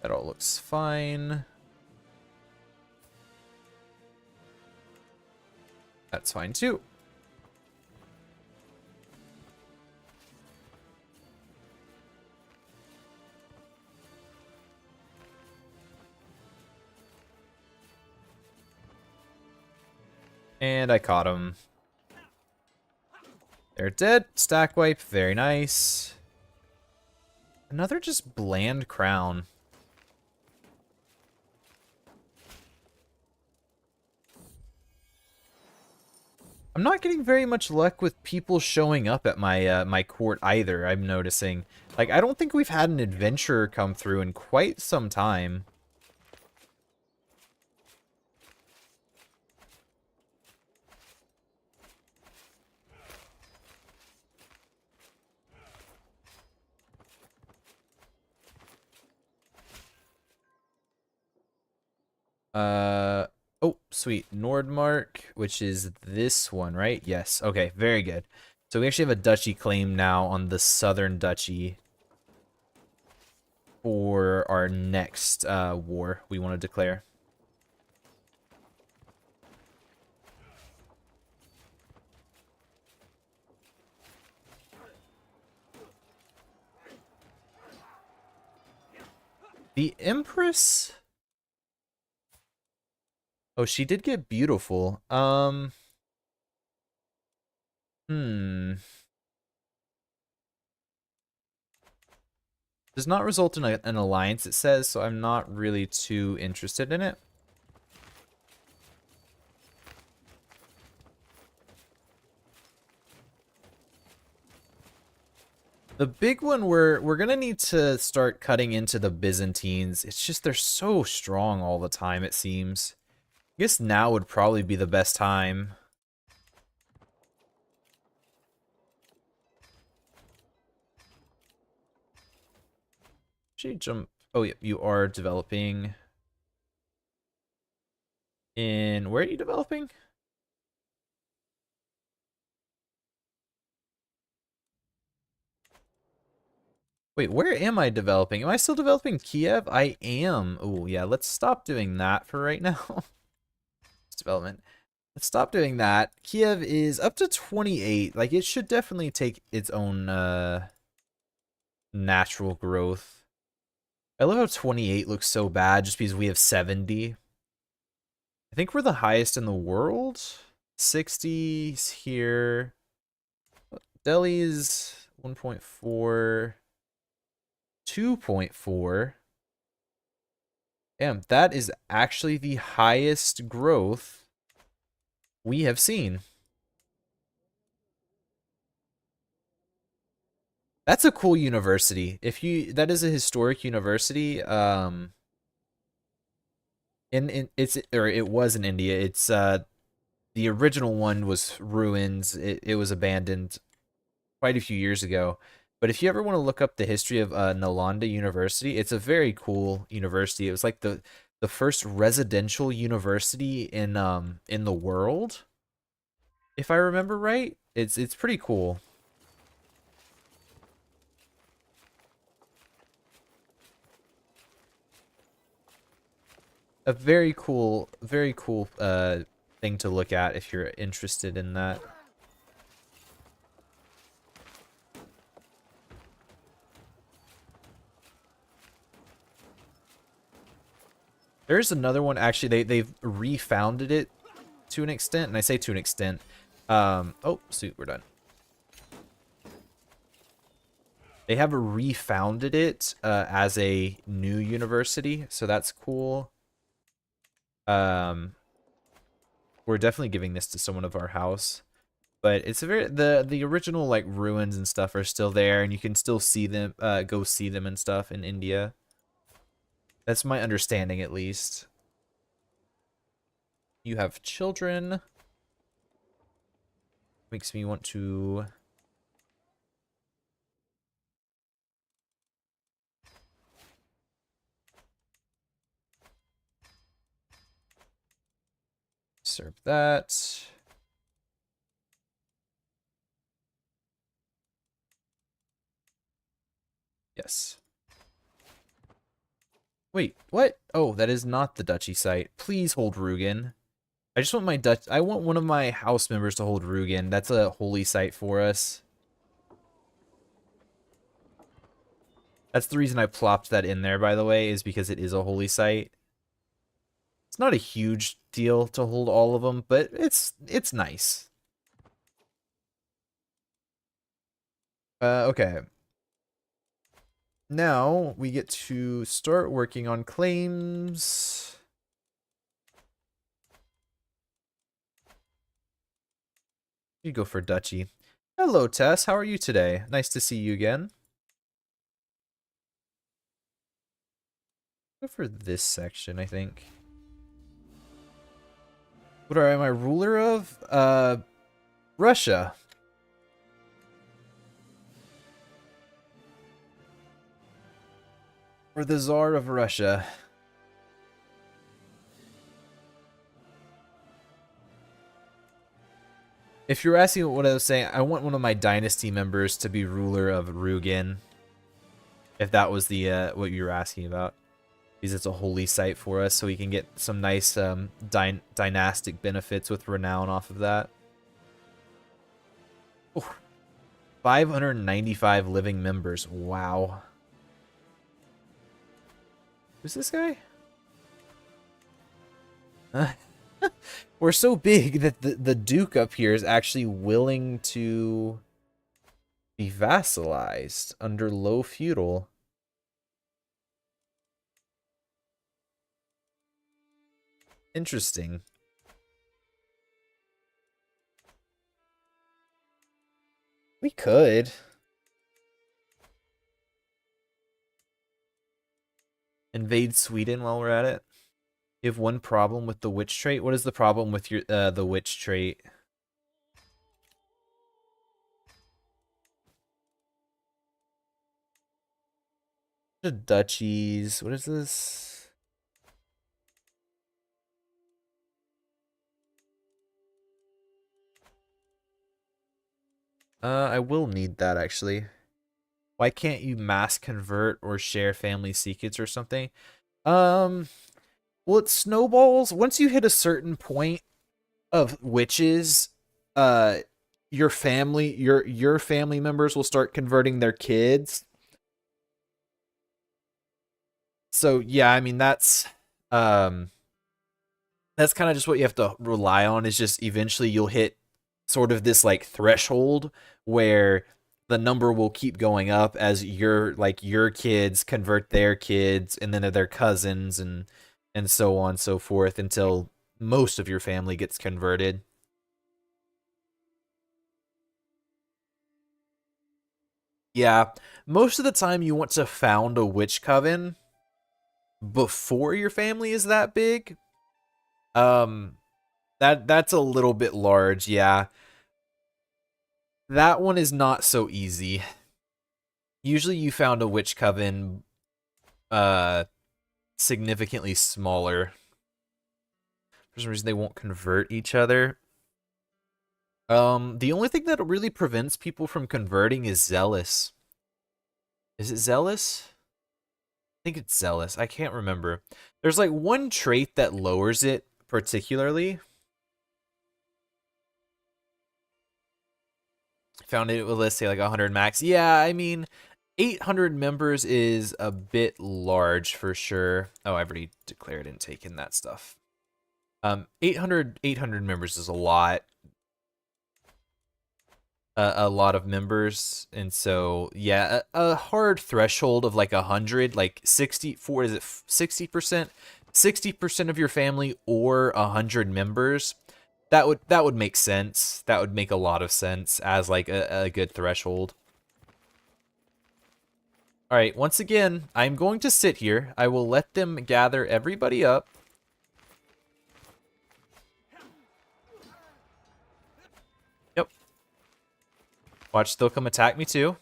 That all looks fine. That's fine too. And I caught him. They're dead. Stack wipe. Very nice. Another just bland crown. I'm not getting very much luck with people showing up at my my court either, I'm noticing. Like, I don't think we've had an adventurer come through in quite some time. Oh, sweet. Nordmark, which is this one, right? Yes. Okay, very good. So we actually have a duchy claim now on the southern duchy for our next war we want to declare. The Empress... Oh, she did get beautiful. Hmm. Does not result in an alliance, it says, so I'm not really too interested in it. The big one we're gonna need to start cutting into the Byzantines. It's just they're so strong all the time, it seems. I guess now would probably be the best time. Actually, jump. Oh, yeah, you are developing. In where are you developing? Wait, where am I developing? Am I still developing Kiev? I am. Oh, yeah, let's stop doing that for right now. Development. Let's stop doing that. Kiev is up to 28. Like, it should definitely take its own natural growth. I love how 28 looks so bad just because we have 70. I think we're the highest in the world. 60's here. Delhi's 1.4. 2.4. Damn, that is actually the highest growth we have seen. That's a cool university. That is a historic university. It was in India. It's the original one was ruins. It was abandoned quite a few years ago. But if you ever want to look up the history of Nalanda University, it's a very cool university. It was like the first residential university in the world, if I remember right. It's pretty cool. A very cool thing to look at if you're interested in that. There's another one, actually, they've refounded it to an extent, and I say to an extent. Oh, shoot, we're done. They have refounded it as a new university, so that's cool. Um, we're definitely giving this to someone of our house. But it's a very the original like ruins and stuff are still there, and you can still see them, go see them and stuff in India. That's my understanding, at least. You have children. Makes me want to... serve that. Yes. Wait, what? Oh, that is not the duchy site. Please hold Rugen. I just want my I want one of my house members to hold Rugen. That's a holy site for us. That's the reason I plopped that in there, by the way, is because it is a holy site. It's not a huge deal to hold all of them, but it's nice. Okay. Now we get to start working on claims. You go for duchy. Hello, Tess. How are you today? Nice to see you again. Go for this section, I think. What am I ruler of? Russia. Or the Tsar of Russia. If you're asking what I was saying, I want one of my dynasty members to be ruler of Rugen. If that was the what you were asking about. Because it's a holy site for us, so we can get some nice dynastic benefits with renown off of that. Oh, 595 living members. Wow. Who's this guy? We're so big that the Duke up here is actually willing to be vassalized under low feudal. Interesting. We could. Invade Sweden while we're at it. You have one problem with the witch trait. What is the problem with your the witch trait? The duchies. What is this? I will need that actually. Why can't you mass convert or share family secrets or something? Well, it snowballs. Once you hit a certain point of witches, your family members will start converting their kids. So yeah, I mean that's kind of just what you have to rely on, is just eventually you'll hit sort of this like threshold where the number will keep going up as your kids convert their kids and then their cousins and so on and so forth until most of your family gets converted. Yeah, most of the time you want to found a witch coven before your family is that big. That's a little bit large, yeah. That one is not so easy. Usually you found a witch coven significantly smaller. For some reason they won't convert each other. The only thing that really prevents people from converting is zealous. Is it zealous? I think it's zealous. I can't remember. There's like one trait that lowers it particularly. Found it with, let's say, like 100 max. Yeah, I mean, 800 members is a bit large for sure. Oh, I've already declared and taken that stuff. 800 members is a lot. A lot of members, and so yeah, a hard threshold of like 100, like 64, is it 60%? 60% of your family or 100 members. That would make sense. That would make a lot of sense as like a good threshold. All right, once again, I'm going to sit here. I will let them gather everybody up. Yep. Watch, they'll come attack me too.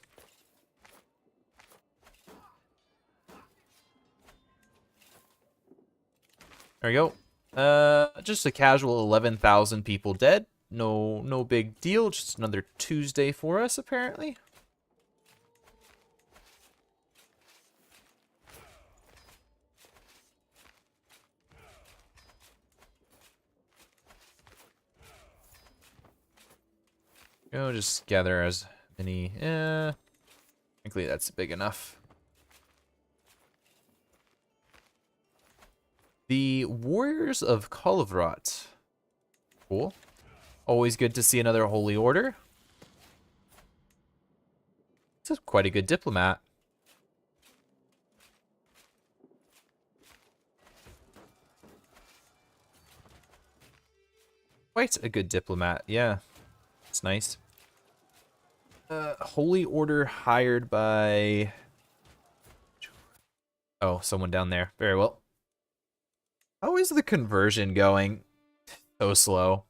There we go. Just a casual 11,000 people dead. No big deal. Just another Tuesday for us, apparently. Go just gather as many. Frankly, that's big enough. The Warriors of Kolvrot. Cool. Always good to see another Holy Order. This is quite a good diplomat. Quite a good diplomat, yeah. It's nice. Holy Order hired by... Oh, someone down there. Very well. How is the conversion going? So slow.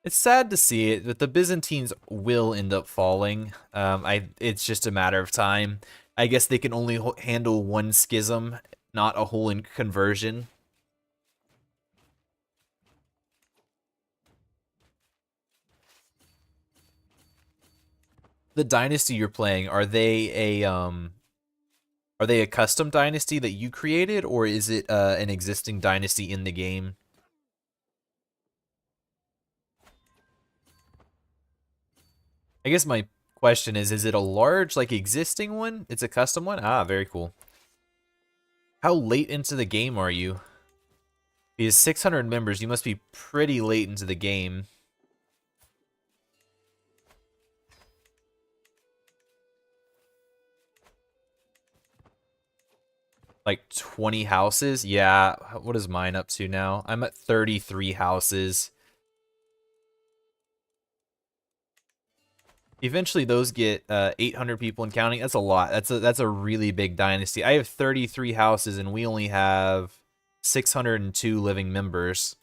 It's sad to see it, but the Byzantines will end up falling. It's just a matter of time. I guess they can only handle one schism, not a whole conversion. The dynasty you're playing, are they a custom dynasty that you created, or is it an existing dynasty in the game? I guess my question is it a large, like, existing one? It's a custom one? Ah, very cool. How late into the game are you? Because 600 members, you must be pretty late into the game. Like 20 houses? Yeah, what is mine up to now? I'm at 33 houses. Eventually those get 800 people and counting. That's a lot. That's a really big dynasty. I have 33 houses and we only have 602 living members.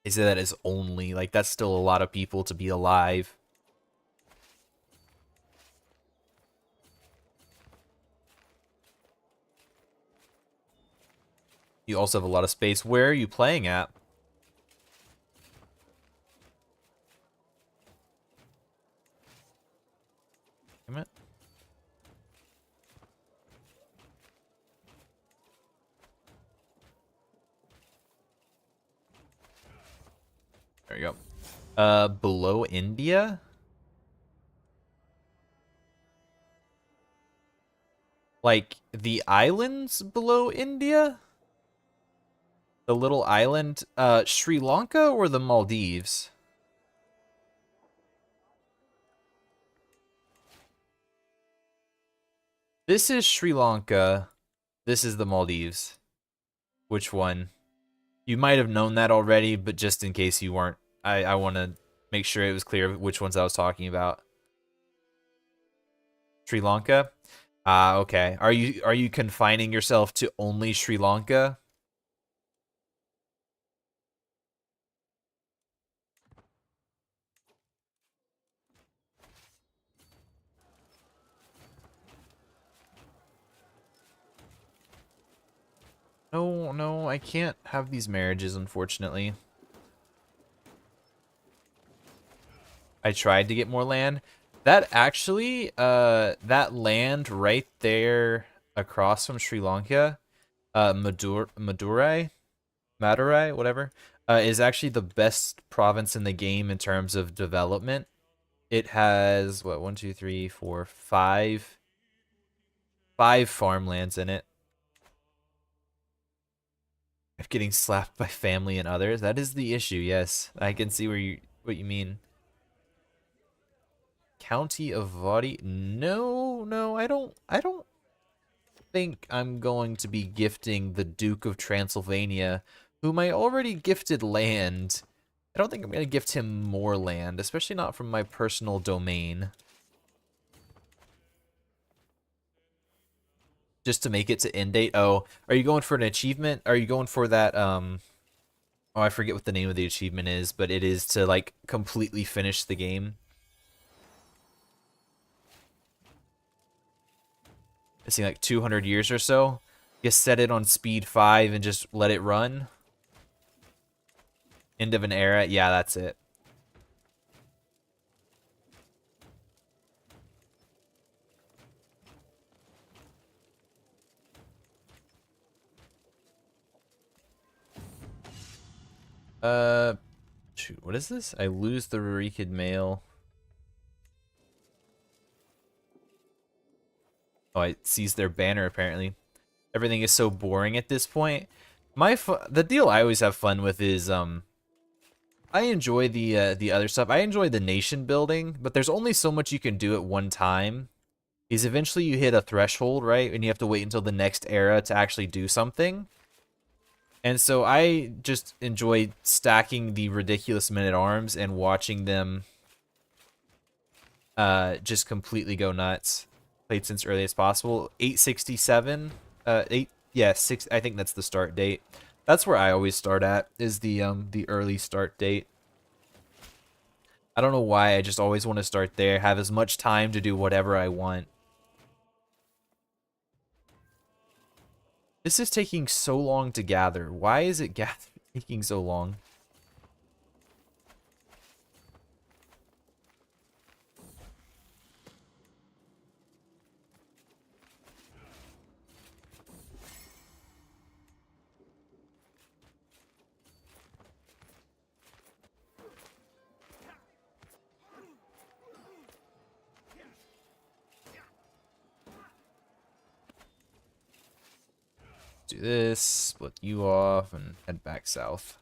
I say that is only, like, that's still a lot of people to be alive. You also have a lot of space. Where are you playing at? Damn it. There you go. Below India? Like, the islands below India? The little island? Sri Lanka or the Maldives? This is Sri Lanka. This is the Maldives. Which one? You might have known that already, but just in case you weren't, I want to make sure it was clear which ones I was talking about. Sri Lanka? Ah, okay. Are you confining yourself to only Sri Lanka? No, no, I can't have these marriages, unfortunately. I tried to get more land. That actually, that land right there across from Sri Lanka, Madurai, whatever, is actually the best province in the game in terms of development. It has, what, one, two, three, four, five farmlands in it. Of getting slapped by family and others. That is the issue, yes. I can see what you mean. County of Vadi? No, no, I don't think I'm going to be gifting the Duke of Transylvania, whom I already gifted land. I don't think I'm going to gift him more land, especially not from my personal domain. Just to make it to end date. Oh, are you going for an achievement? Are you going for that, oh, I forget what the name of the achievement is, but it is to, like, completely finish the game. It's like 200 years or so. You set it on speed 5 and just let it run. End of an era. Yeah, that's it. Shoot, what is this? I lose the Rurikid mail. Oh, I seized their banner apparently. Everything is so boring at this point. The deal I always have fun with is I enjoy the other stuff. I enjoy the nation building, but there's only so much you can do at one time. Is eventually you hit a threshold, right? And you have to wait until the next era to actually do something. And so I just enjoy stacking the ridiculous men-at-arms and watching them just completely go nuts. Played since early as possible. 867. Yeah, 6. I think that's the start date. That's where I always start at, is the early start date. I don't know why, I just always want to start there, have as much time to do whatever I want. This is taking so long to gather. Why is it taking so long? Do this, split you off, and head back south.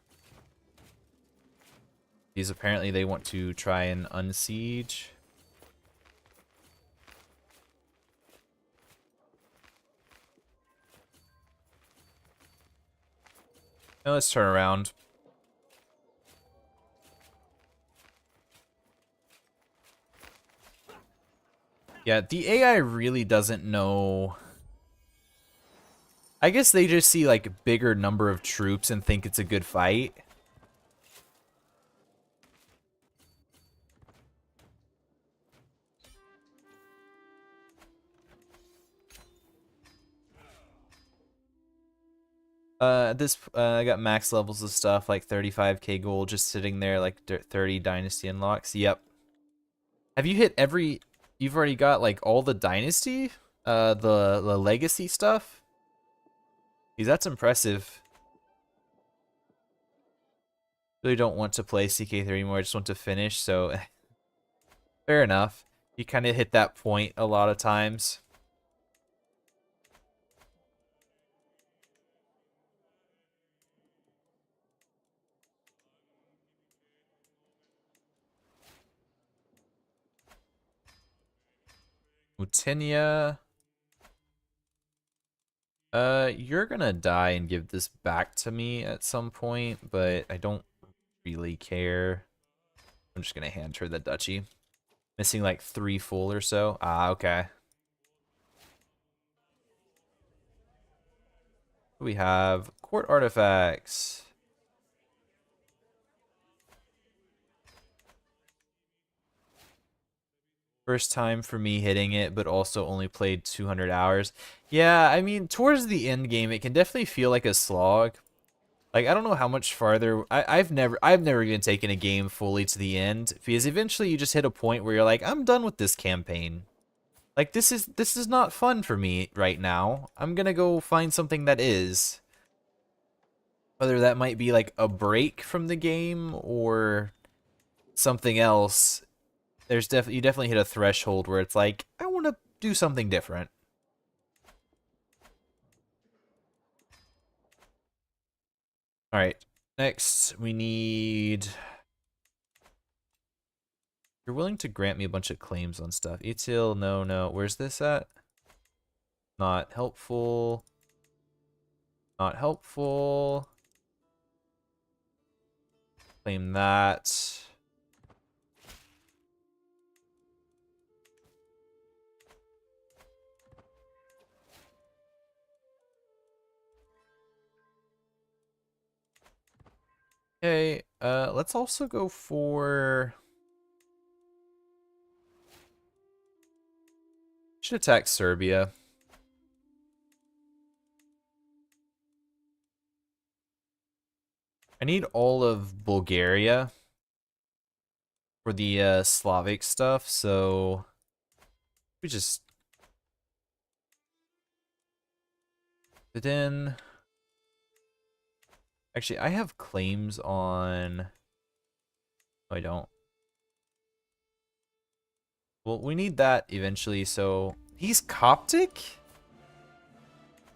These apparently they want to try and unsiege. Now let's turn around. Yeah, the AI really doesn't know. I guess they just see like a bigger number of troops and think it's a good fight. I got max levels of stuff like 35k gold just sitting there, like 30 dynasty unlocks. Yep. Have you hit every? You've already got like all the dynasty, the legacy stuff. Geez, that's impressive. Really don't want to play CK3 anymore. I just want to finish. So fair enough. You kind of hit that point a lot of times. Mutinia. You're gonna die and give this back to me at some point, but I don't really care. I'm just gonna hand her the duchy. Missing like 3 full or so. Ah, okay. We have court artifacts. First time for me hitting it, but also only played 200 hours. Yeah, I mean, towards the end game, it can definitely feel like a slog. Like, I don't know how much farther. I've never even taken a game fully to the end, because eventually you just hit a point where you're like, I'm done with this campaign. Like, this is not fun for me right now. I'm gonna go find something that is. Whether that might be like a break from the game or something else. You definitely hit a threshold where it's like, I want to do something different. All right, next we need. You're willing to grant me a bunch of claims on stuff. Etil, no. Where's this at? Not helpful. Not helpful. Claim that. Okay, let's also go for. Should attack Serbia. I need all of Bulgaria for the Slavic stuff, so we just put it in. Actually, I have claims on I don't. Well, we need that eventually, so... He's Coptic?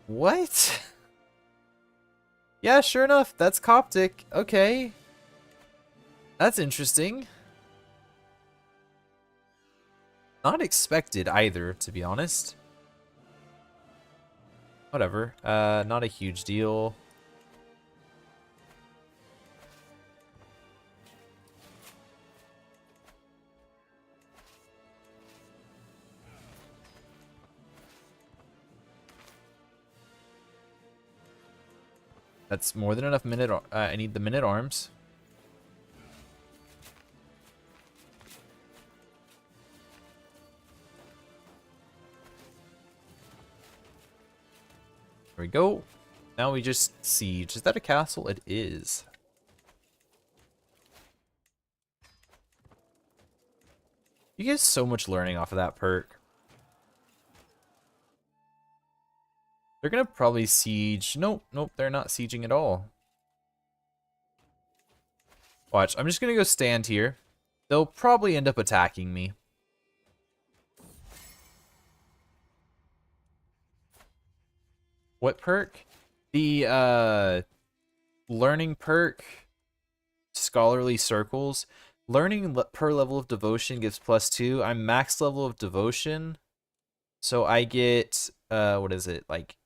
What? Yeah, sure enough, that's Coptic. Okay. That's interesting. Not expected either, to be honest. Whatever. Not a huge deal. That's more than enough minute. I need the minute arms. There we go. Now we just siege. Is that a castle? It is. You get so much learning off of that perk. They're gonna probably siege. Nope, nope, they're not sieging at all. Watch, I'm just gonna go stand here. They'll probably end up attacking me. What perk? The learning perk, Scholarly Circles. Learning per level of devotion gives +2. I'm max level of devotion, so I get what is it, like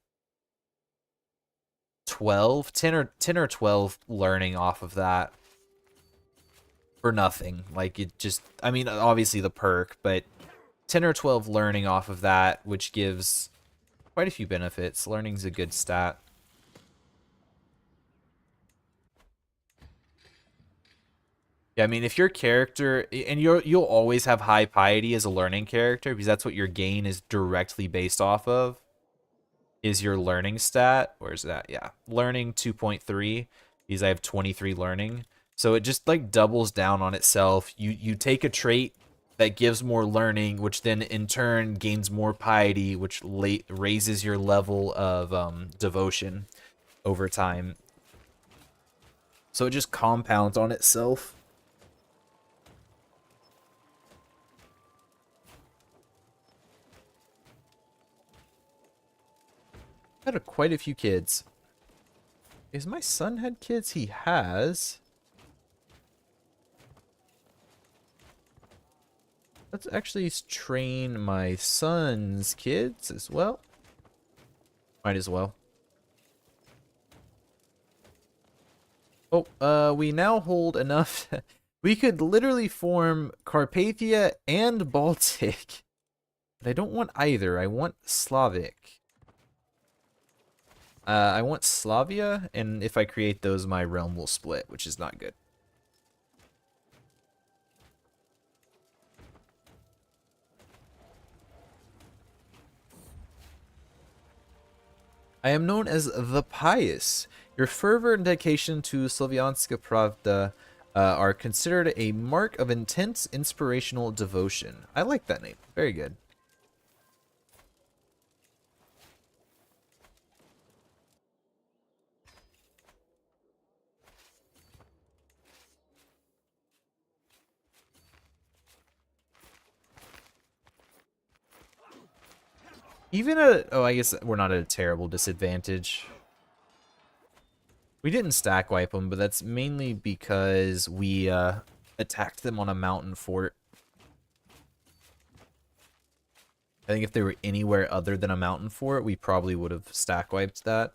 12, 10 or 12 learning off of that for nothing. Like, it just, I mean, obviously the perk, but 10 or 12 learning off of that, which gives quite a few benefits. Learning's a good stat. Yeah, I mean, if your character, and you'll always have high piety as a learning character, because that's what your gain is directly based off of, is your learning stat. Where's that? Yeah, learning 2.3, because I have 23 learning. So it just like doubles down on itself. You take a trait that gives more learning, which then in turn gains more piety, which raises your level of devotion over time. So it just compounds on itself. Had quite a few kids. Has my son had kids? He has. Let's actually train my son's kids as well. Might as well. Oh, we now hold enough. We could literally form Carpathia and Baltic. But I don't want either. I want Slavic. I want Slavia, and if I create those, my realm will split, which is not good. I am known as the Pious. Your fervor and dedication to Slavyanska Pravda are considered a mark of intense inspirational devotion. I like that name. Very good. Even oh, I guess we're not at a terrible disadvantage. We didn't stack wipe them, but that's mainly because we attacked them on a mountain fort. I think if they were anywhere other than a mountain fort, we probably would have stack wiped that.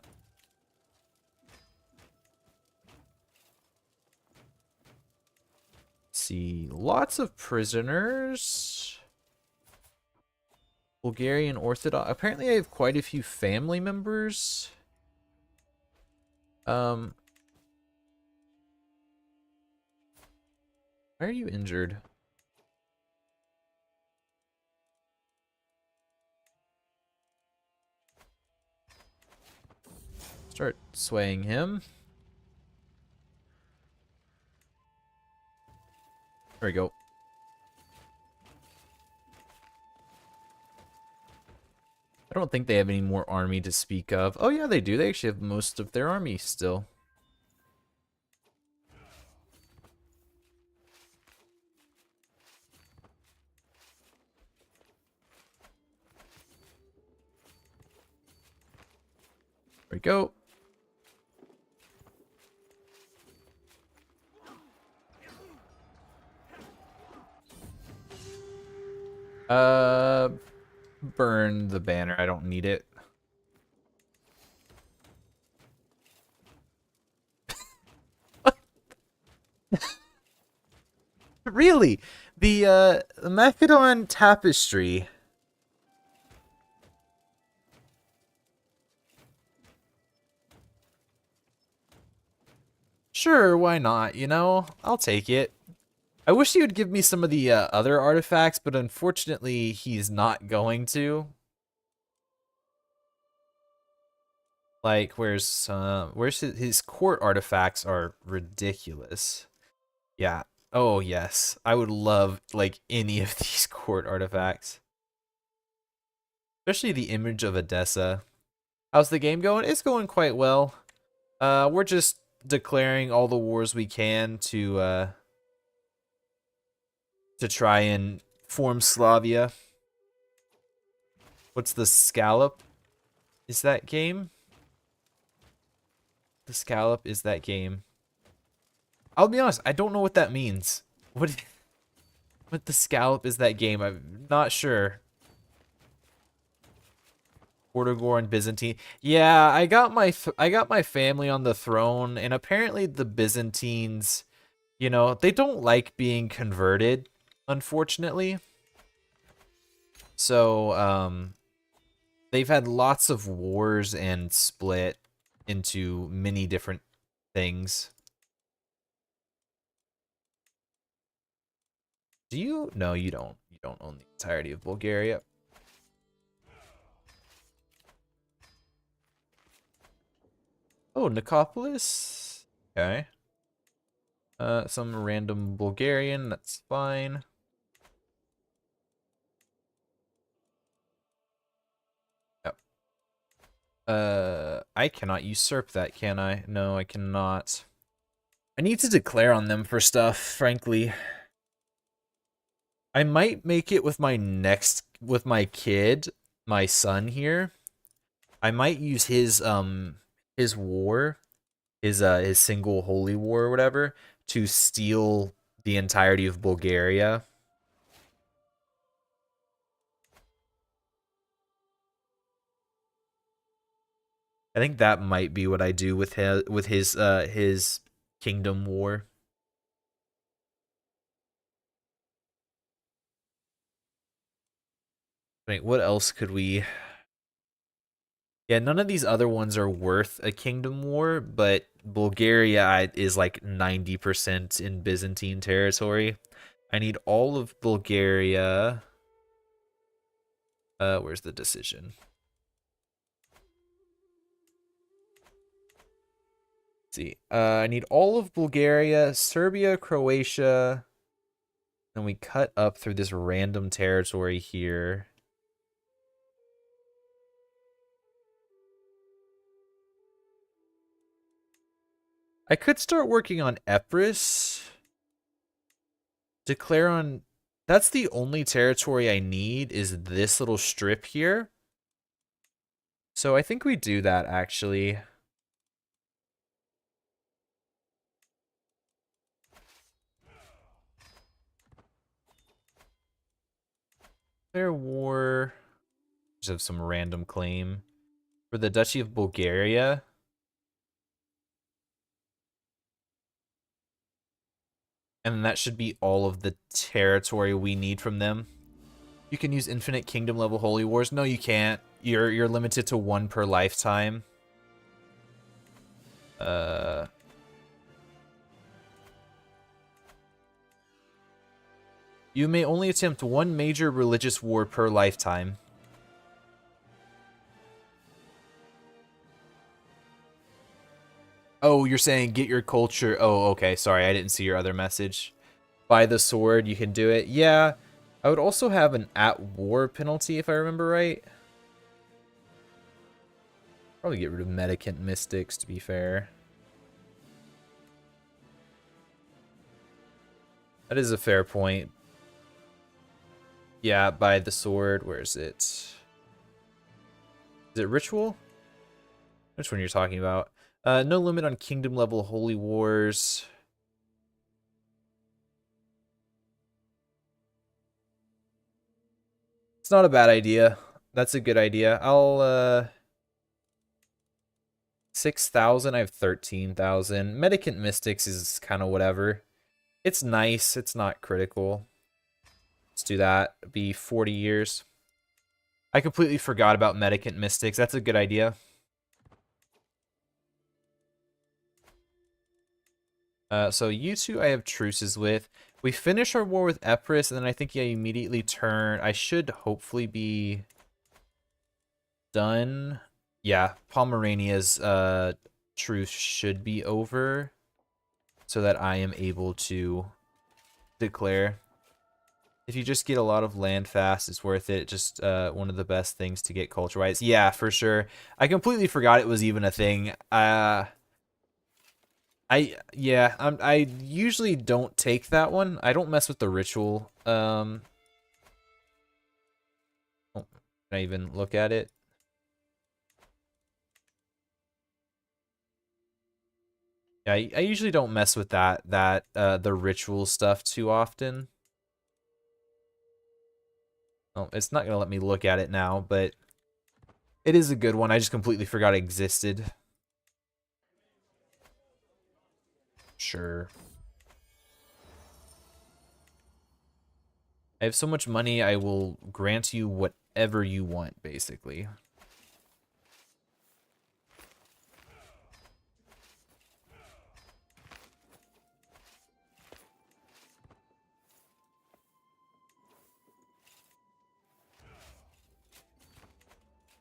Let's see, lots of prisoners. Bulgarian Orthodox. Apparently I have quite a few family members. Why are you injured? Start swaying him. There we go. I don't think they have any more army to speak of. Oh yeah, they do. They actually have most of their army still. we go. Burn the banner. I don't need it. Really? The Macedon tapestry. Sure, why not? You know, I'll take it. I wish he would give me some of the other artifacts, but unfortunately, he's not going to. Like, where's his court artifacts are ridiculous. Yeah. Oh, yes. I would love, like, any of these court artifacts. Especially the image of Edessa. How's the game going? It's going quite well. We're just declaring all the wars we can to try and form Slavia. What's the Scallop? Is that game? The Scallop is that game. I'll be honest, I don't know what that means. What the Scallop is that game? I'm not sure. Vortigor and Byzantine. Yeah, I got my family on the throne, and apparently the Byzantines, you know, they don't like being converted, unfortunately. So, they've had lots of wars and split into many different things. Do you? No, you don't. You don't own the entirety of Bulgaria. Oh, Nicopolis? Okay. Some random Bulgarian, that's fine. Yep. I cannot usurp that, can I? No, I cannot. I need to declare on them for stuff, frankly. I might make it with with my kid, my son here. I might use his war, his single holy war or whatever, to steal the entirety of Bulgaria. I think that might be what I do with his kingdom war. Wait, what else could we? Yeah, none of these other ones are worth a kingdom war, but Bulgaria is like 90% in Byzantine territory. I need all of Bulgaria. Where's the decision? Let's see. I need all of Bulgaria, Serbia, Croatia. And we cut up through this random territory here. I could start working on Epirus. Declare on... That's the only territory I need is this little strip here. So I think we do that, actually. Declare war. Just have some random claim. For the Duchy of Bulgaria. And that should be all of the territory we need from them. You can use infinite kingdom level holy wars. No, you can't. You're limited to one per lifetime. You may only attempt one major religious war per lifetime. Oh, you're saying get your culture. Oh, okay. Sorry, I didn't see your other message. Buy the sword, you can do it. Yeah, I would also have an at-war penalty if I remember right. Probably get rid of Medicant Mystics, to be fair. That is a fair point. Yeah, buy the sword. Where is it? Is it Ritual? Which one you're talking about? No limit on kingdom level holy wars. It's not a bad idea. That's a good idea. I'll 6,000. I have 13,000. Medicant Mystics is kind of whatever. It's nice. It's not critical. Let's do that. It'd be 40 years. I completely forgot about Medicant Mystics. That's a good idea. So you two I have truces with. We finish our war with Epirus, and then I think I immediately turn. I should hopefully be done. Yeah, Pomerania's truce should be over, so that I am able to declare. If you just get a lot of land fast, it's worth it. Just one of the best things to get culture-wise. Yeah, for sure. I completely forgot it was even a thing. I usually don't take that one. I don't mess with the ritual. Oh, can I even look at it? Yeah, I usually don't mess with the ritual stuff too often. Oh, it's not gonna let me look at it now, but it is a good one. I just completely forgot it existed. Sure. I have so much money, I will grant you whatever you want, basically.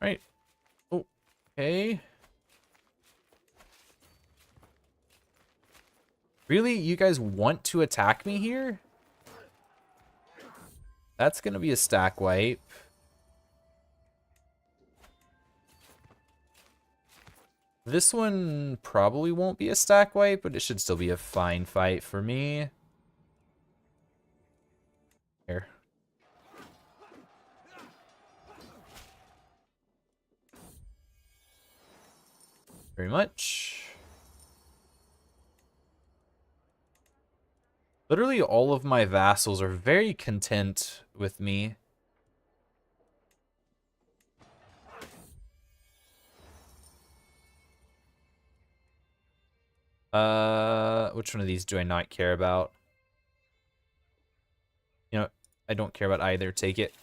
Right. Oh, okay. Really? You guys want to attack me here? That's gonna be a stack wipe. This one probably won't be a stack wipe, but it should still be a fine fight for me. Here. Very much. Literally all of my vassals are very content with me. Which one of these do I not care about? You know, I don't care about either. Take it.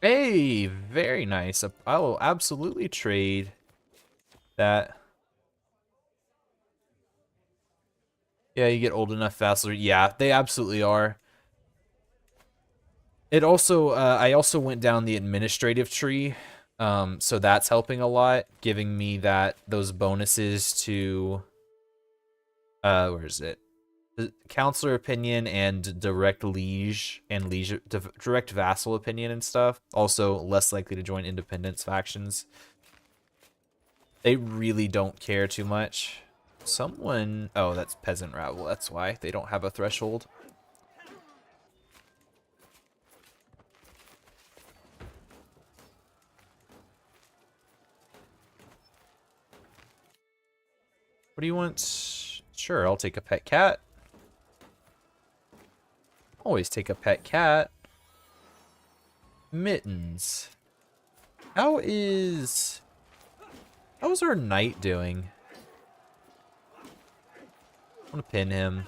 Hey, very nice. I will absolutely trade that. Yeah, you get old enough vassals. Yeah, they absolutely are. It also, I also went down the administrative tree, so that's helping a lot, giving me those bonuses to, where is it? The counselor opinion and direct liege and direct vassal opinion and stuff. Also, less likely to join independence factions. They really don't care too much. Someone, oh, that's peasant rabble. That's why they don't have a threshold. What do you want? Sure, I'll take a pet cat. Always take a pet cat. Mittens. How's our knight doing? I want to pin him.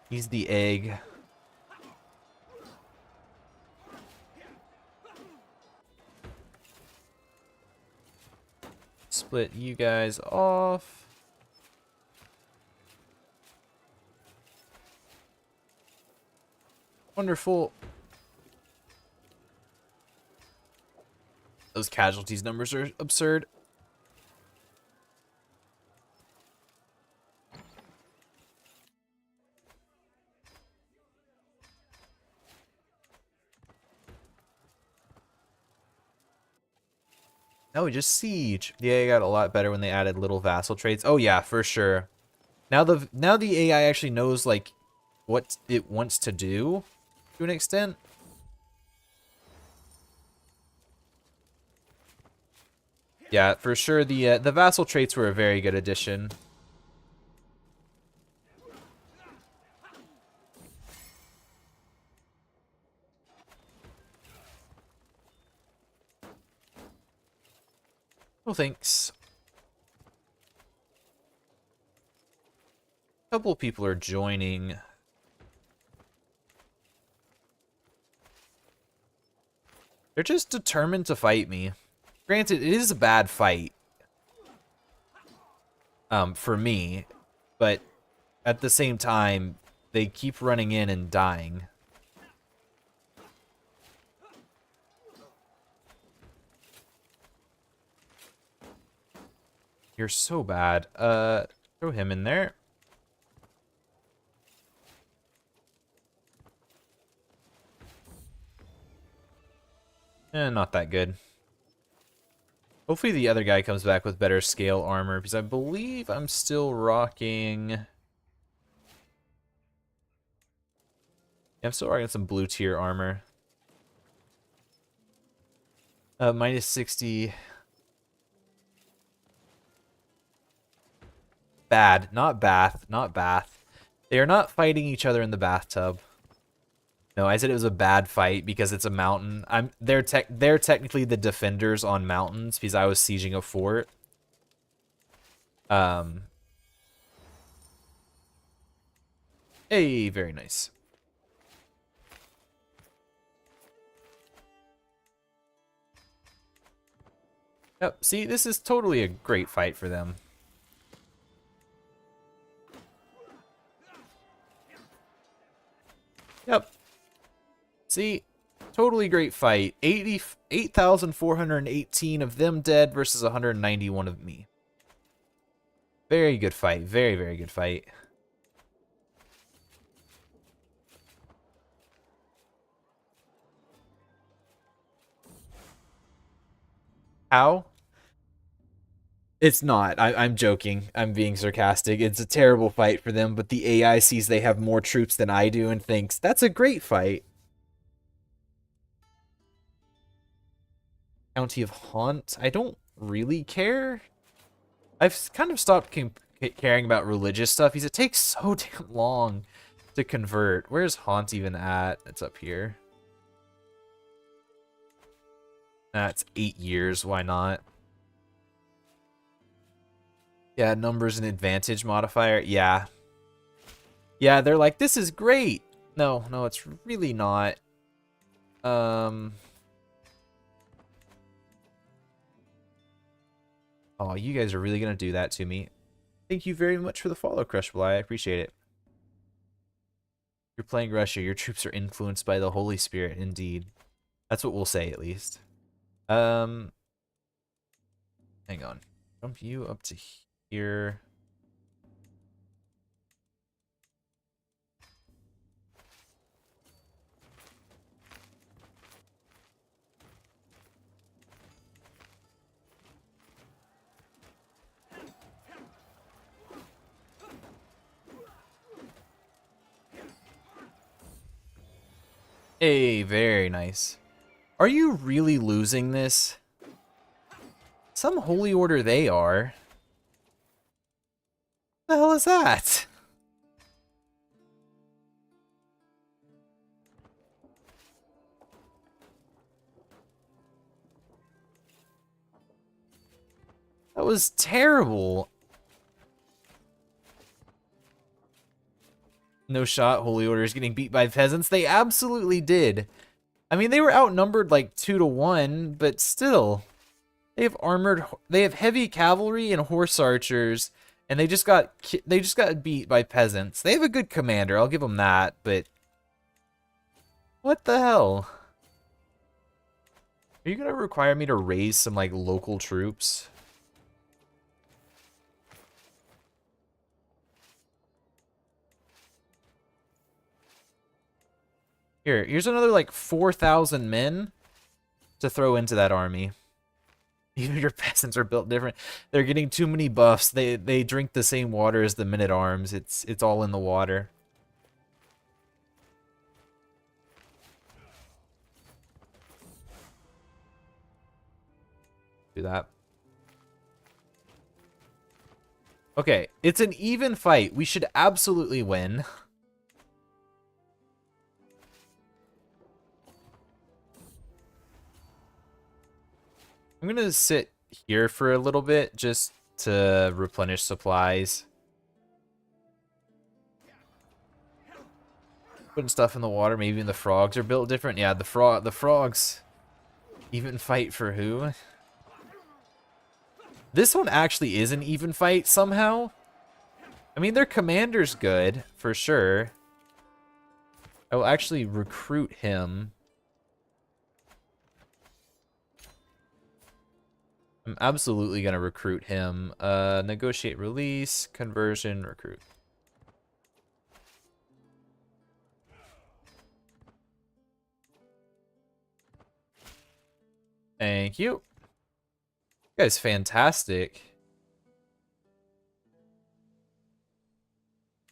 He's the egg. Split you guys off. Wonderful. Those casualties numbers are absurd. No, just siege. The AI got a lot better when they added little vassal traits. Oh yeah, for sure. Now the AI actually knows like what it wants to do to an extent. Yeah, for sure the vassal traits were a very good addition. Well, thanks. A couple of people are joining. They're just determined to fight me. Granted, it is a bad fight. For me. But at the same time, they keep running in and dying. You're so bad. Throw him in there. Not that good. Hopefully the other guy comes back with better scale armor, because I believe I'm still rocking... Yeah, I'm still rocking some blue tier armor. Minus 60. Bad. Not bath. Not bath. They are not fighting each other in the bathtub. No, I said it was a bad fight because it's a mountain. They're technically the defenders on mountains because I was sieging a fort. Hey, very nice. Yep, see, this is totally a great fight for them. Yep. See, totally great fight. 8,418 of them dead versus 191 of me. Very good fight. Very, very good fight. How? It's not. I'm joking. I'm being sarcastic. It's a terrible fight for them, but the AI sees they have more troops than I do and thinks, that's a great fight. County of Haunt. I don't really care. I've kind of stopped caring about religious stuff because it takes so damn long to convert. Where's Haunt even at? It's up here. That's 8 years. Why not? Yeah, numbers and advantage modifier. Yeah. Yeah, they're like, this is great. No, it's really not. Oh, you guys are really going to do that to me. Thank you very much for the follow, Crushable. I appreciate it. You're playing Russia. Your troops are influenced by the Holy Spirit, indeed. That's what we'll say, at least. Hang on. Jump you up to here. Hey, very nice. Are you really losing this? Some holy order they are. What the hell is that? That was terrible. No shot, Holy Order is getting beat by peasants. They absolutely did. I mean, they were outnumbered like 2-1, but still. They have heavy cavalry and horse archers, and they just got beat by peasants. They have a good commander, I'll give them that, but what the hell? Are you gonna require me to raise some like local troops? Here's another like 4,000 men to throw into that army. Even your peasants are built different. They're getting too many buffs. They drink the same water as the men-at-arms. It's all in the water. Do that. Okay, it's an even fight. We should absolutely win. I'm gonna sit here for a little bit just to replenish supplies. Putting stuff in the water, maybe even the frogs are built different. Yeah, the frogs even fight for who? This one actually is an even fight somehow. I mean, their commander's good, for sure. I will actually recruit him. I'm absolutely going to recruit him. Negotiate release, conversion, recruit. Thank you. You guys, fantastic.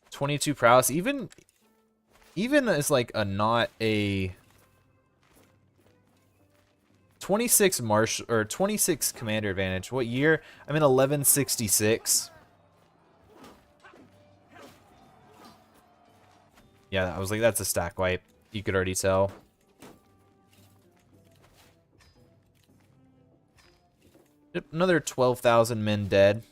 22 prowess. Even as like a not a 26 marshal or 26 commander advantage. What year? I'm in 1166. Yeah, I was like, that's a stack wipe. You could already tell. Yep, another 12,000 men dead.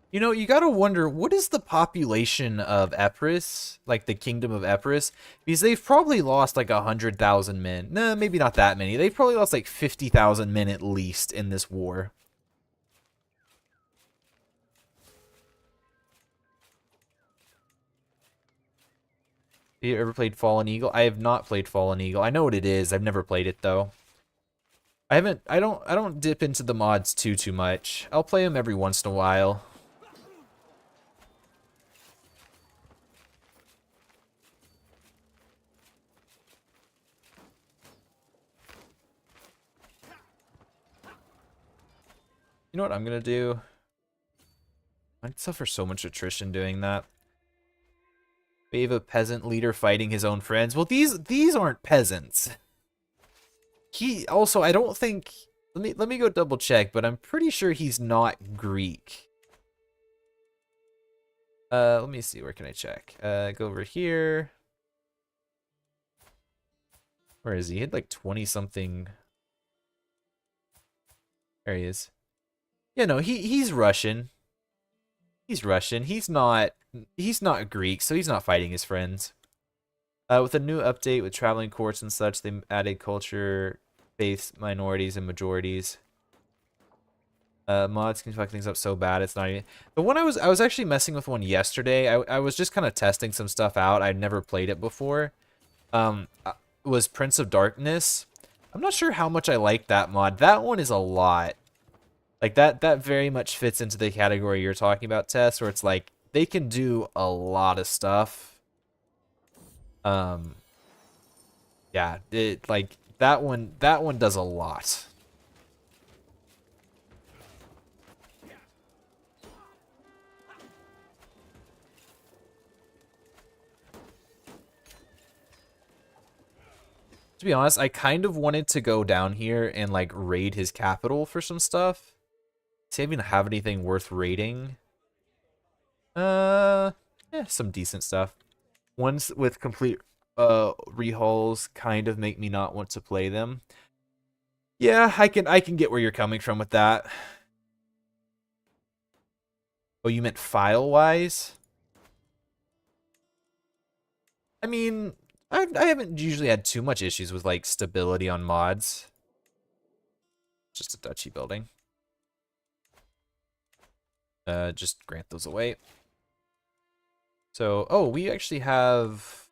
You know, you gotta wonder, what is the population of Epirus, like the Kingdom of Epirus? Because they've probably lost like 100,000 men. Nah, maybe not that many. They've probably lost like 50,000 men at least in this war. Have you ever played Fallen Eagle? I have not played Fallen Eagle. I know what it is. I've never played it though. I don't dip into the mods too much. I'll play them every once in a while. You know what I'm gonna do? I'd suffer so much attrition doing that. Wave a peasant leader fighting his own friends. Well, these aren't peasants. He also, I don't think. Let me go double check, but I'm pretty sure he's not Greek. Let me see. Where can I check? Go over here. Where is he? He had like 20 something. There he is. Yeah, no, he's Russian. He's Russian. He's not Greek, so he's not fighting his friends. With a new update with traveling courts and such, they added culture-based minorities and majorities. Mods can fuck things up so bad it's not even. The one I was actually messing with one yesterday. I was just kind of testing some stuff out. I'd never played it before. Was Prince of Darkness. I'm not sure how much I like that mod. That one is a lot. Like, that very much fits into the category you're talking about, Tess, where it's like, they can do a lot of stuff. Yeah, like, that one does a lot. To be honest, I kind of wanted to go down here and, like, raid his capital for some stuff. Does he even have anything worth raiding? Yeah, some decent stuff. Ones with complete rehauls kind of make me not want to play them. Yeah, I can get where you're coming from with that. Oh, you meant file-wise? I mean, I haven't usually had too much issues with like stability on mods. Just a duchy building. Just grant those away. So, oh, we actually have...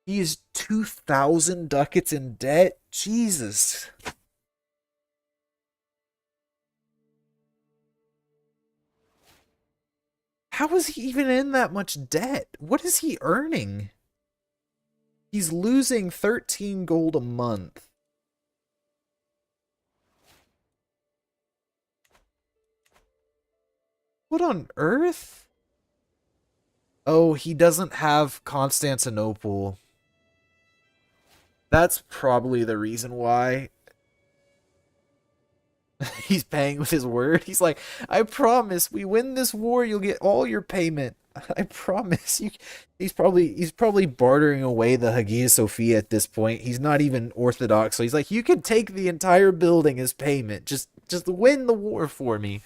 He's 2,000 ducats in debt? Jesus. How is he even in that much debt? What is he earning? He's losing 13 gold a month. What on earth? Oh, he doesn't have Constantinople. That's probably the reason why. He's paying with his word. He's like, I promise, we win this war, you'll get all your payment. I promise you. He's probably bartering away the Hagia Sophia at this point. He's not even Orthodox, so he's like, you can take the entire building as payment. Just win the war for me.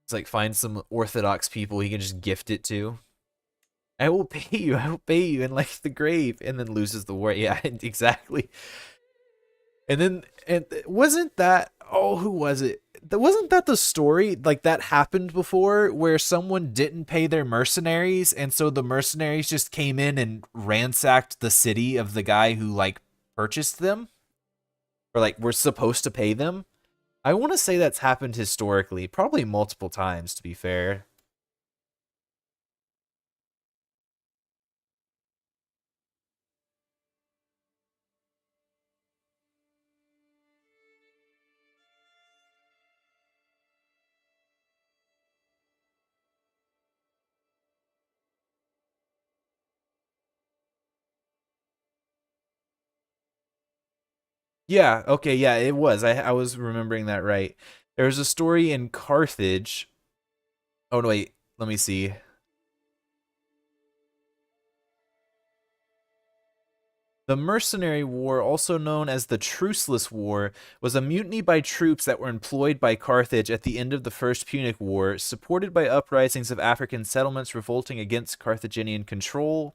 It's like find some Orthodox people he can just gift it to. I will pay you. I will pay you, and like the grave, and then loses the war. Yeah, exactly. And wasn't that, oh, who was it? Wasn't that the story like that happened before where someone didn't pay their mercenaries and so the mercenaries just came in and ransacked the city of the guy who like purchased them or like were supposed to pay them? I want to say that's happened historically, probably multiple times to be fair. Yeah, okay, yeah, it was. I was remembering that right. There was a story in Carthage. Oh no, wait, let me see. The Mercenary War, also known as the Truceless War, was a mutiny by troops that were employed by Carthage at the end of the First Punic War, supported by uprisings of African settlements revolting against Carthaginian control.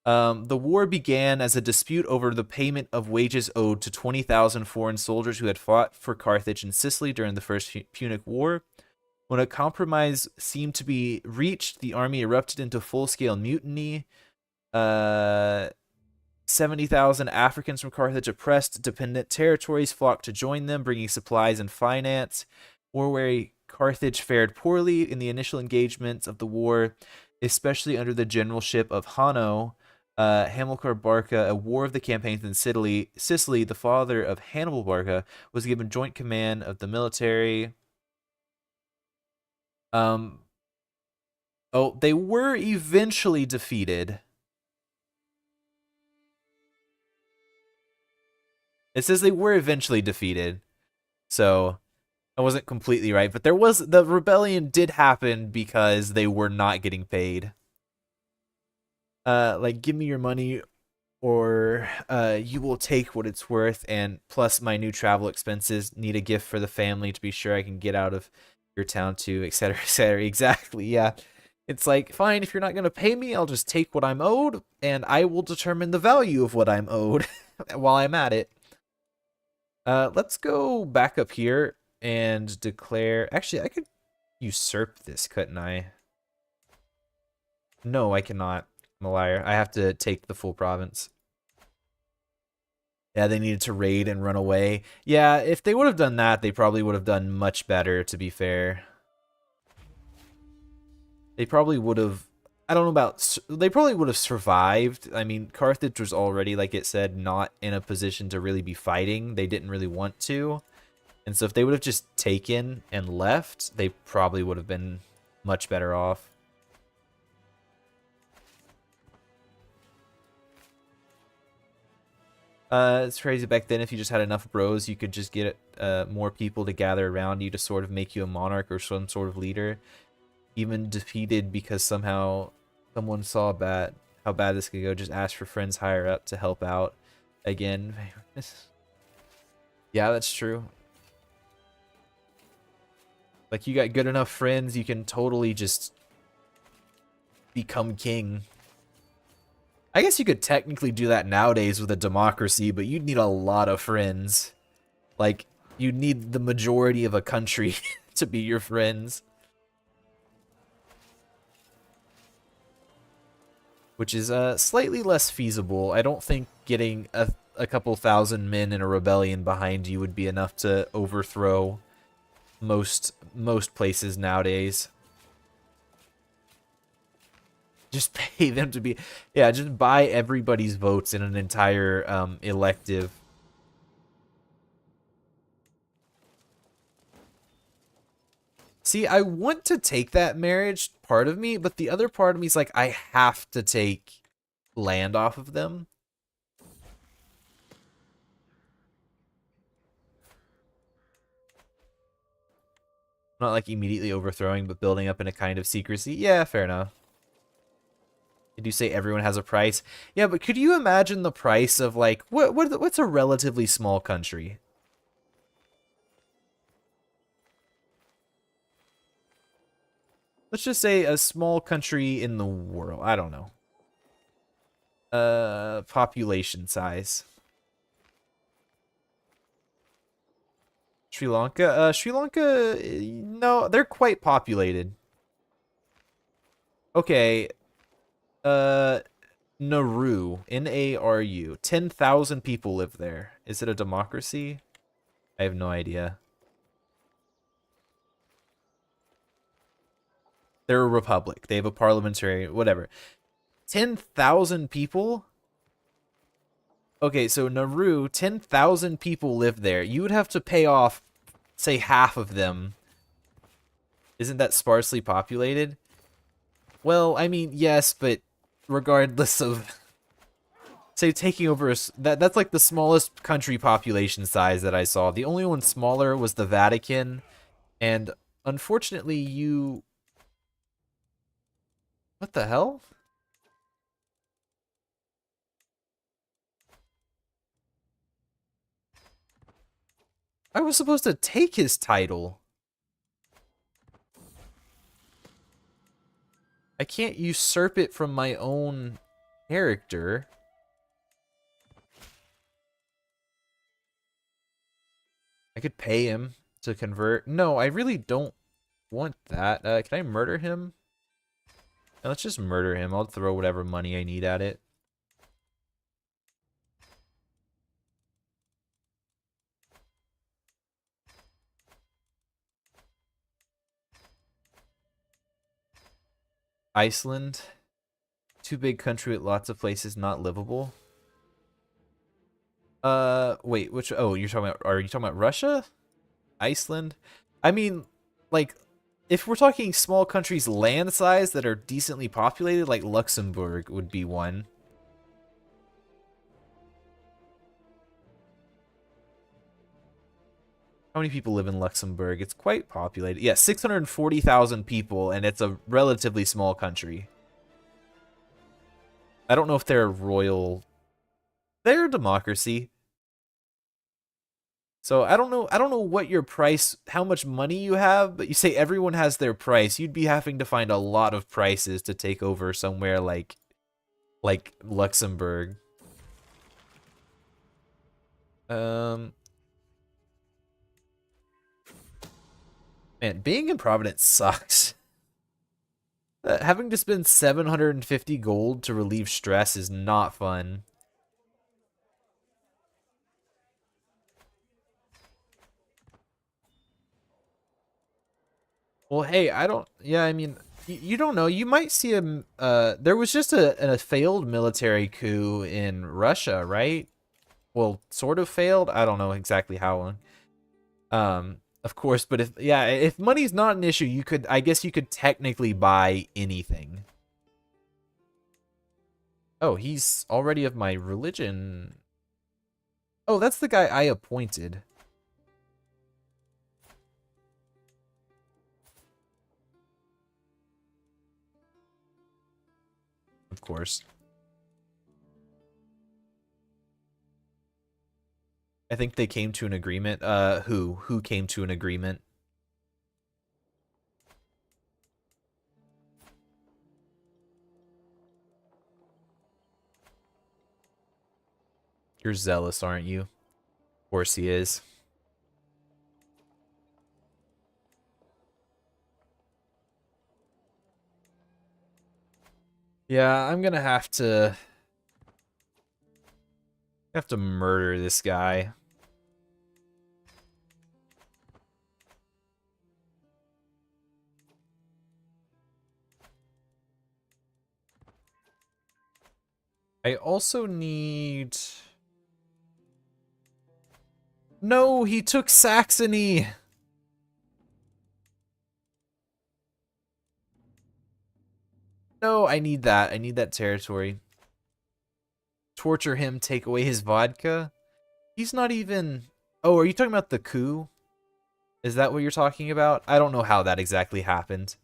The war began as a dispute over the payment of wages owed to 20,000 foreign soldiers who had fought for Carthage in Sicily during the First Punic War. When a compromise seemed to be reached, the army erupted into full-scale mutiny. 70,000 Africans from Carthage oppressed dependent territories flocked to join them, bringing supplies and finance. War-weary Carthage fared poorly in the initial engagements of the war, especially under the generalship of Hanno. Hamilcar Barca, a war of the campaigns in Sicily, the father of Hannibal Barca, was given joint command of the military. Oh, they were eventually defeated. It says they were eventually defeated. So I wasn't completely right, but the rebellion did happen because they were not getting paid. Like give me your money or you will take what it's worth, and plus my new travel expenses, need a gift for the family to be sure I can get out of your town too, etc., etc. Exactly, yeah. It's like, fine, if you're not going to pay me, I'll just take what I'm owed, and I will determine the value of what I'm owed while I'm at it. Let's go back up here and declare... Actually, I could usurp this, couldn't I? No, I cannot. I'm a liar. I have to take the full province. Yeah, they needed to raid and run away. Yeah, if they would have done that, they probably would have done much better, to be fair. They probably would have... I don't know about... They probably would have survived. I mean, Carthage was already, like it said, not in a position to really be fighting. They didn't really want to. And so if they would have just taken and left, they probably would have been much better off. It's crazy back then. If you just had enough bros, you could just get more people to gather around you to sort of make you a monarch or some sort of leader. Even defeated because somehow someone saw how bad this could go. Just ask for friends higher up to help out again. Yeah, that's true. Like, you got good enough friends, you can totally just become king. I guess you could technically do that nowadays with a democracy, but you'd need a lot of friends. Like, you'd need the majority of a country to be your friends. Which is slightly less feasible. I don't think getting a couple thousand men in a rebellion behind you would be enough to overthrow most places nowadays. Just pay them to be, yeah, just buy everybody's votes in an entire elective. See, I want to take that marriage, part of me, but the other part of me is like, I have to take land off of them. Not like immediately overthrowing, but building up in a kind of secrecy. Yeah, fair enough. Did you say everyone has a price? Yeah, but could you imagine the price of like what's a relatively small country? Let's just say a small country in the world. I don't know. Population size. Sri Lanka? Sri Lanka, no, they're quite populated. Okay, uh, Nauru, Naru. 10,000 people live there. Is it a democracy? I have no idea. They're a republic. They have a parliamentary, whatever. 10,000 people? Okay, so Nauru, 10,000 people live there. You would have to pay off, say, half of them. Isn't that sparsely populated? Well, I mean, yes, but regardless of, say, taking over that's like the smallest country population size that I saw. The only one smaller was the Vatican, and unfortunately, what the hell? I was supposed to take his title. I can't usurp it from my own character. I could pay him to convert. No, I really don't want that. Can I murder him? No, let's just murder him. I'll throw whatever money I need at it. Iceland. Too big country with lots of places not livable. Wait, which, oh, are you talking about Russia? Iceland? I mean, like, if we're talking small countries land size that are decently populated, like Luxembourg would be one. How many people live in Luxembourg? It's quite populated. Yeah, 640,000 people, and it's a relatively small country. I don't know if they're a royal. They're a democracy. So I don't know what your price, how much money you have, but you say everyone has their price. You'd be having to find a lot of prices to take over somewhere like Luxembourg. Um Man, being in Providence sucks. Having to spend 750 gold to relieve stress is not fun. Well, hey, yeah, I mean, you don't know. You might see there was just a failed military coup in Russia, right? Well, sort of failed. I don't know exactly how long. Of course, but if money's not an issue, I guess you could technically buy anything. Oh, he's already of my religion. Oh, that's the guy I appointed. Of course. I think they came to an agreement. Who came to an agreement? You're zealous, aren't you? Of course he is. Yeah, I'm gonna have to murder this guy. I also need... No, he took Saxony! No, I need that. I need that territory. Torture him, take away his vodka? He's not even... Oh, are you talking about the coup? Is that what you're talking about? I don't know how that exactly happened.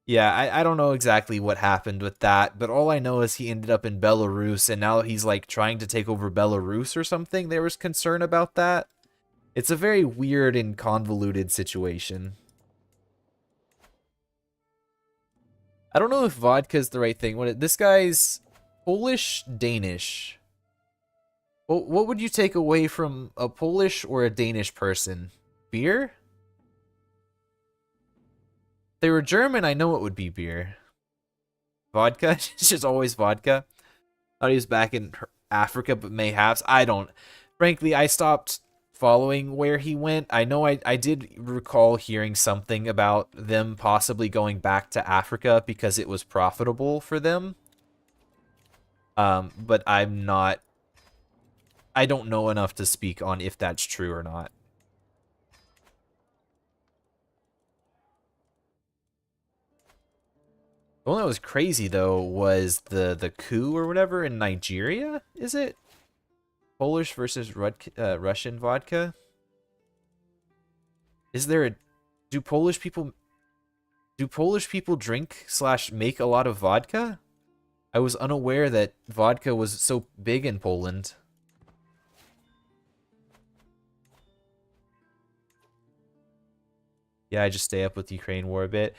Yeah, I don't know exactly what happened with that, but all I know is he ended up in Belarus, and now he's, like, trying to take over Belarus or something. There was concern about that. It's a very weird and convoluted situation. I don't know if vodka is the right thing. This guy's Polish, Danish. Well, what would you take away from a Polish or a Danish person? Beer? If they were German, I know it would be beer. Vodka? It's just always vodka. I thought he was back in Africa, but mayhaps. I don't. Frankly, I stopped following where he went. I know I did recall hearing something about them possibly going back to Africa because it was profitable for them. But I'm not... I don't know enough to speak on if that's true or not. The one that was crazy, though, was the coup or whatever in Nigeria, is it? Polish versus Russian vodka? Is there a... Do Polish people drink / make a lot of vodka? I was unaware that vodka was so big in Poland. Yeah, I just stay up with Ukraine war a bit.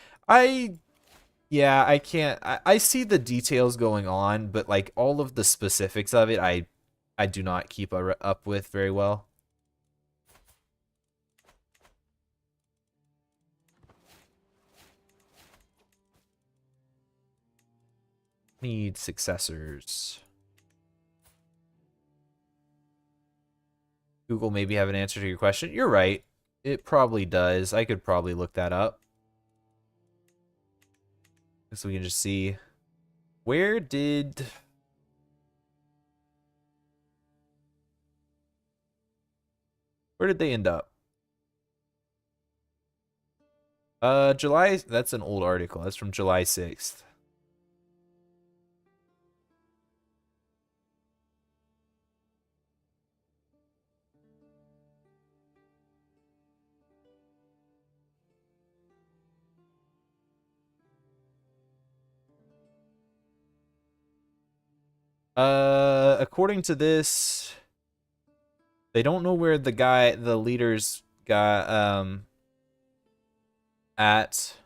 Yeah, I can't... I see the details going on, but, like, all of the specifics of it, I do not keep up with very well. Need successors. Google maybe have an answer to your question. You're right. It probably does. I could probably look that up. So we can just see... Where did... Where did they end up? July... That's an old article. That's from July 6th. According to this... They don't know where the leaders got, at.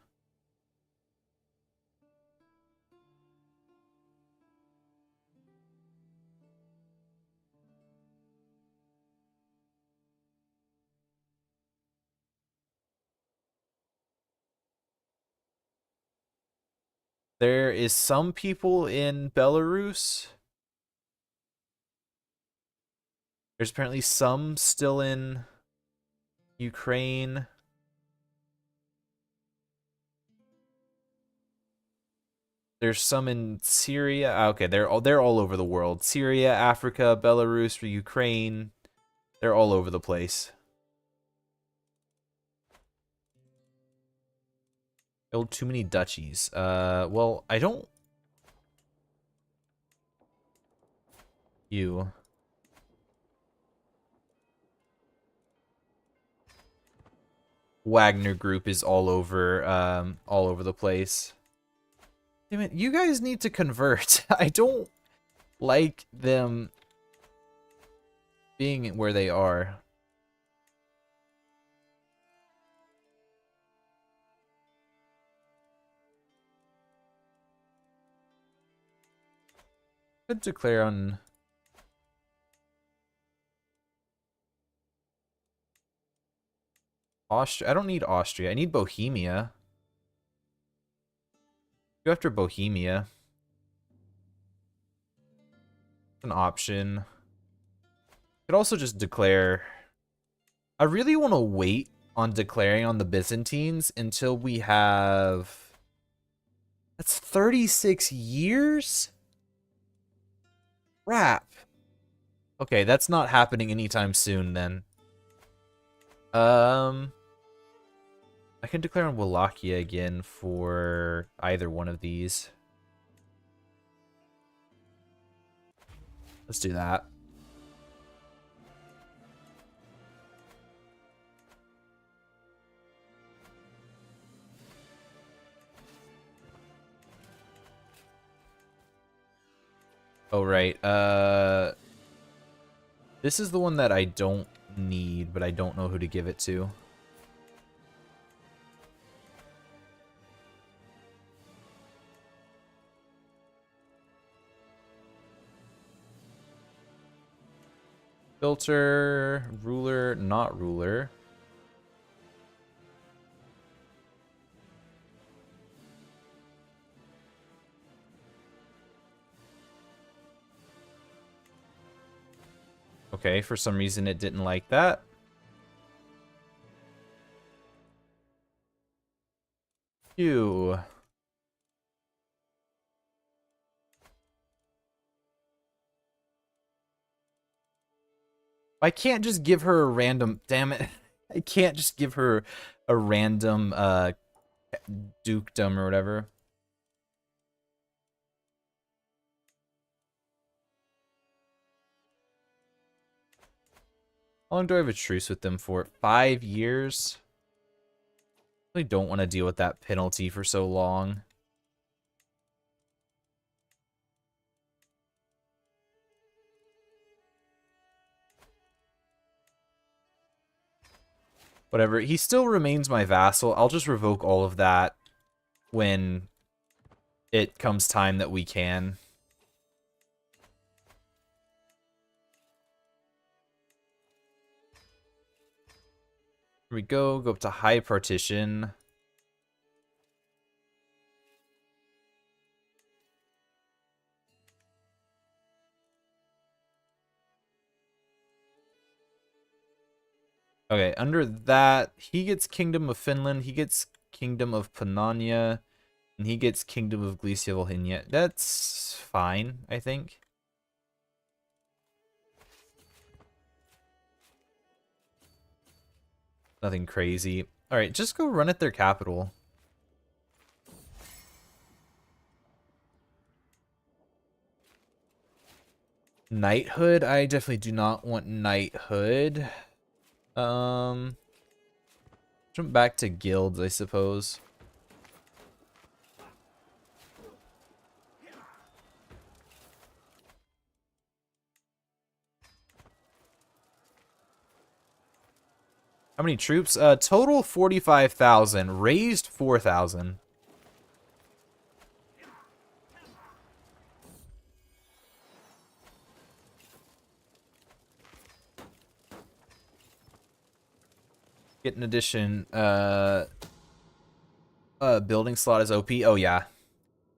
There is some people in Belarus. There's apparently some still in Ukraine. There's some in Syria. Okay, they're all over the world. Syria, Africa, Belarus, Ukraine. They're all over the place. Oh, too many duchies. Well, I don't... You. Wagner Group is all over the place. Damn it, you guys need to convert. I don't like them being where they are. Could declare on... Austria. I don't need Austria. I need Bohemia. Go after Bohemia. An option. Could also just declare... I really want to wait on declaring on the Byzantines until we have... That's 36 years? Crap. Okay, that's not happening anytime soon then. I can declare on Wallachia again for either one of these. Let's do that. Oh, right. This is the one that I don't need, but I don't know who to give it to. Filter, ruler, not ruler. Okay, for some reason it didn't like that. Phew. I can't just give her a random... Damn it. I can't just give her a random dukedom or whatever. How long do I have a truce with them for? 5 years? I really don't want to deal with that penalty for so long. Whatever. He still remains my vassal. I'll just revoke all of that when it comes time that we can. Here we go. Go up to high partition. Okay, under that, he gets Kingdom of Finland, he gets Kingdom of Pannonia, and he gets Kingdom of Galicia Volhynia. That's fine, I think. Nothing crazy. Alright, just go run at their capital. Knighthood? I definitely do not want knighthood. Jump back to guilds, I suppose. How many troops? Total 45,000. Raised 4,000. Get an addition. Building slot is OP. Oh, yeah.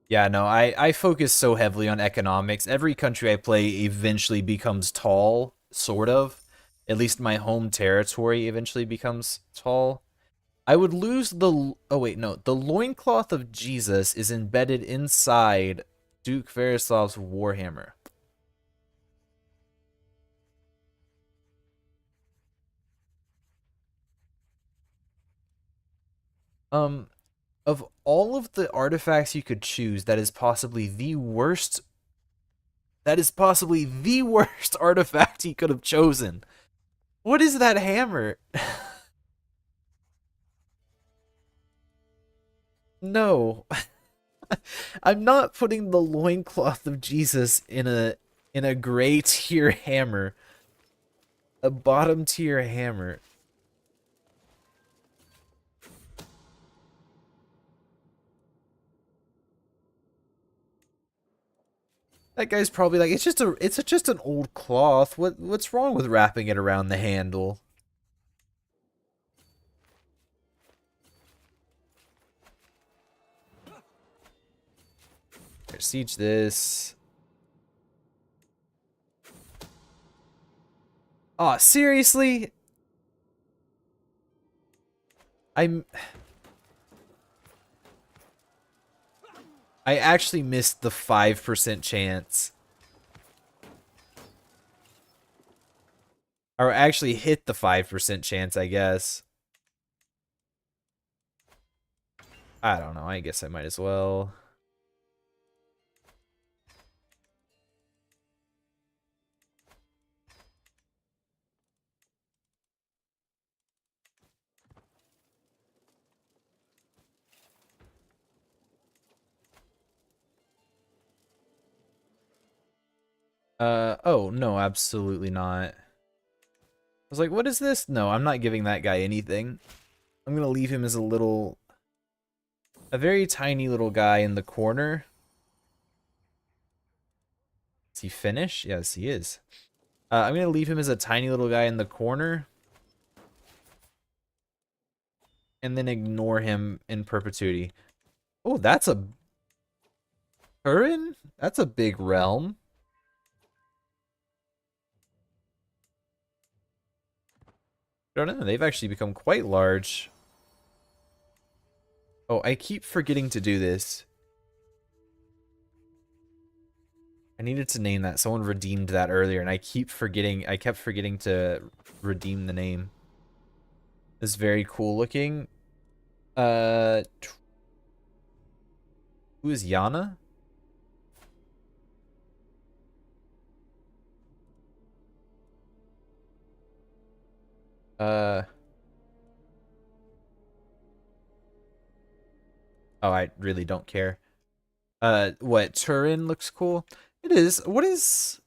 Yeah, no, I focus so heavily on economics. Every country I play eventually becomes tall, sort of. At least my home territory eventually becomes tall. I would lose the... Oh, wait, no. The loincloth of Jesus is embedded inside Duke Verislav's Warhammer. Of all of the artifacts you could choose, that is possibly the worst... That is possibly the worst artifact he could have chosen. What is that hammer? No. I'm not putting the loincloth of Jesus in a gray tier hammer. A bottom tier hammer. That guy's probably like, it's just an old cloth. What's wrong with wrapping it around the handle? Here, siege this. Aw, seriously? I actually missed the 5% chance. Or actually hit the 5% chance, I guess. I don't know. I guess I might as well. Oh, no, absolutely not. I was like, what is this? No, I'm not giving that guy anything. I'm gonna leave him as a very tiny little guy in the corner. Is he finished? Yes, he is. I'm gonna leave him as a tiny little guy in the corner. And then ignore him in perpetuity. Oh, that's a... Turin? That's a big realm. I don't know, they've actually become quite large. Oh, I keep forgetting to do this. I needed to name that. Someone redeemed that earlier, and I kept forgetting to redeem the name. It's very cool looking. Who is Yana? Uh, oh, I really don't care. What, Turin looks cool? It is. What is...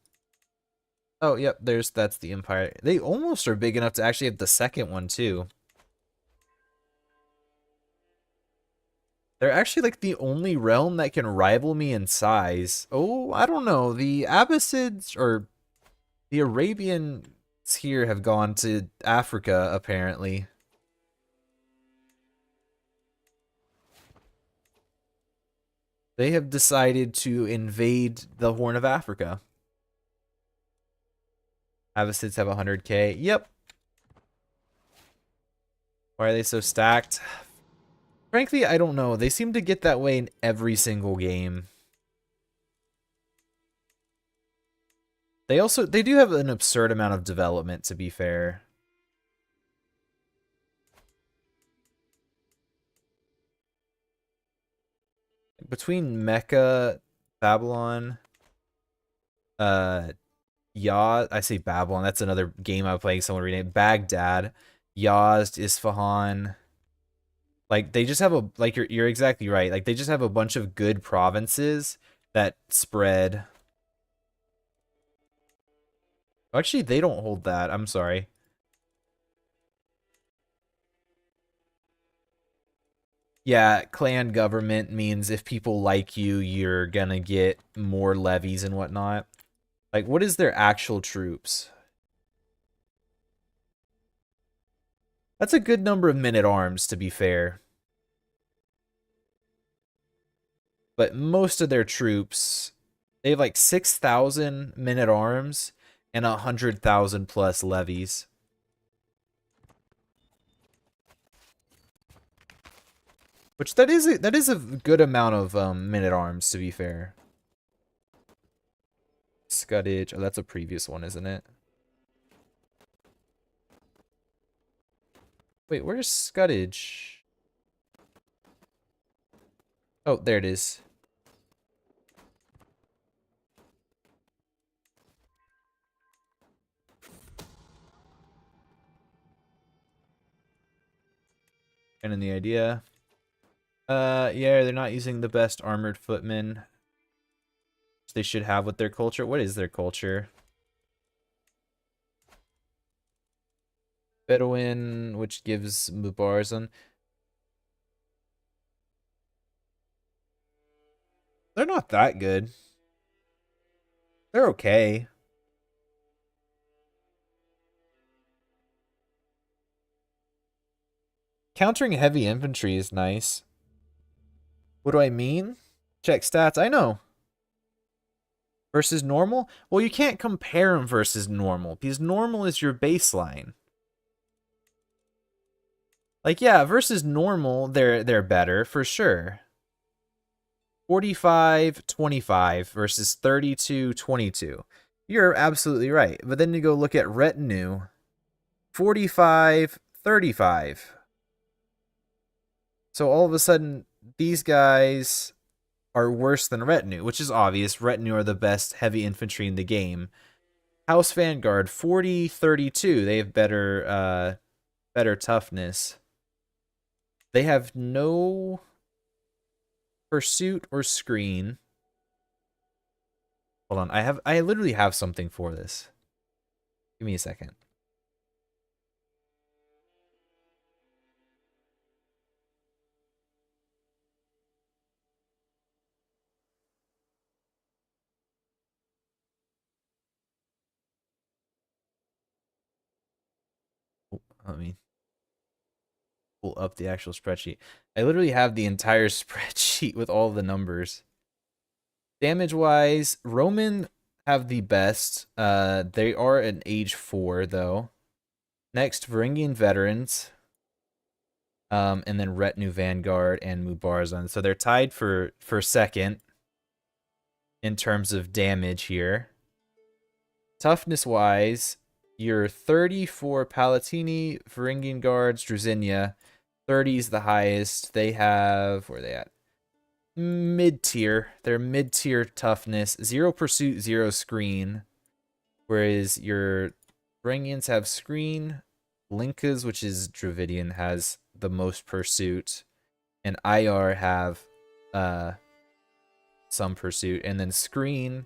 Oh, yep, that's the Empire. They almost are big enough to actually have the second one, too. They're actually, like, the only realm that can rival me in size. Oh, I don't know. The Abbasids, or the Arabians here have gone to Africa, apparently. They have decided to invade the Horn of Africa. Abbasids have 100k. Yep. Why are they so stacked? Frankly, I don't know. They seem to get that way in every single game. They do have an absurd amount of development, to be fair. Between Mecca, Babylon, I say Babylon, that's another game I'm playing, someone renamed Baghdad, Yazd, Isfahan. Like, they just have like, you're exactly right. Like, they just have a bunch of good provinces that spread. Actually, they don't hold that. I'm sorry. Yeah, clan government means if people like you, you're gonna get more levies and whatnot. Like, what is their actual troops? That's a good number of men-at-arms, to be fair. But most of their troops, they have like 6,000 men-at-arms and 100,000 plus levies. Which that is a good amount of men-at-arms, to be fair. Scuddage. Oh, that's a previous one, isn't it? Wait, where's Scuddage? Oh, there it is. And in the idea. Yeah, they're not using the best armored footmen. Which they should have with their culture. What is their culture? Bedouin, which gives Mubarazan. They're not that good. They're okay. Countering heavy infantry is nice. What do I mean? Check stats. I know. Versus normal? Well, you can't compare them versus normal because normal is your baseline. Like, yeah, versus normal, they're better for sure. 45-25 versus 32-22. You're absolutely right. But then you go look at retinue. 45, 35. So all of a sudden, these guys are worse than Retinue, which is obvious. Retinue are the best heavy infantry in the game. House Vanguard, 40, 32. They have better toughness. They have no pursuit or screen. Hold on, I literally have something for this. Give me a second. Oh, let me pull up the actual spreadsheet. I literally have the entire spreadsheet with all the numbers. Damage wise, Roman have the best. They are an age 4 though. Next, Varangian veterans. And then Retinue Vanguard and Mubarzan. So they're tied for second in terms of damage here. Toughness wise, you're 30 for Palatini, Varangian Guards, Drusinia. 30 is the highest. They have, where are they at? Mid-tier. They're mid-tier toughness. 0 pursuit, 0 screen. Whereas your Varangians have screen. Linkas, which is Dravidian, has the most pursuit. And IR have some pursuit. And then screen,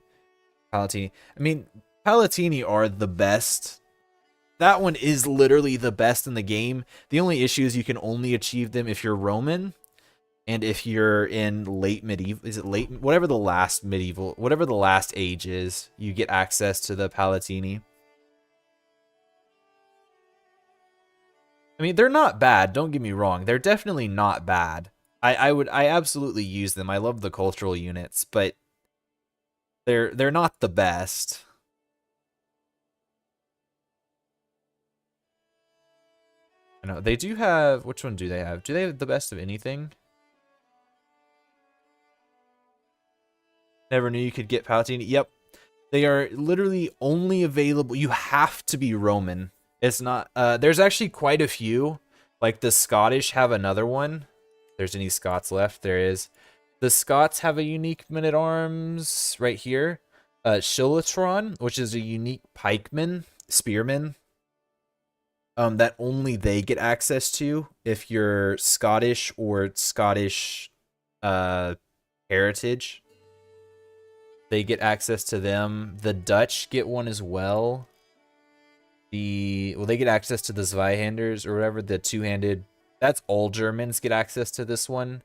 Palatini. I mean, Palatini are the best. That one is literally the best in the game. The only issue is you can only achieve them if you're Roman. And if you're in late medieval, is it late? Whatever the last medieval, whatever the last age is, you get access to the Palatini. I mean, they're not bad. Don't get me wrong. They're definitely not bad. I absolutely use them. I love the cultural units, but they're not the best. I know they do have. Which one do they have? Do they have the best of anything? Never knew you could get Palatini. Yep. They are literally only available. You have to be Roman. It's not. There's actually quite a few. Like the Scottish have another one. If there's any Scots left, there is. The Scots have a unique men-at-arms right here. Shilatron, which is a unique pikeman, spearman. That only they get access to if you're Scottish or Scottish heritage. They get access to them. The Dutch get one as well. They get access to the Zweihanders or whatever, the two-handed. That's all Germans get access to this one.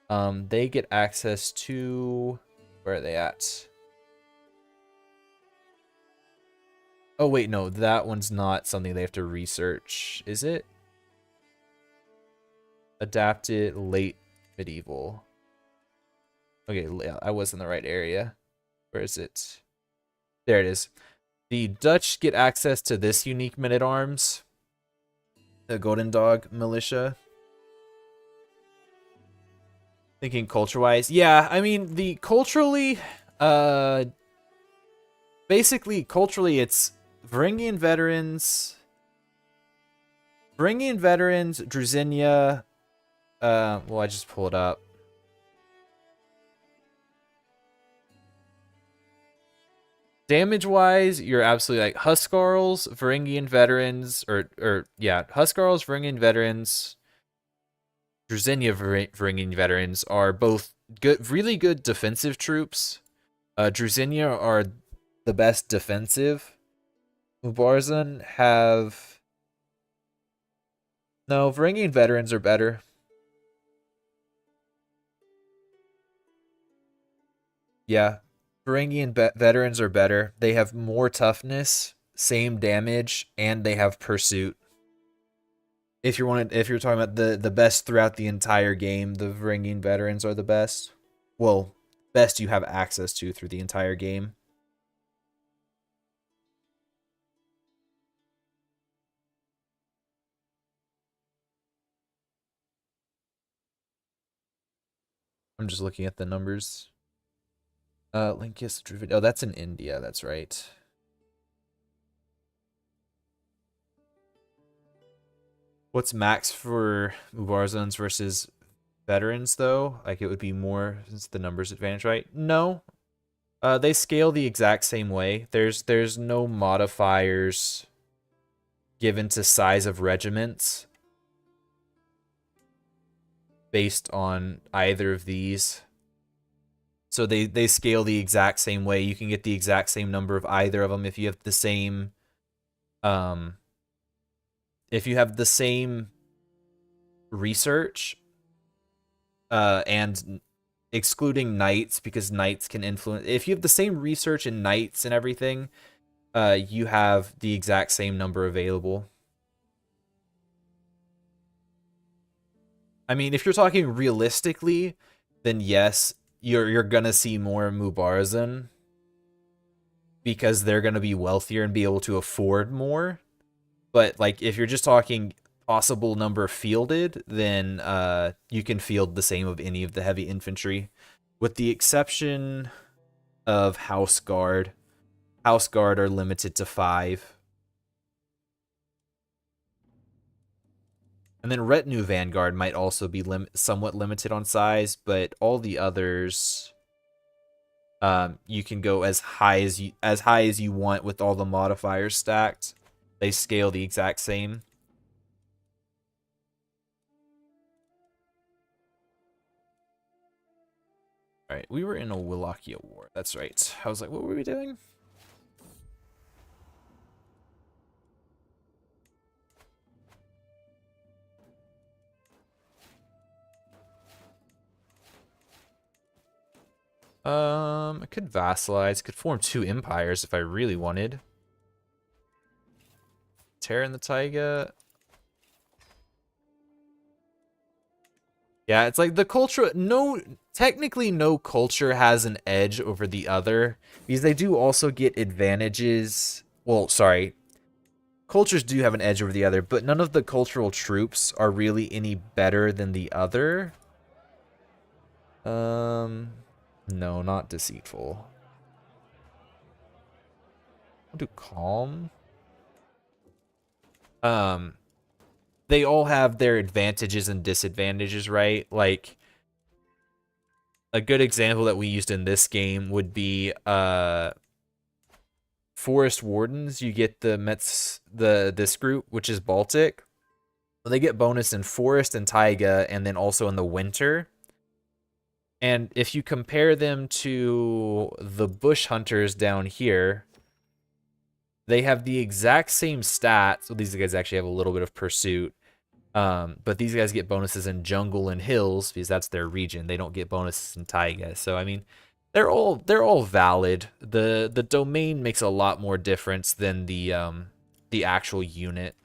They get access to, where are they at? Oh wait, no, that one's not something they have to research, is it? Adapted late medieval. Okay, I was in the right area. Where is it? There it is. The Dutch get access to this unique men-at-arms. The Golden Dog Militia. Thinking culture-wise. Yeah, I mean, the culturally... basically, culturally, it's Varangian veterans... Varangian veterans, Drusinia... well, I just pulled it up. Damage-wise, you're absolutely like Huskarls, Varangian veterans, Huskarls, Varangian veterans, Drusinia Varangian veterans are both good, really good defensive troops. Drusinia are the best defensive. Mubarzan have... No, Varangian veterans are better. Yeah, Varangian veterans are better. They have more toughness, same damage, and they have pursuit. If you're talking about the best throughout the entire game, the Varangian veterans are the best. Well, best you have access to through the entire game. I'm just looking at the numbers. Linkus Dravid. Oh, that's in India. That's right. What's max for Mubarazans versus veterans though? Like it would be more since the numbers advantage, right? No. They scale the exact same way. There's no modifiers given to size of regiments based on either of these. So they scale the exact same way. You can get the exact same number of either of them if you have the same research and excluding knights, because knights can influence. If you have the same research and knights and everything, you have the exact same number available. I mean, if you're talking realistically, then yes, you're gonna see more Mubarazan because they're gonna be wealthier and be able to afford more. But like, if you're just talking possible number fielded, then you can field the same of any of the heavy infantry, with the exception of House Guard. House Guard are limited to 5. And then Retinue Vanguard might also be somewhat limited on size, but all the others, you can go as high as you want with all the modifiers stacked. They scale the exact same. All right, we were in a Wallachia war. That's right. I was like, what were we doing? I could vassalize. Could form 2 empires if I really wanted. Terra in the Taiga. Yeah, it's like the culture. Technically, no culture has an edge over the other because they do also get advantages. Well, sorry, cultures do have an edge over the other, but none of the cultural troops are really any better than the other. No, not deceitful. I'll do calm. They all have their advantages and disadvantages, right? Like, a good example that we used in this game would be Forest Wardens. You get this group, which is Baltic. They get bonus in Forest and Taiga, and then also in the winter. And if you compare them to the Bush Hunters down here, they have the exact same stats. So these guys actually have a little bit of pursuit. But these guys get bonuses in jungle and hills because that's their region. They don't get bonuses in taiga. So I mean, they're all valid. The domain makes a lot more difference than the actual unit.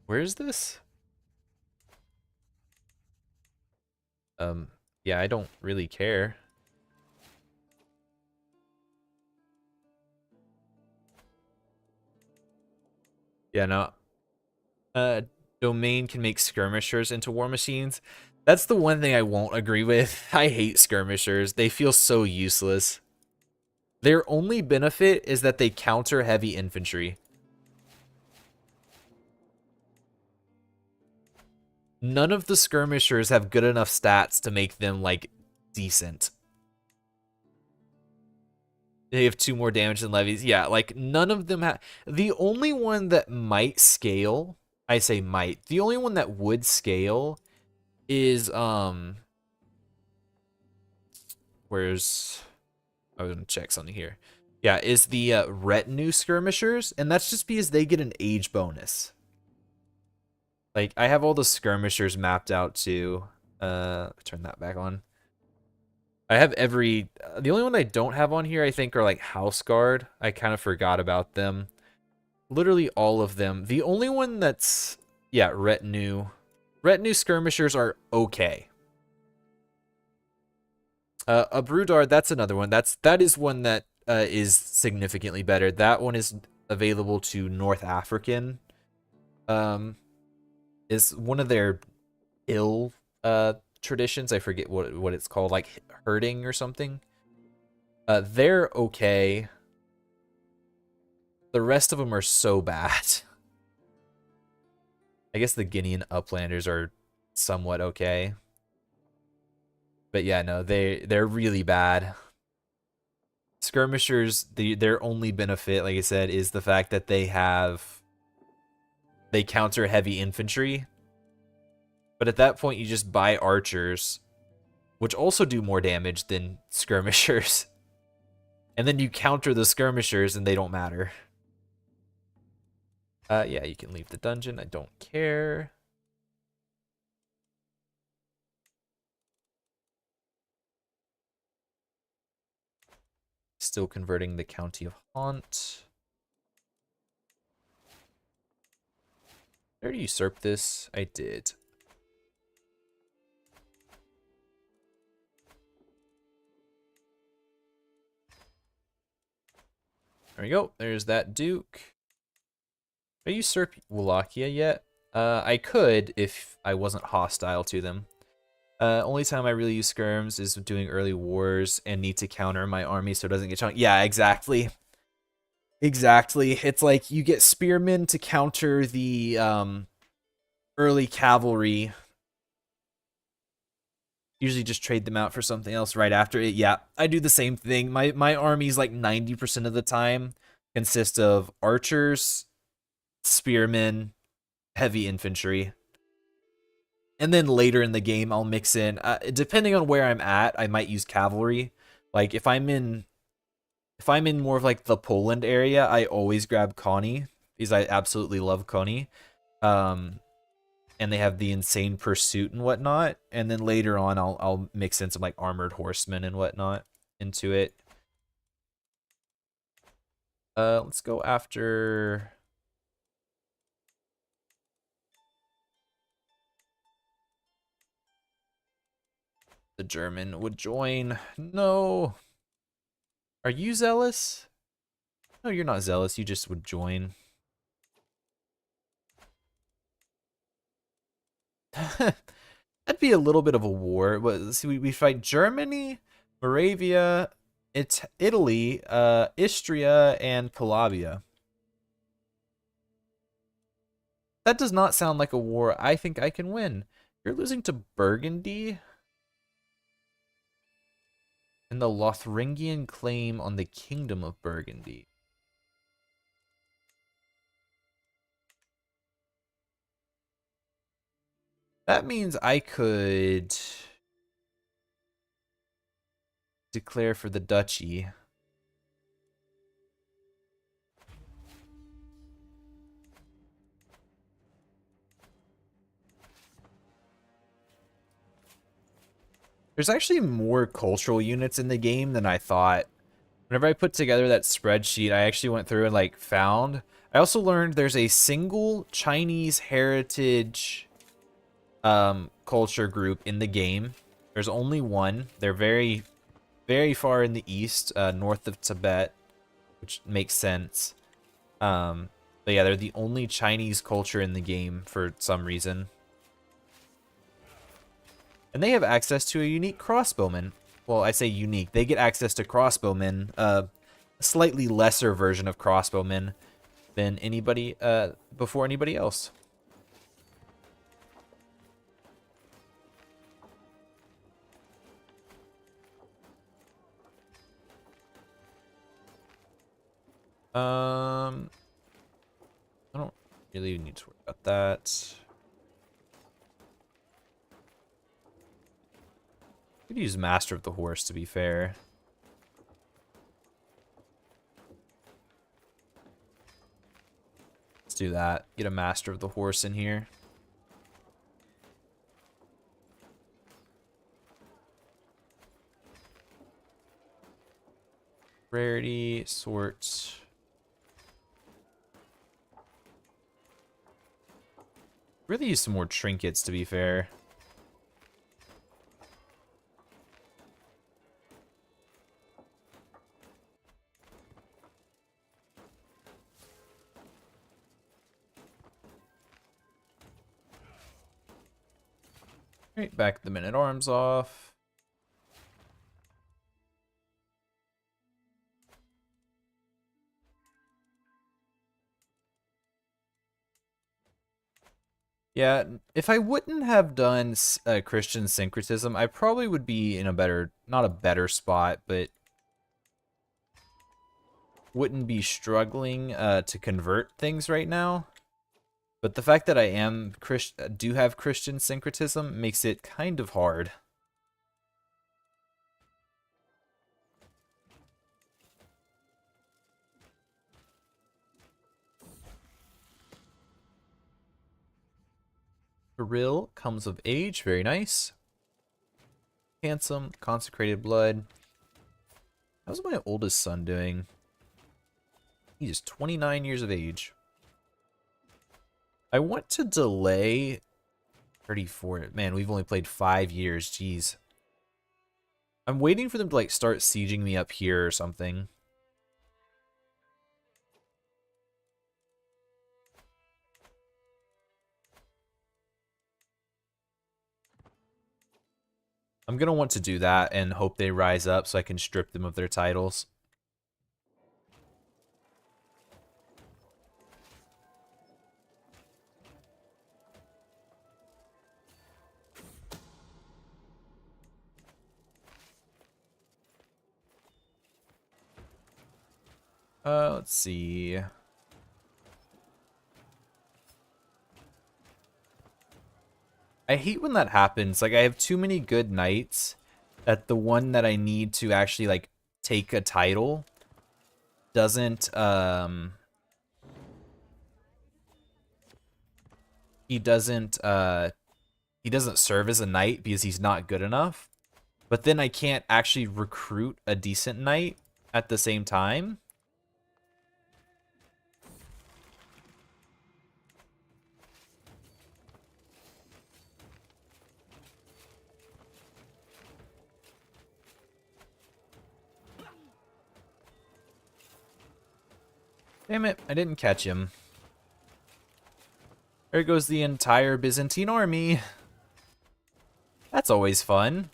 Where is this? Yeah, I don't really care. Yeah, no. Domain can make skirmishers into war machines. That's the one thing I won't agree with. I hate skirmishers. They feel so useless. Their only benefit is that they counter heavy infantry. None of the skirmishers have good enough stats to make them, like, decent. They have 2 more damage than levies. Yeah, like, none of them have... The only one that might scale... I say might. The only one that would scale is, Where's... I was gonna check something here. Yeah, is the retinue skirmishers, and that's just because they get an age bonus. Like, I have all the skirmishers mapped out too. Turn that back on. I have every... The only one I don't have on here, I think, are like House Guard. I kind of forgot about them. Literally all of them. The only one that's... Yeah, retinue. Retinue skirmishers are okay. A Broodard, that's another one. That is one that is significantly better. That one is available to North African. Is one of their ill traditions. I forget what it's called, like herding or something. They're okay. The rest of them are so bad. I guess the Guinean Uplanders are somewhat okay. But yeah, no, they're really bad. Skirmishers, their only benefit, like I said, is the fact that they counter heavy infantry. But at that point, you just buy archers, which also do more damage than skirmishers. And then you counter the skirmishers and they don't matter. Yeah, you can leave the dungeon. I don't care. Still converting the County of Haunt. I already usurped this. I did. There we go. There's that Duke. Have I usurped Wallachia yet? I could if I wasn't hostile to them. Only time I really use skirms is doing early wars and need to counter my army so it doesn't get chunked. Yeah, exactly. Exactly. It's like you get spearmen to counter the early cavalry. Usually just trade them out for something else right after it. Yeah, I do the same thing. My armies like 90% of the time consist of archers, spearmen, heavy infantry. And then later in the game, I'll mix in, depending on where I'm at, I might use cavalry. Like if I'm in more of like the Poland area, I always grab Connie because I absolutely love Connie. And they have the insane pursuit and whatnot. And then later on, I'll mix in some like armored horsemen and whatnot into it. Let's go after. The German would join. No. Are you zealous? No, you're not zealous. You just would join. That'd be a little bit of a war. But let's see, we fight Germany, Moravia, Italy, Istria, and Calabria. That does not sound like a war I think I can win. You're losing to Burgundy? And the Lotharingian claim on the Kingdom of Burgundy. That means I could declare for the duchy. There's actually more cultural units in the game than I thought. Whenever I put together that spreadsheet, I actually went through and like found. I also learned there's a single Chinese heritage culture group in the game. There's only one. They're very, very far in the east, north of Tibet, which makes sense. But yeah, they're the only Chinese culture in the game for some reason. And they have access to a unique crossbowman. Well, I say unique. They get access to crossbowmen, a slightly lesser version of crossbowmen than anybody before anybody else. I don't really need to worry about that. Could use Master of the Horse, to be fair. Let's do that. Get a Master of the Horse in here. Rarity, sorts. Really use some more trinkets, to be fair. Right, back the men-at-arms off. Yeah, if I wouldn't have done Christian syncretism, I probably would be in a better, not a better spot, but wouldn't be struggling to convert things right now. But the fact that I do have Christian syncretism makes it kind of hard. Kirill comes of age, very nice. Handsome, consecrated blood. How's my oldest son doing? He is 29 years of age. I want to delay 34. Man, we've only played 5 years. Jeez. I'm waiting for them to like start sieging me up here or something. I'm going to want to do that and hope they rise up so I can strip them of their titles. Let's see. I hate when that happens. Like, I have too many good knights that the one that I need to actually, like, take a title doesn't, he doesn't, he doesn't serve as a knight because he's not good enough. But then I can't actually recruit a decent knight at the same time. Damn it, I didn't catch him. There goes the entire Byzantine army. That's always fun.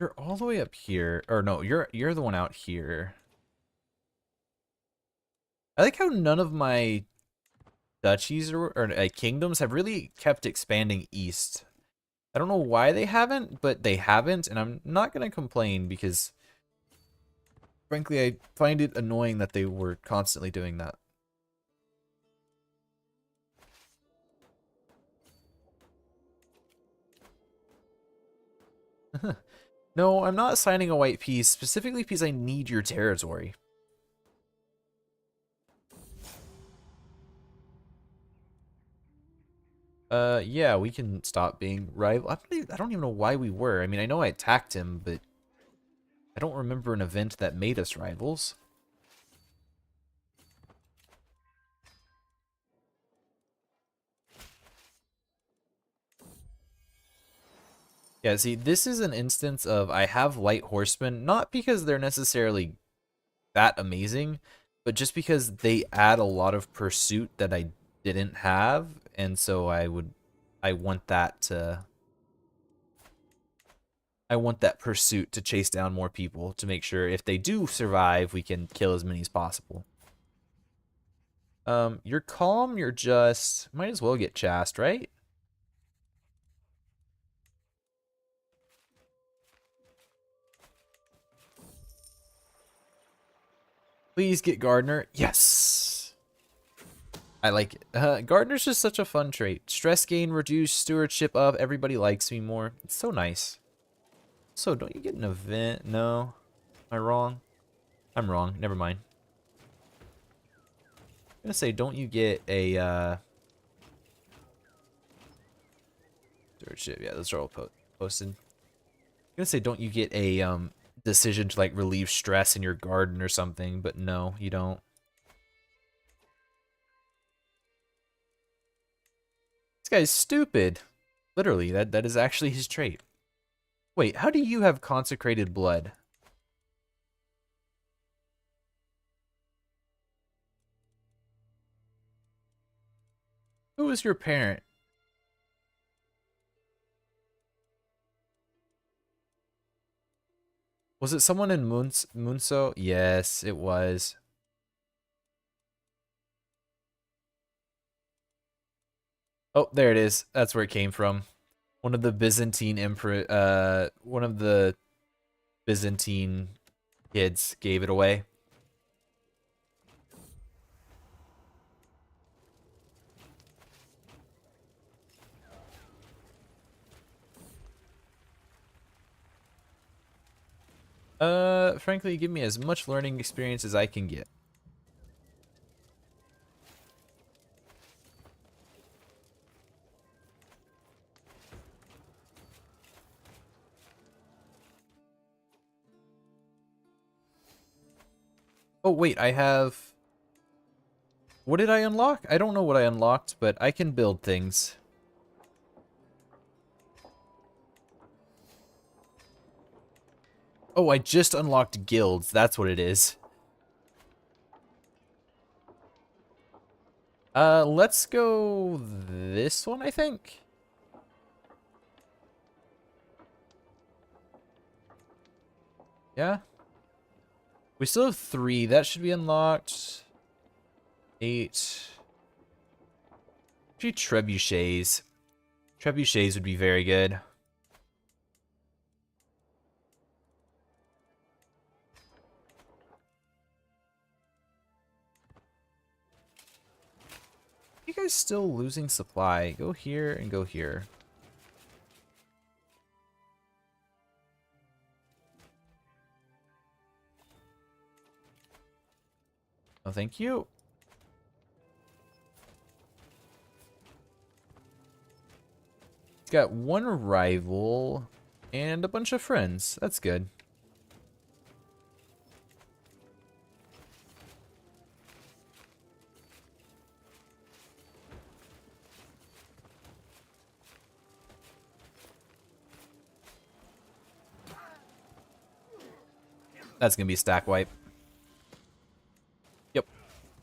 You're all the way up here. Or no, you're the one out here. I like how none of my duchies or kingdoms have really kept expanding east. I don't know why they haven't, but they haven't, and I'm not going to complain because, frankly, I find it annoying that they were constantly doing that. No, I'm not signing a white peace, specifically because I need your territory. Yeah, we can stop being rival. I don't even know why we were. I mean, I know I attacked him, but I don't remember an event that made us rivals. Yeah, see, this is an instance of I have light horsemen, not because they're necessarily that amazing, but just because they add a lot of pursuit that I didn't have, and so I want that to I want that pursuit to chase down more people to make sure if they do survive, we can kill as many as possible. You're calm, you're just might as well get chast, right? Please get Gardener. Yes. I like it. Gardener's just such a fun trait. Stress gain reduced, stewardship up, everybody likes me more. It's so nice. So, don't you get an event? No. Am I wrong? I'm wrong. Never mind. I'm gonna say, don't you get a, stewardship? Yeah, those are all posted. I'm gonna say, don't you get a, decision to, like, relieve stress in your garden or something, but no, you don't. This guy's stupid. Literally, that is actually his trait. Wait, how do you have consecrated blood? Who is your parent? Was it someone in Munso? Yes, it was. Oh, there it is. That's where it came from. One of the Byzantine emperor, one of the Byzantine kids gave it away. Frankly, give me as much learning experience as I can get. Oh, wait, I have... What did I unlock? I don't know what I unlocked, but I can build things. Oh, I just unlocked guilds. That's what it is. Let's go this one, I think. Yeah. We still have 3. That should be unlocked. 8. Actually, trebuchets. Trebuchets would be very good. You guys still losing supply? Go here and go here. Oh, thank you. It's got 1 rival and a bunch of friends. That's good. That's gonna be a stack wipe. Yep.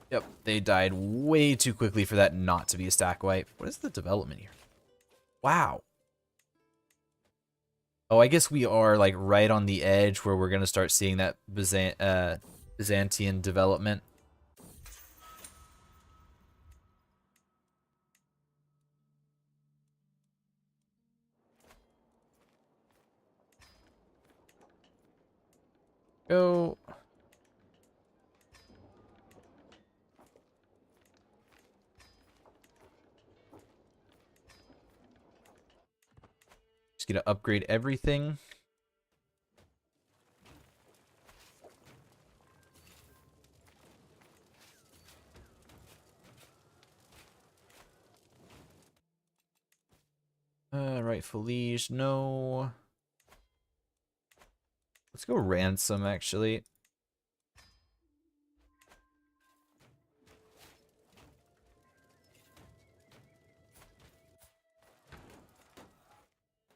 Yep. They died way too quickly for that not to be a stack wipe. What is the development here? Wow. Oh, I guess we are like right on the edge where we're gonna start seeing that Byzantine development. Go. Just gonna upgrade everything. Rightful liege, no. Let's go ransom, actually.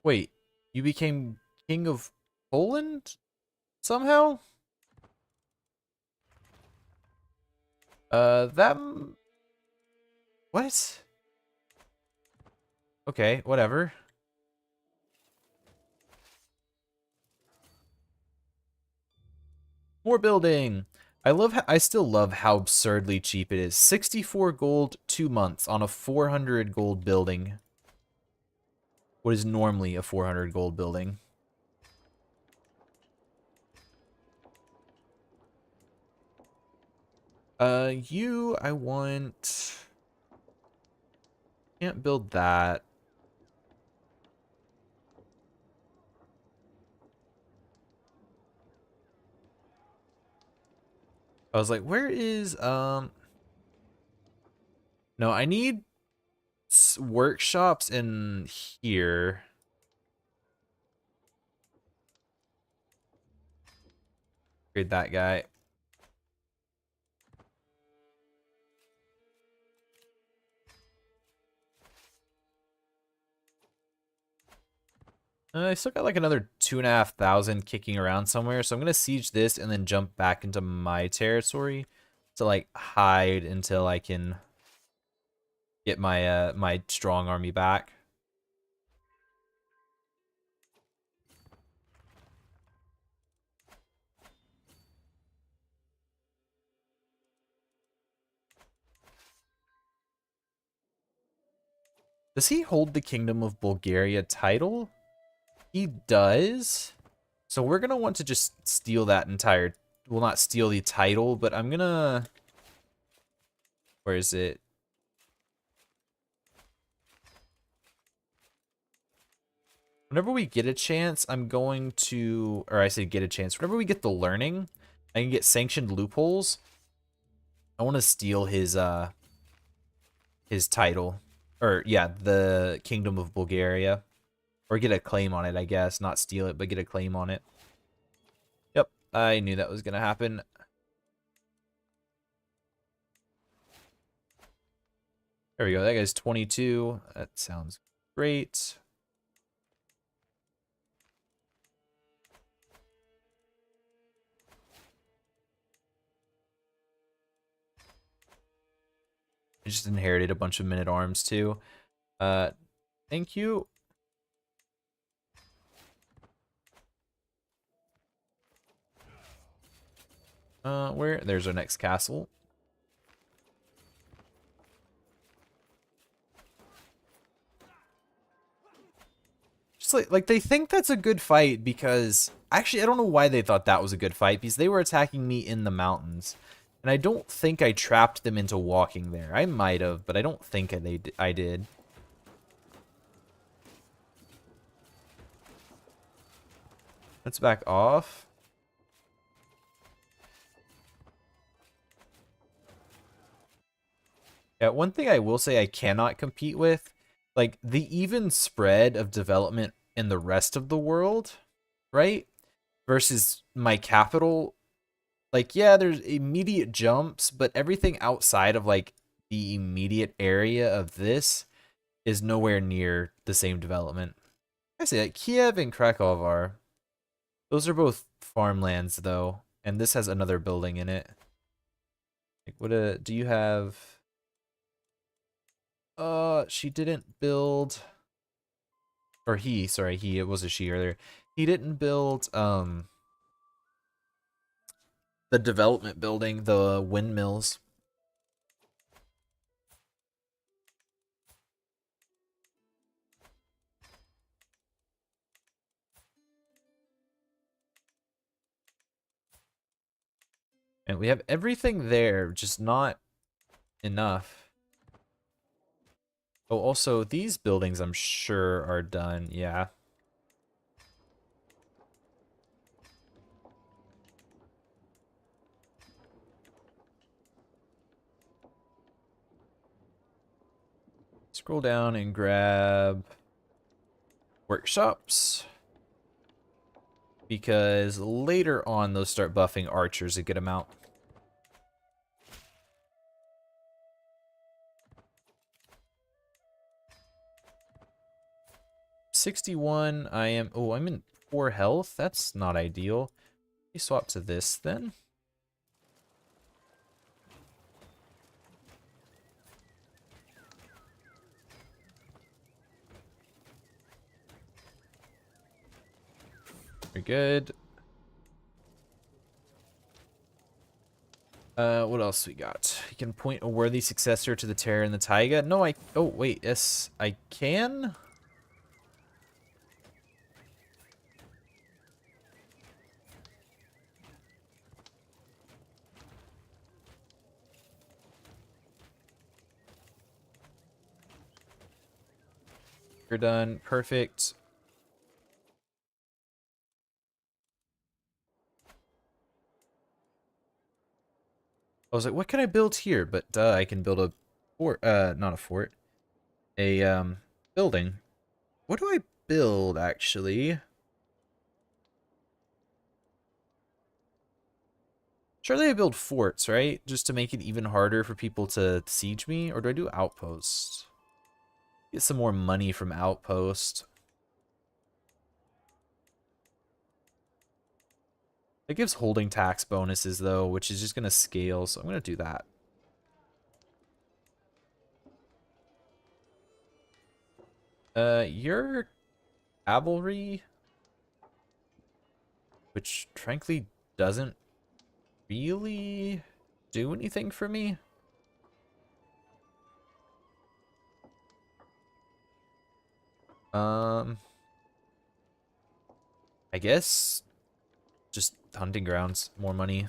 Wait, you became king of Poland? Somehow? That... What? Okay, whatever. More building! I still love how absurdly cheap it is. 64 gold, 2 months on a 400 gold building. What is normally a 400 gold building. I want... Can't build that. I was like, where is, No, I need workshops in here. Upgrade that guy. I still got like another 2,500 kicking around somewhere, so I'm gonna siege this and then jump back into my territory to like hide until I can get my my strong army back. Does he hold the Kingdom of Bulgaria title? He does. So we're going to want to just steal that entire... Well, not steal the title, but I'm going to... Where is it? Whenever we get a chance, I'm going to... Or I say get a chance. Whenever we get the learning, I can get sanctioned loopholes. I want to steal his title. Or, yeah, the Kingdom of Bulgaria. Or get a claim on it, I guess. Not steal it, but get a claim on it. Yep, I knew that was going to happen. There we go. That guy's 22. That sounds great. I just inherited a bunch of men-at-arms too. Thank you. Where? There's our next castle. Just like they think that's a good fight because actually I don't know why they thought that was a good fight because they were attacking me in the mountains. And I don't think I trapped them into walking there. I might have, but I don't think I did. Let's back off. Yeah, one thing I will say I cannot compete with, like the even spread of development in the rest of the world, right? Versus my capital. Like, yeah, there's immediate jumps, but everything outside of like the immediate area of this is nowhere near the same development. I say that Kiev and Krakow are. Those are both farmlands though, and this has another building in it. Like, what do you have? She didn't build, or he, sorry, it was a she earlier. He didn't build the development building, the windmills. And we have everything there, just not enough. Oh, also, these buildings I'm sure are done, yeah. Scroll down and grab workshops. Because later on, those start buffing archers a good amount. $61, I'm in poor health. That's not ideal. Let me swap to this then. Very good. What else we got? You can point a worthy successor to the Terror and the Taiga. No, oh, wait, yes, I can? You're done. Perfect. I was like, what can I build here? But duh, I can build a fort, not a fort. A, building. What do I build, actually? Surely I build forts, right? Just to make it even harder for people to siege me? Or do I do outposts? Get some more money from outpost. It gives holding tax bonuses, though, which is just going to scale, so I'm going to do that. Your cavalry, which frankly doesn't really do anything for me. I guess just hunting grounds, more money.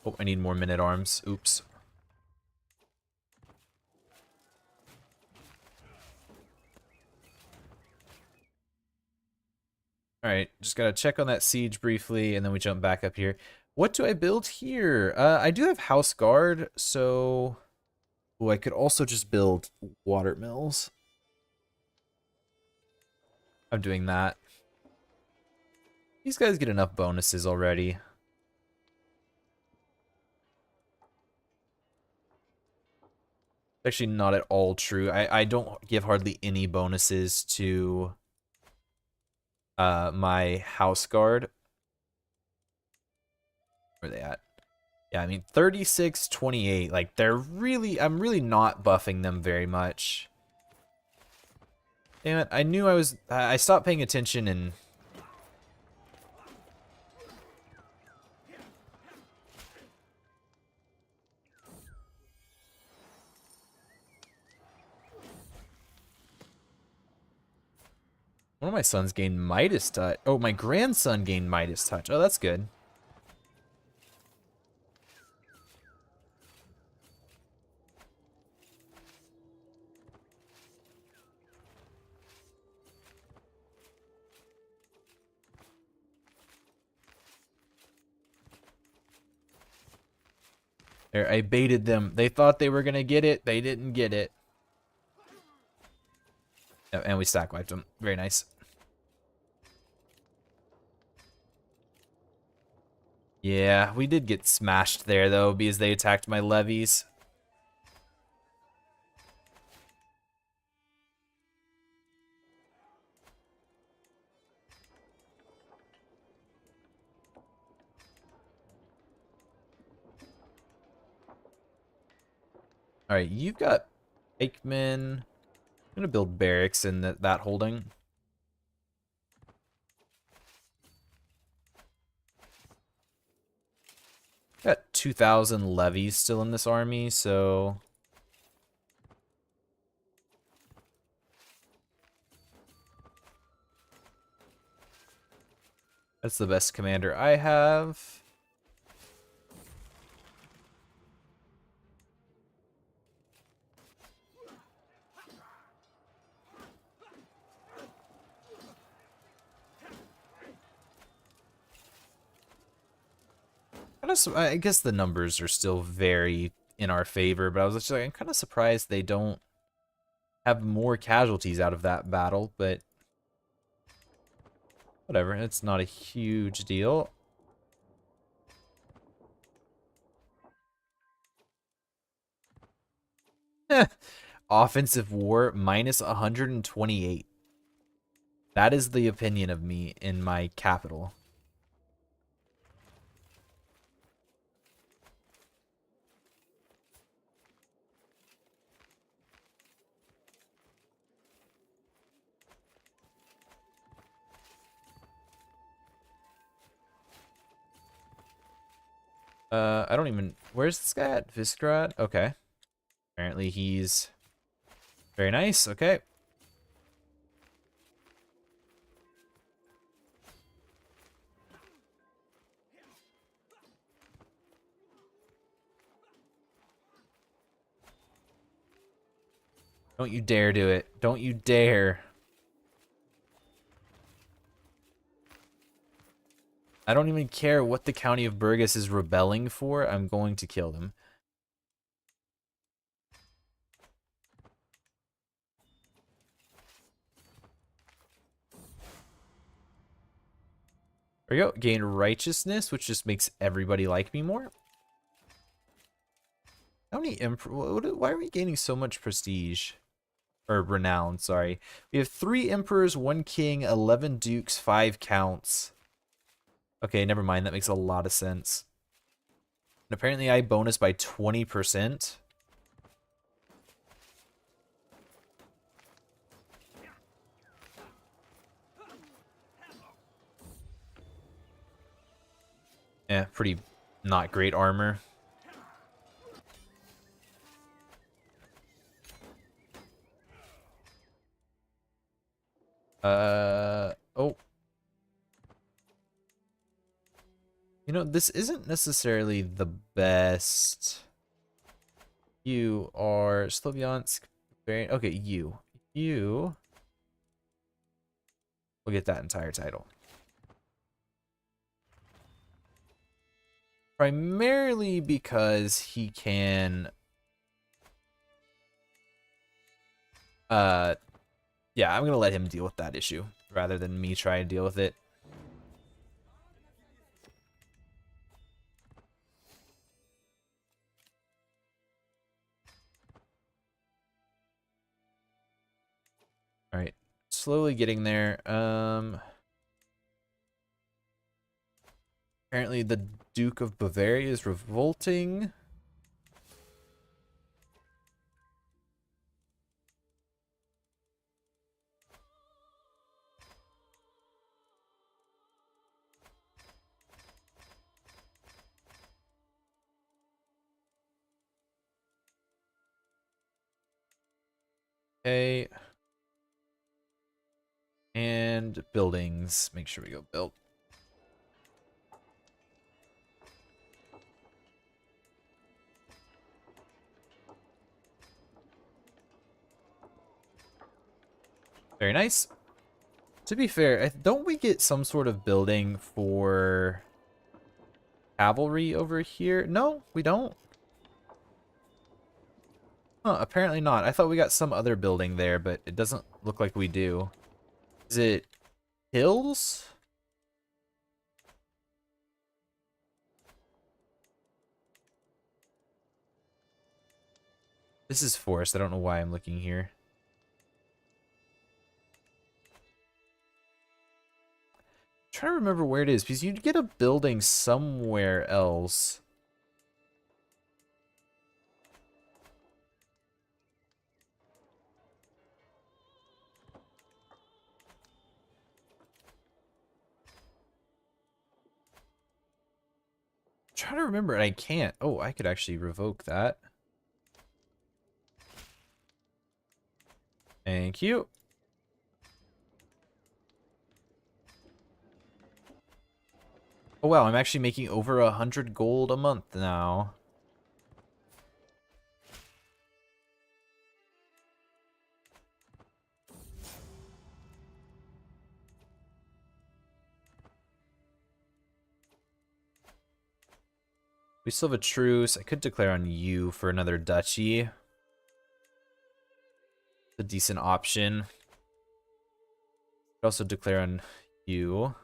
Oh, I need more men-at-arms. Oops. Alright, just gotta check on that siege briefly, and then we jump back up here. What do I build here? I do have House Guard, so... Oh, I could also just build water mills. I'm doing that. These guys get enough bonuses already. Actually, not at all true. I don't give hardly any bonuses to my House Guard. Where are they at? Yeah, I mean 36, 28. Like they're really, I'm really not buffing them very much. Damn it! I knew I stopped paying attention and. One of my sons gained Midas Touch. Oh, my grandson gained Midas Touch. Oh, that's good. There, I baited them. They thought they were gonna get it. They didn't get it. Oh, and we stack wiped them. Very nice. Yeah, we did get smashed there though because they attacked my levies. All right, you've got pikemen. I'm gonna build barracks in that holding. Got 2,000 levies still in this army, so that's the best commander I have. I guess the numbers are still very in our favor, but I was just like, I'm kind of surprised they don't have more casualties out of that battle, but whatever, it's not a huge deal. Offensive war minus 128. That is the opinion of me in my capital. I don't even... Where's this guy at? Visgrad? Okay. Apparently he's... Very nice, okay. Don't you dare do it. Don't you dare. I don't even care what the county of Burgess is rebelling for. I'm going to kill them. There we go. Gain righteousness, which just makes everybody like me more. How many why are we gaining so much prestige? Or renown, sorry. We have 3 emperors, 1 king, 11 dukes, 5 counts. Okay, never mind. That makes a lot of sense. And apparently I bonus by 20%. pretty not great armor. Oh. You know, this isn't necessarily the best. You are Slovyansk variant. Okay, you. You will get that entire title. Primarily because he can yeah, I'm gonna let him deal with that issue rather than me try to deal with it. All right, slowly getting there. Apparently the Duke of Bavaria is revolting. Okay. And buildings. Make sure we go build. Very nice. To be fair, don't we get some sort of building for cavalry over here? No, we don't. Huh, apparently not. I thought we got some other building there, but it doesn't look like we do. Is it hills? This is forest. I don't know why I'm looking here. I'm trying to remember where it is, because you'd get a building somewhere else. I'm trying to remember, and I can't. Oh, I could actually revoke that. Thank you. Oh wow, I'm actually making over 100 gold a month now. We still have a truce. I could declare on you for another duchy. It's a decent option. Could also declare on you.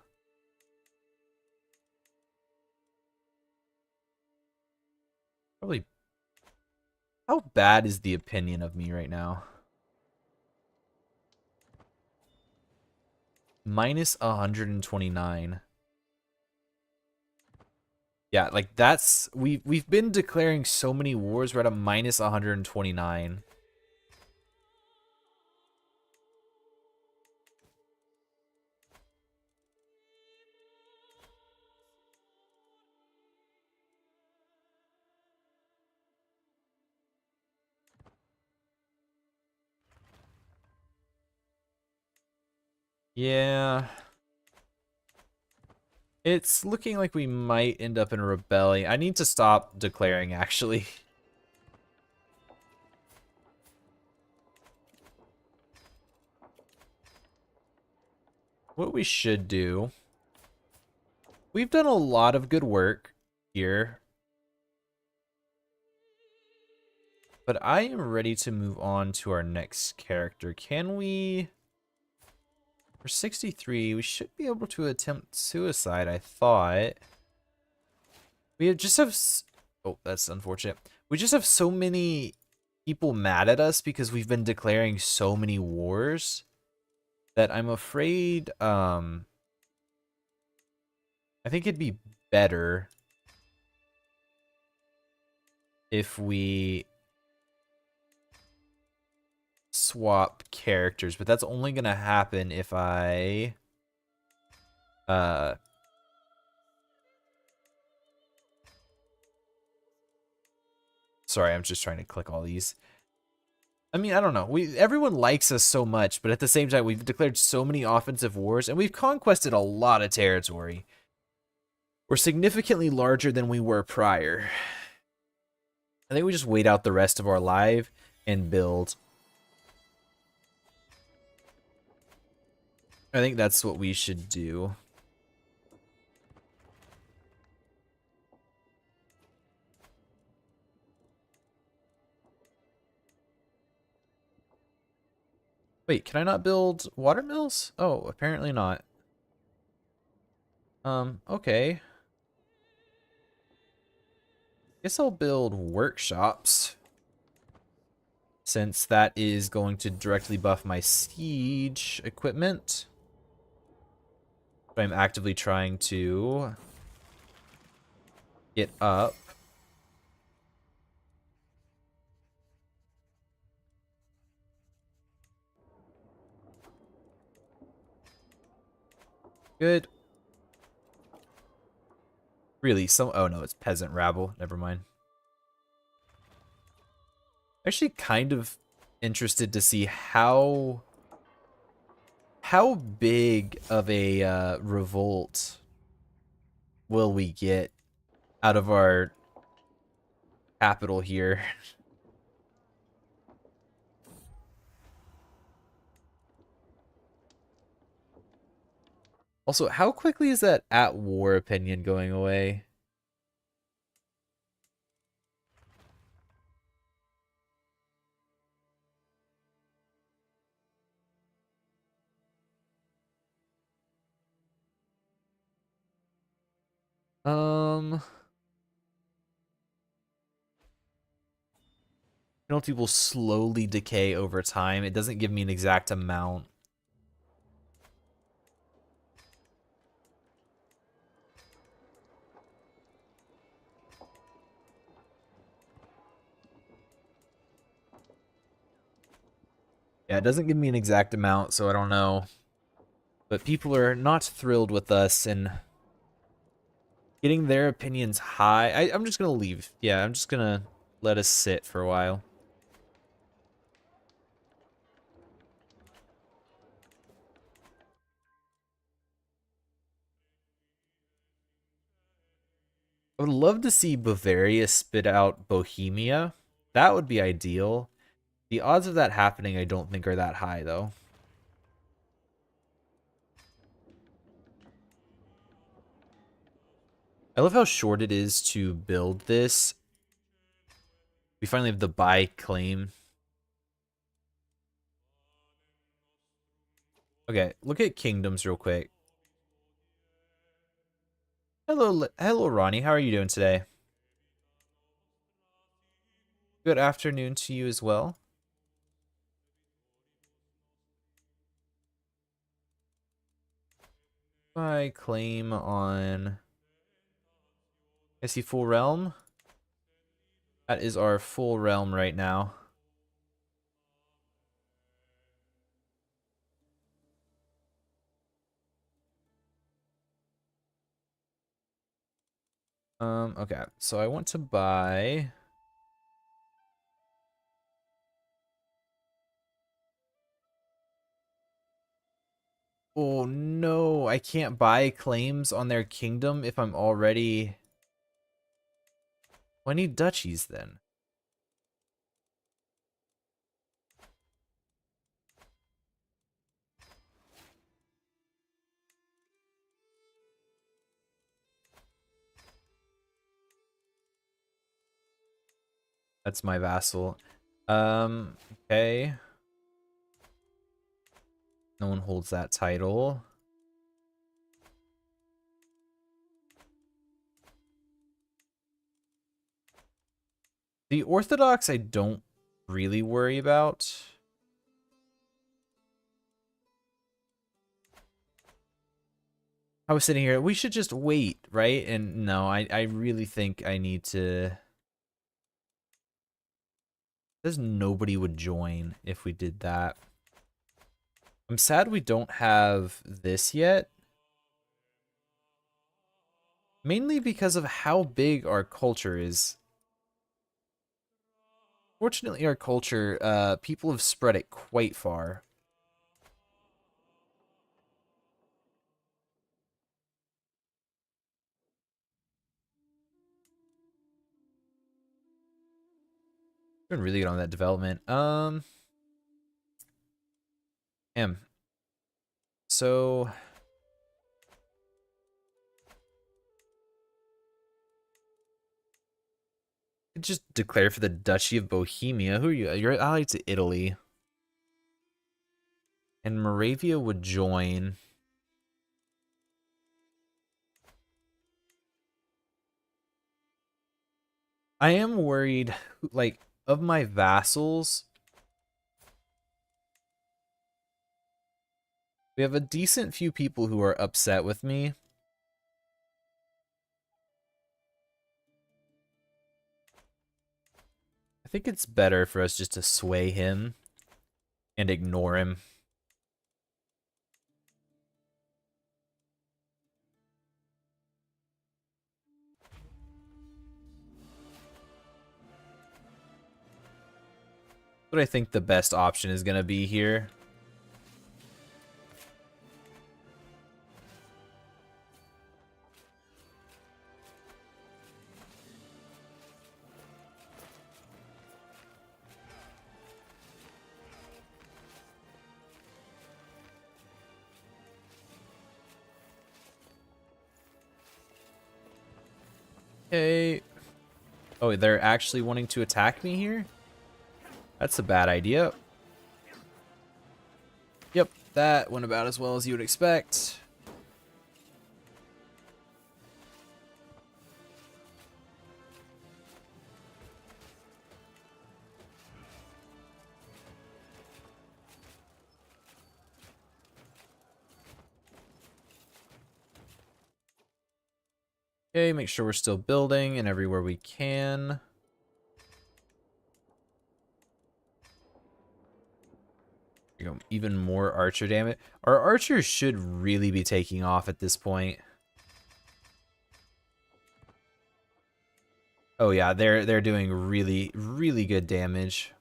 Probably. How bad is the opinion of me right now? Minus 129. Yeah, like that's we've been declaring so many wars. We're at a minus 129. Yeah. It's looking like we might end up in a rebellion. I need to stop declaring, actually. What we should do... We've done a lot of good work here. But I am ready to move on to our next character. Can we... For 63, we should be able to attempt suicide, I thought. We just have... Oh, that's unfortunate. We just have so many people mad at us because we've been declaring so many wars that I'm afraid, I think it'd be better if we swap characters, but that's only gonna happen if I Sorry, I'm just trying to click all these. I mean, I don't know. Everyone likes us so much, but at the same time, we've declared so many offensive wars, and we've conquested a lot of territory. We're significantly larger than we were prior. I think we just wait out the rest of our life and build. I think that's what we should do. Wait, can I not build water mills? Oh, apparently not. Okay. Guess I'll build workshops, since that is going to directly buff my siege equipment. But I'm actively trying to get up. Good. Really, oh no, it's peasant rabble. Never mind. Actually kind of interested to see how big of a revolt will we get out of our capital here. Also, how quickly is that at war opinion going away? Penalty will slowly decay over time. It doesn't give me an exact amount. Yeah, it doesn't give me an exact amount, so I don't know. But people are not thrilled with us and getting their opinions high. I'm just gonna leave. Yeah, I'm just gonna let us sit for a while. I would love to see Bavaria spit out Bohemia. That would be ideal. The odds of that happening I don't think are that high, though. I love how short it is to build this. We finally have the buy claim. Okay, look at kingdoms real quick. Hello, Ronnie. How are you doing today? Good afternoon to you as well. Buy claim on... I see full realm. That is our full realm right now. Okay, so I want to buy... Oh no, I can't buy claims on their kingdom if I'm already... Well, I need duchies then. That's my vassal. Okay. No one holds that title. The Orthodox I don't really worry about. I was sitting here, we should just wait, right? And no, I really think I need to... There's nobody would join if we did that. I'm sad we don't have this yet. Mainly because of how big our culture is. Fortunately, our culture, people have spread it quite far. Doing really good on that development. M. So just declare for the Duchy of Bohemia. Who are you? You're allied to Italy. And Moravia would join. I am worried, like, of my vassals. We have a decent few people who are upset with me. I think it's better for us just to sway him and ignore him. What I think the best option is going to be here. Okay. Oh, they're actually wanting to attack me here? That's a bad idea. Yep, that went about as well as you would expect. Okay, make sure we're still building and everywhere we can. There you go, even more archer damage. Our archers should really be taking off at this point. Oh yeah, they're doing really, really good damage.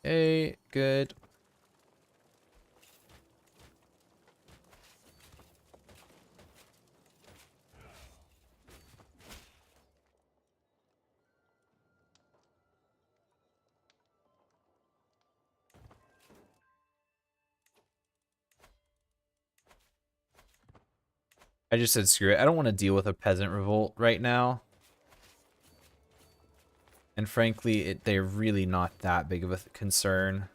Okay, good. I just said screw it. I don't want to deal with a peasant revolt right now. And frankly, they're really not that big of a concern.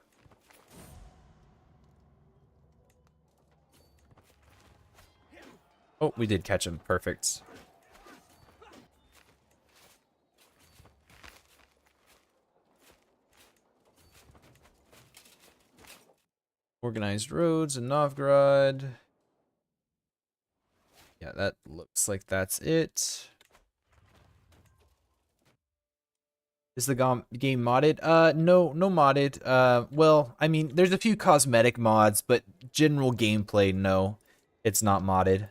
Oh, we did catch him. Perfect. Organized roads in Novgorod. Yeah, that looks like that's it. Is the game modded? No, no modded. Well, I mean, there's a few cosmetic mods, but general gameplay, no. It's not modded.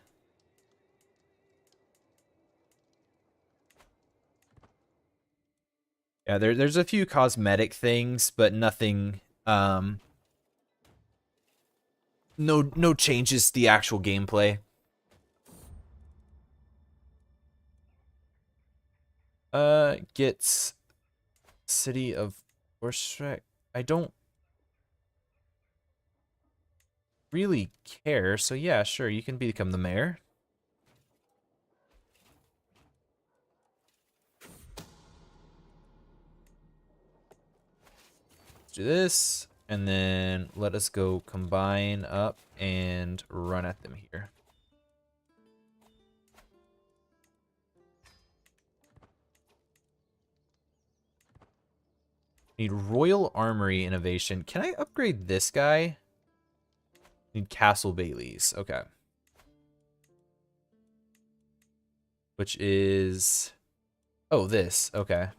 Yeah, there's a few cosmetic things, but nothing, no changes to the actual gameplay. Gets City of Orstrek. I don't really care, so yeah, sure, you can become the mayor. Let's do this, and then let us go combine up and run at them here. Need Royal Armory Innovation. Can I upgrade this guy? Need Castle Baileys. Okay. Which is... Oh, this. Okay.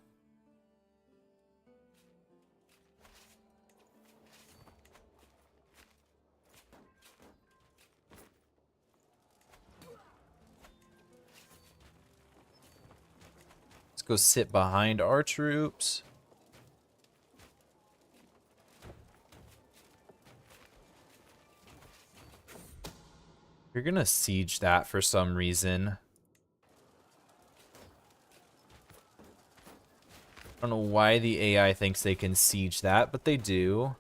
go sit behind our troops. You're gonna siege that for some reason. I don't know why the AI thinks they can siege that, but they do.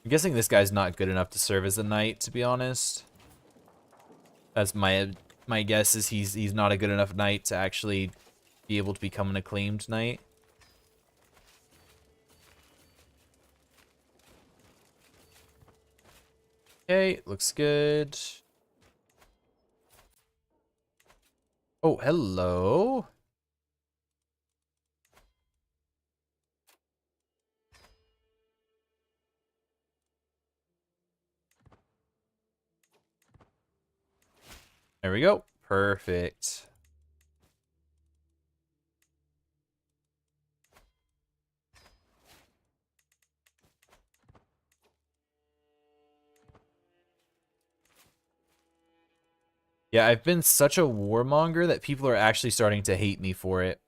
I'm guessing this guy's not good enough to serve as a knight, to be honest. That's my guess is he's not a good enough knight to actually be able to become an acclaimed knight. Okay, looks good. Oh, hello. There we go. Perfect. Yeah, I've been such a warmonger that people are actually starting to hate me for it.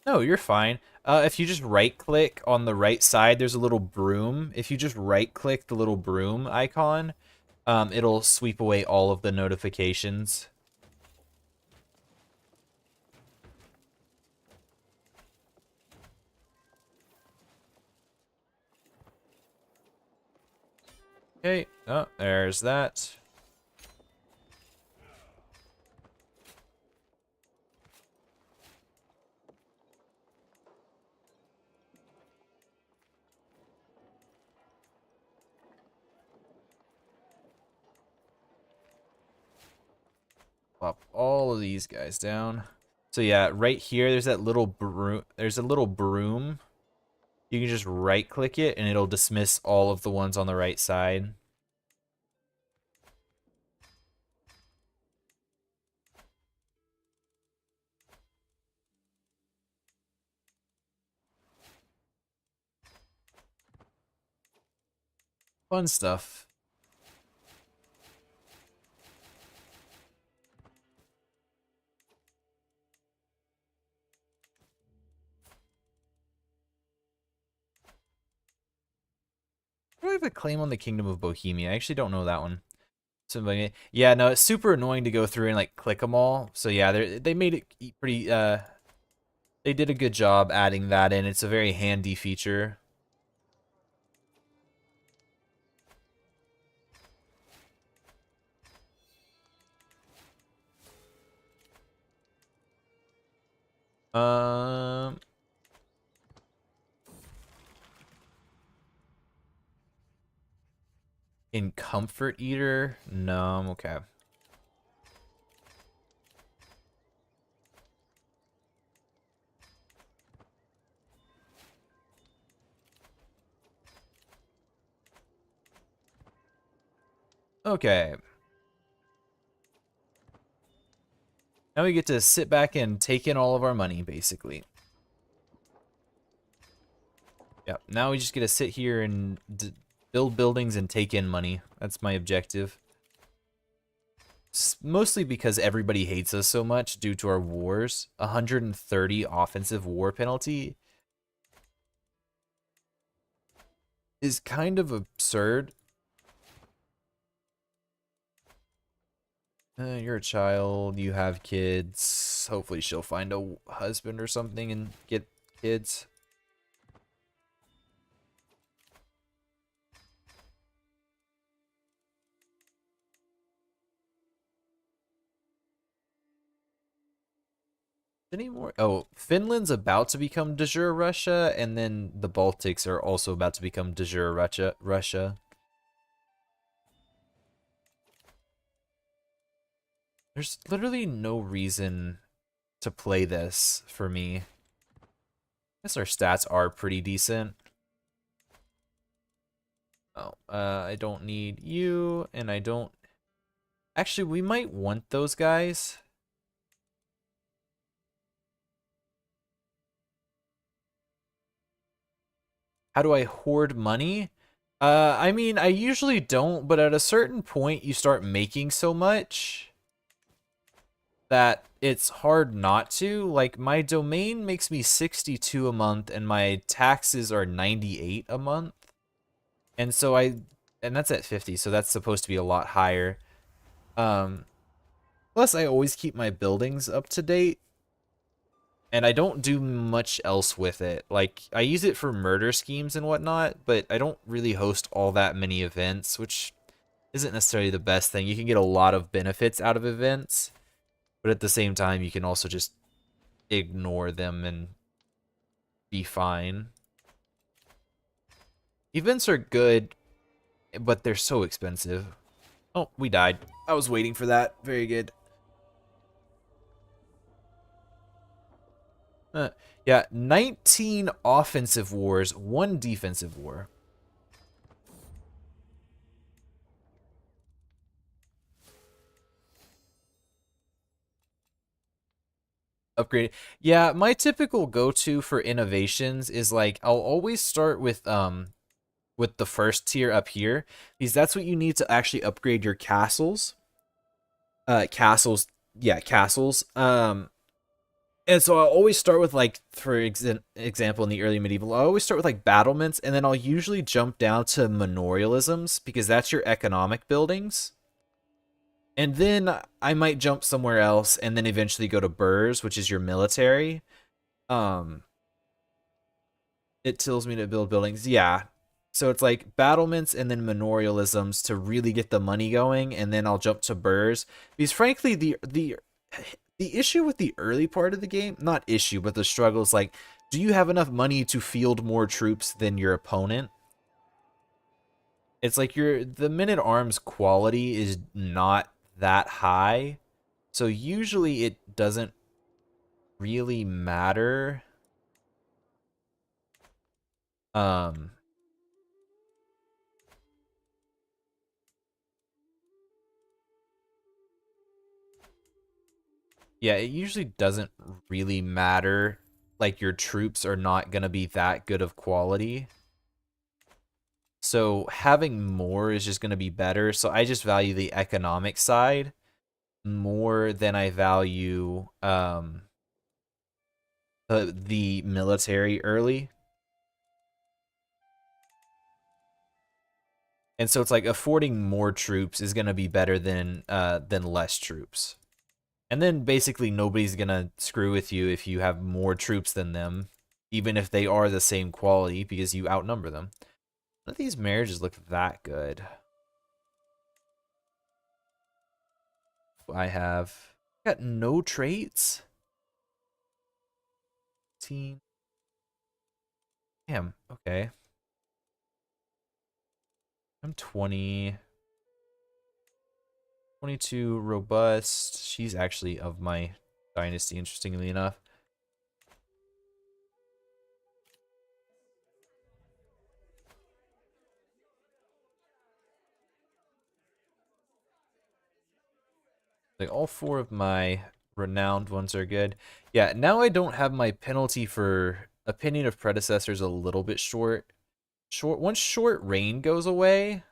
No, you're fine. If you just right-click on the right side, there's a little broom. If you just right-click the little broom icon, it'll sweep away all of the notifications. Okay, oh, there's that. Pop all of these guys down. So yeah, right here, there's that little broom. There's a little broom. You can just right-click it, and it'll dismiss all of the ones on the right side. Fun stuff. Do I have a claim on the Kingdom of Bohemia? I actually don't know that one. Somebody, yeah, no, it's super annoying to go through and like click them all. So yeah, they made it pretty. They did a good job adding that in. It's a very handy feature. Um, in Comfort Eater, no, I'm okay. Okay. Now we get to sit back and take in all of our money, basically. Yeah, now we just get to sit here and build buildings and take in money. That's my objective. Mostly because everybody hates us so much due to our wars. 130 offensive war penalty is kind of absurd. You're a child, you have kids. Hopefully she'll find a husband or something and get kids. Any more? Oh, Finland's about to become de jure Russia, and then the Baltics are also about to become de jure Russia. There's literally no reason to play this for me. I guess our stats are pretty decent. Oh, I don't need you, and I don't... Actually, we might want those guys. How do I hoard money? I mean, I usually don't, but at a certain point, you start making so much that it's hard not to. Like, my domain makes me 62 a month, and my taxes are 98 a month. And so and that's at 50, so that's supposed to be a lot higher. Um, Plus, I always keep my buildings up to date, and I don't do much else with it. Like, I use it for murder schemes and whatnot, but I don't really host all that many events, which isn't necessarily the best thing. You can get a lot of benefits out of events, but at the same time, you can also just ignore them and be fine. Events are good, but they're so expensive. Oh, we died. I was waiting for that. Very good. Yeah, 19 offensive wars, 1 defensive war. Upgrade. Yeah, my typical go-to for innovations is like I'll always start with the first tier up here because that's what you need to actually upgrade your castles. Castles, yeah, castles. And so I'll always start with like, for example, in the early medieval, I always start with like battlements, and then I'll usually jump down to manorialisms because that's your economic buildings. And then I might jump somewhere else, and then eventually go to burrs, which is your military. Um, it tells me to build buildings. Yeah. So it's like battlements and then manorialisms to really get the money going, and then I'll jump to burrs. Because frankly, the issue with the early part of the game, not issue, but the struggle is like, do you have enough money to field more troops than your opponent? It's like the men-at-arms quality is not that high. So usually it doesn't really matter. Um Yeah, it usually doesn't really matter. Like, your troops are not going to be that good of quality. So having more is just going to be better. So I just value the economic side more than I value the military early. And so it's like affording more troops is going to be better than less troops. And then basically nobody's gonna screw with you if you have more troops than them, even if they are the same quality because you outnumber them. None of these marriages look that good. I have got no traits. Team. Damn. Okay. I'm 20. 22 robust. She's actually of my dynasty, interestingly enough. Like, all 4 of my renowned ones are good. Yeah, now I don't have my penalty for opinion of predecessors a little bit short. Once short reign goes away.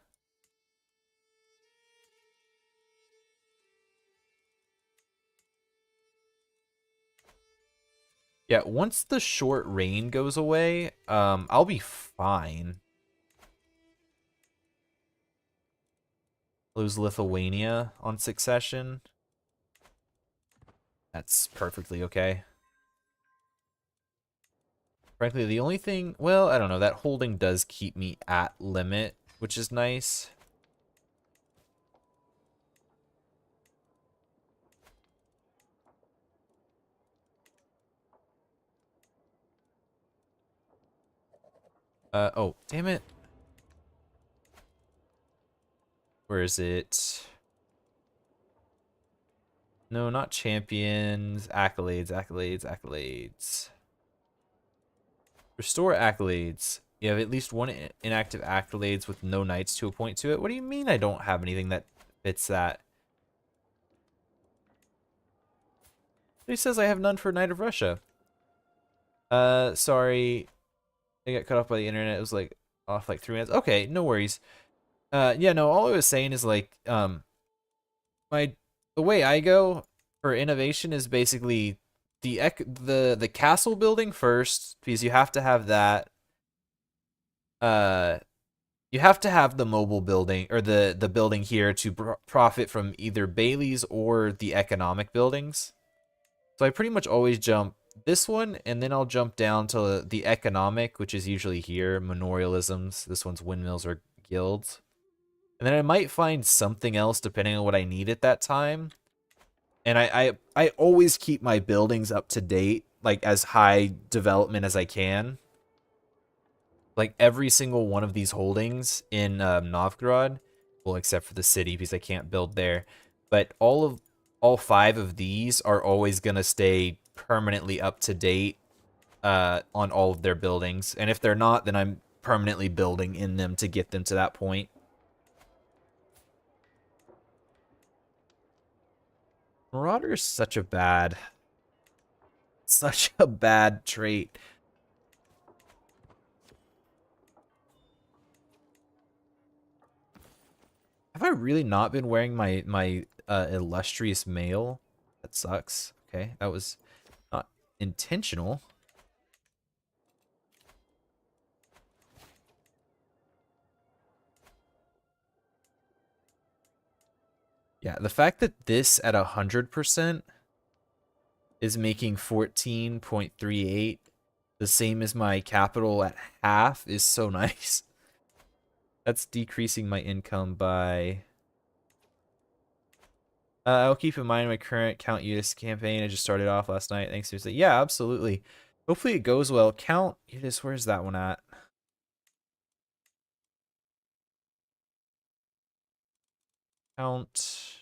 Yeah, once the short reign goes away, I'll be fine. Lose Lithuania on succession. That's perfectly okay. Frankly, the only thing, well, I don't know, that holding does keep me at limit, which is nice. Oh, damn it. Where is it? No, not champions. Accolades, accolades, accolades. Restore accolades. You have at least one inactive accolades with no knights to appoint to it. What do you mean I don't have anything that fits that? He says I have none for Knight of Russia. Sorry. I got cut off by the internet. It was like off like 3 minutes. Okay, no worries. Yeah, no, all I was saying is like, my the way I go for innovation is basically the castle building first because you have to have that. Uh, you have to have the mobile building or the building here to profit from either Bailey's or the economic buildings. So I pretty much always jump this one, and then I'll jump down to the economic, which is usually here, memorialisms. This one's windmills or guilds. And then I might find something else depending on what I need at that time. And I always keep my buildings up to date, like as high development as I can. Like every single one of these holdings in Novgorod, well, except for the city because I can't build there. But all 5 of these are always gonna stay permanently up to date on all of their buildings. And if they're not, then I'm permanently building in them to get them to that point. Marauder is such a bad trait. Have I really not been wearing my illustrious mail? That sucks. Okay, that was not intentional. Yeah, the fact that this at 100% is making 14.38, the same as my capital at half, is so nice. That's decreasing my income by... I'll keep in mind my current Count Udis campaign. I just started off last night. Thanks, seriously. Yeah, absolutely. Hopefully it goes well. Count Udis, where's that one at? Count...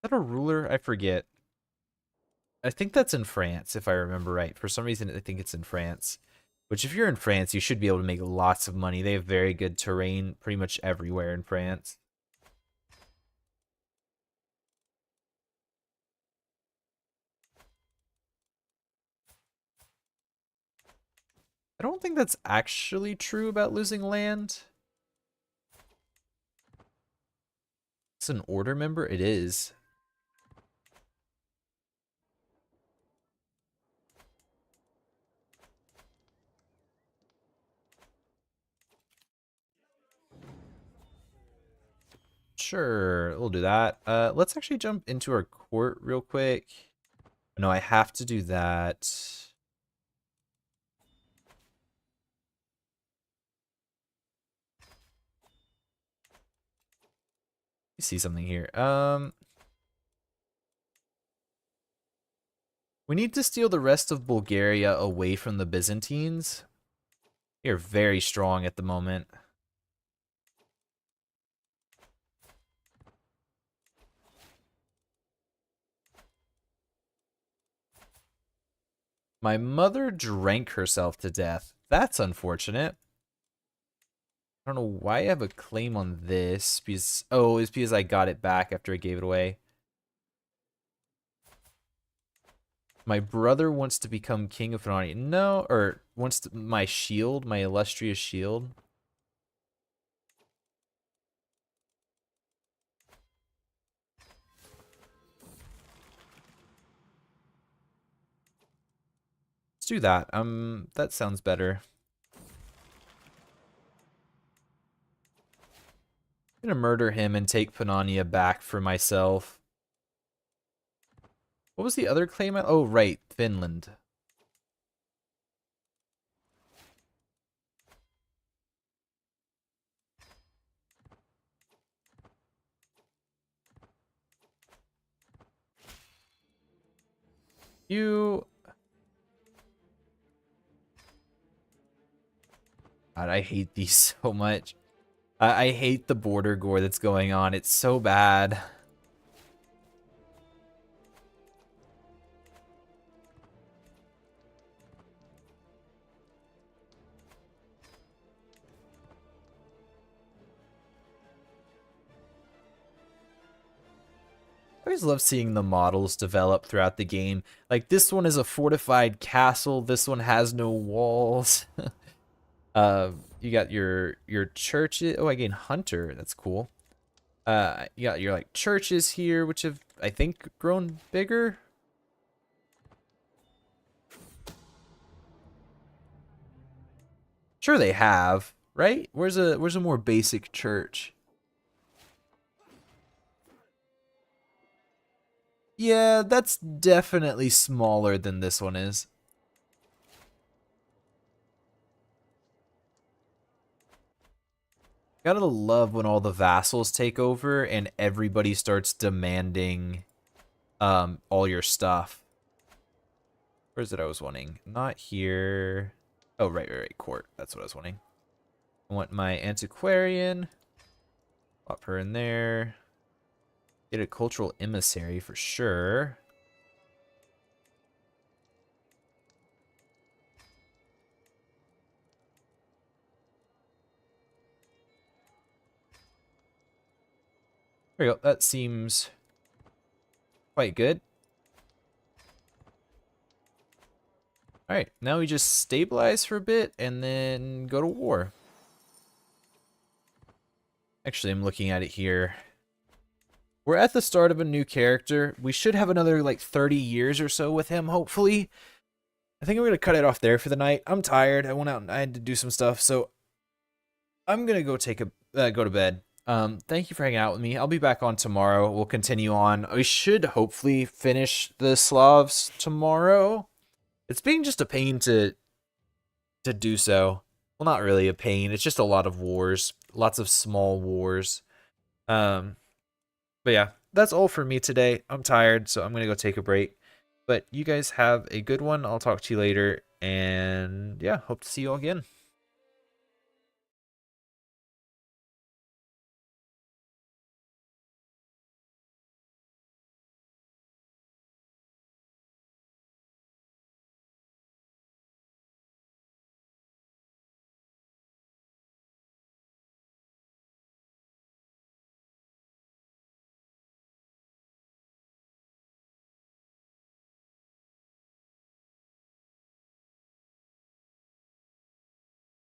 Is that a ruler? I forget. I think that's in France, if I remember right. For some reason, I think it's in France. Which, if you're in France, you should be able to make lots of money. They have very good terrain pretty much everywhere in France. I don't think that's actually true about losing land. It's an order member? It is. Sure, we'll do that. Let's actually jump into our court real quick. No, I have to do that. You see something here. We need to steal the rest of Bulgaria away from the Byzantines. They're very strong at the moment. My mother drank herself to death. That's unfortunate. I don't know why I have a claim on this. Because, oh, it's because I got it back after I gave it away. My brother wants to become king of Fanani. No, or wants to, my shield, my illustrious shield. Let's do that. That sounds better. I'm gonna murder him and take Panania back for myself. What was the other claim? Oh, right, Finland. You... God, I hate these so much. I hate the border gore that's going on. It's so bad. I always love seeing the models develop throughout the game. Like, this one is a fortified castle. This one has no walls. You got your churches. Oh, I gain hunter. That's cool. You got your like churches here, which have I think grown bigger. Sure, they have, right? Where's a more basic church? Yeah, that's definitely smaller than this one is. Gotta love when all the vassals take over and everybody starts demanding all your stuff. Where's it I was wanting? Not here. Oh, right, court. That's what I was wanting. I want my antiquarian. Pop her in there. Get a cultural emissary for sure. There we go. That seems quite good. Alright, now we just stabilize for a bit and then go to war. Actually, I'm looking at it here. We're at the start of a new character. We should have another like 30 years or so with him, hopefully. I think I'm going to cut it off there for the night. I'm tired. I went out and I had to do some stuff, so I'm going to go go to bed. Thank you for hanging out with me. I'll be back on tomorrow. We'll continue on. We should hopefully finish the Slavs tomorrow. It's being just a pain to do so. Well, not really a pain. It's just a lot of wars. Lots of small wars. But yeah, that's all for me today. I'm tired, so I'm going to go take a break. But you guys have a good one. I'll talk to you later. And yeah, hope to see you all again.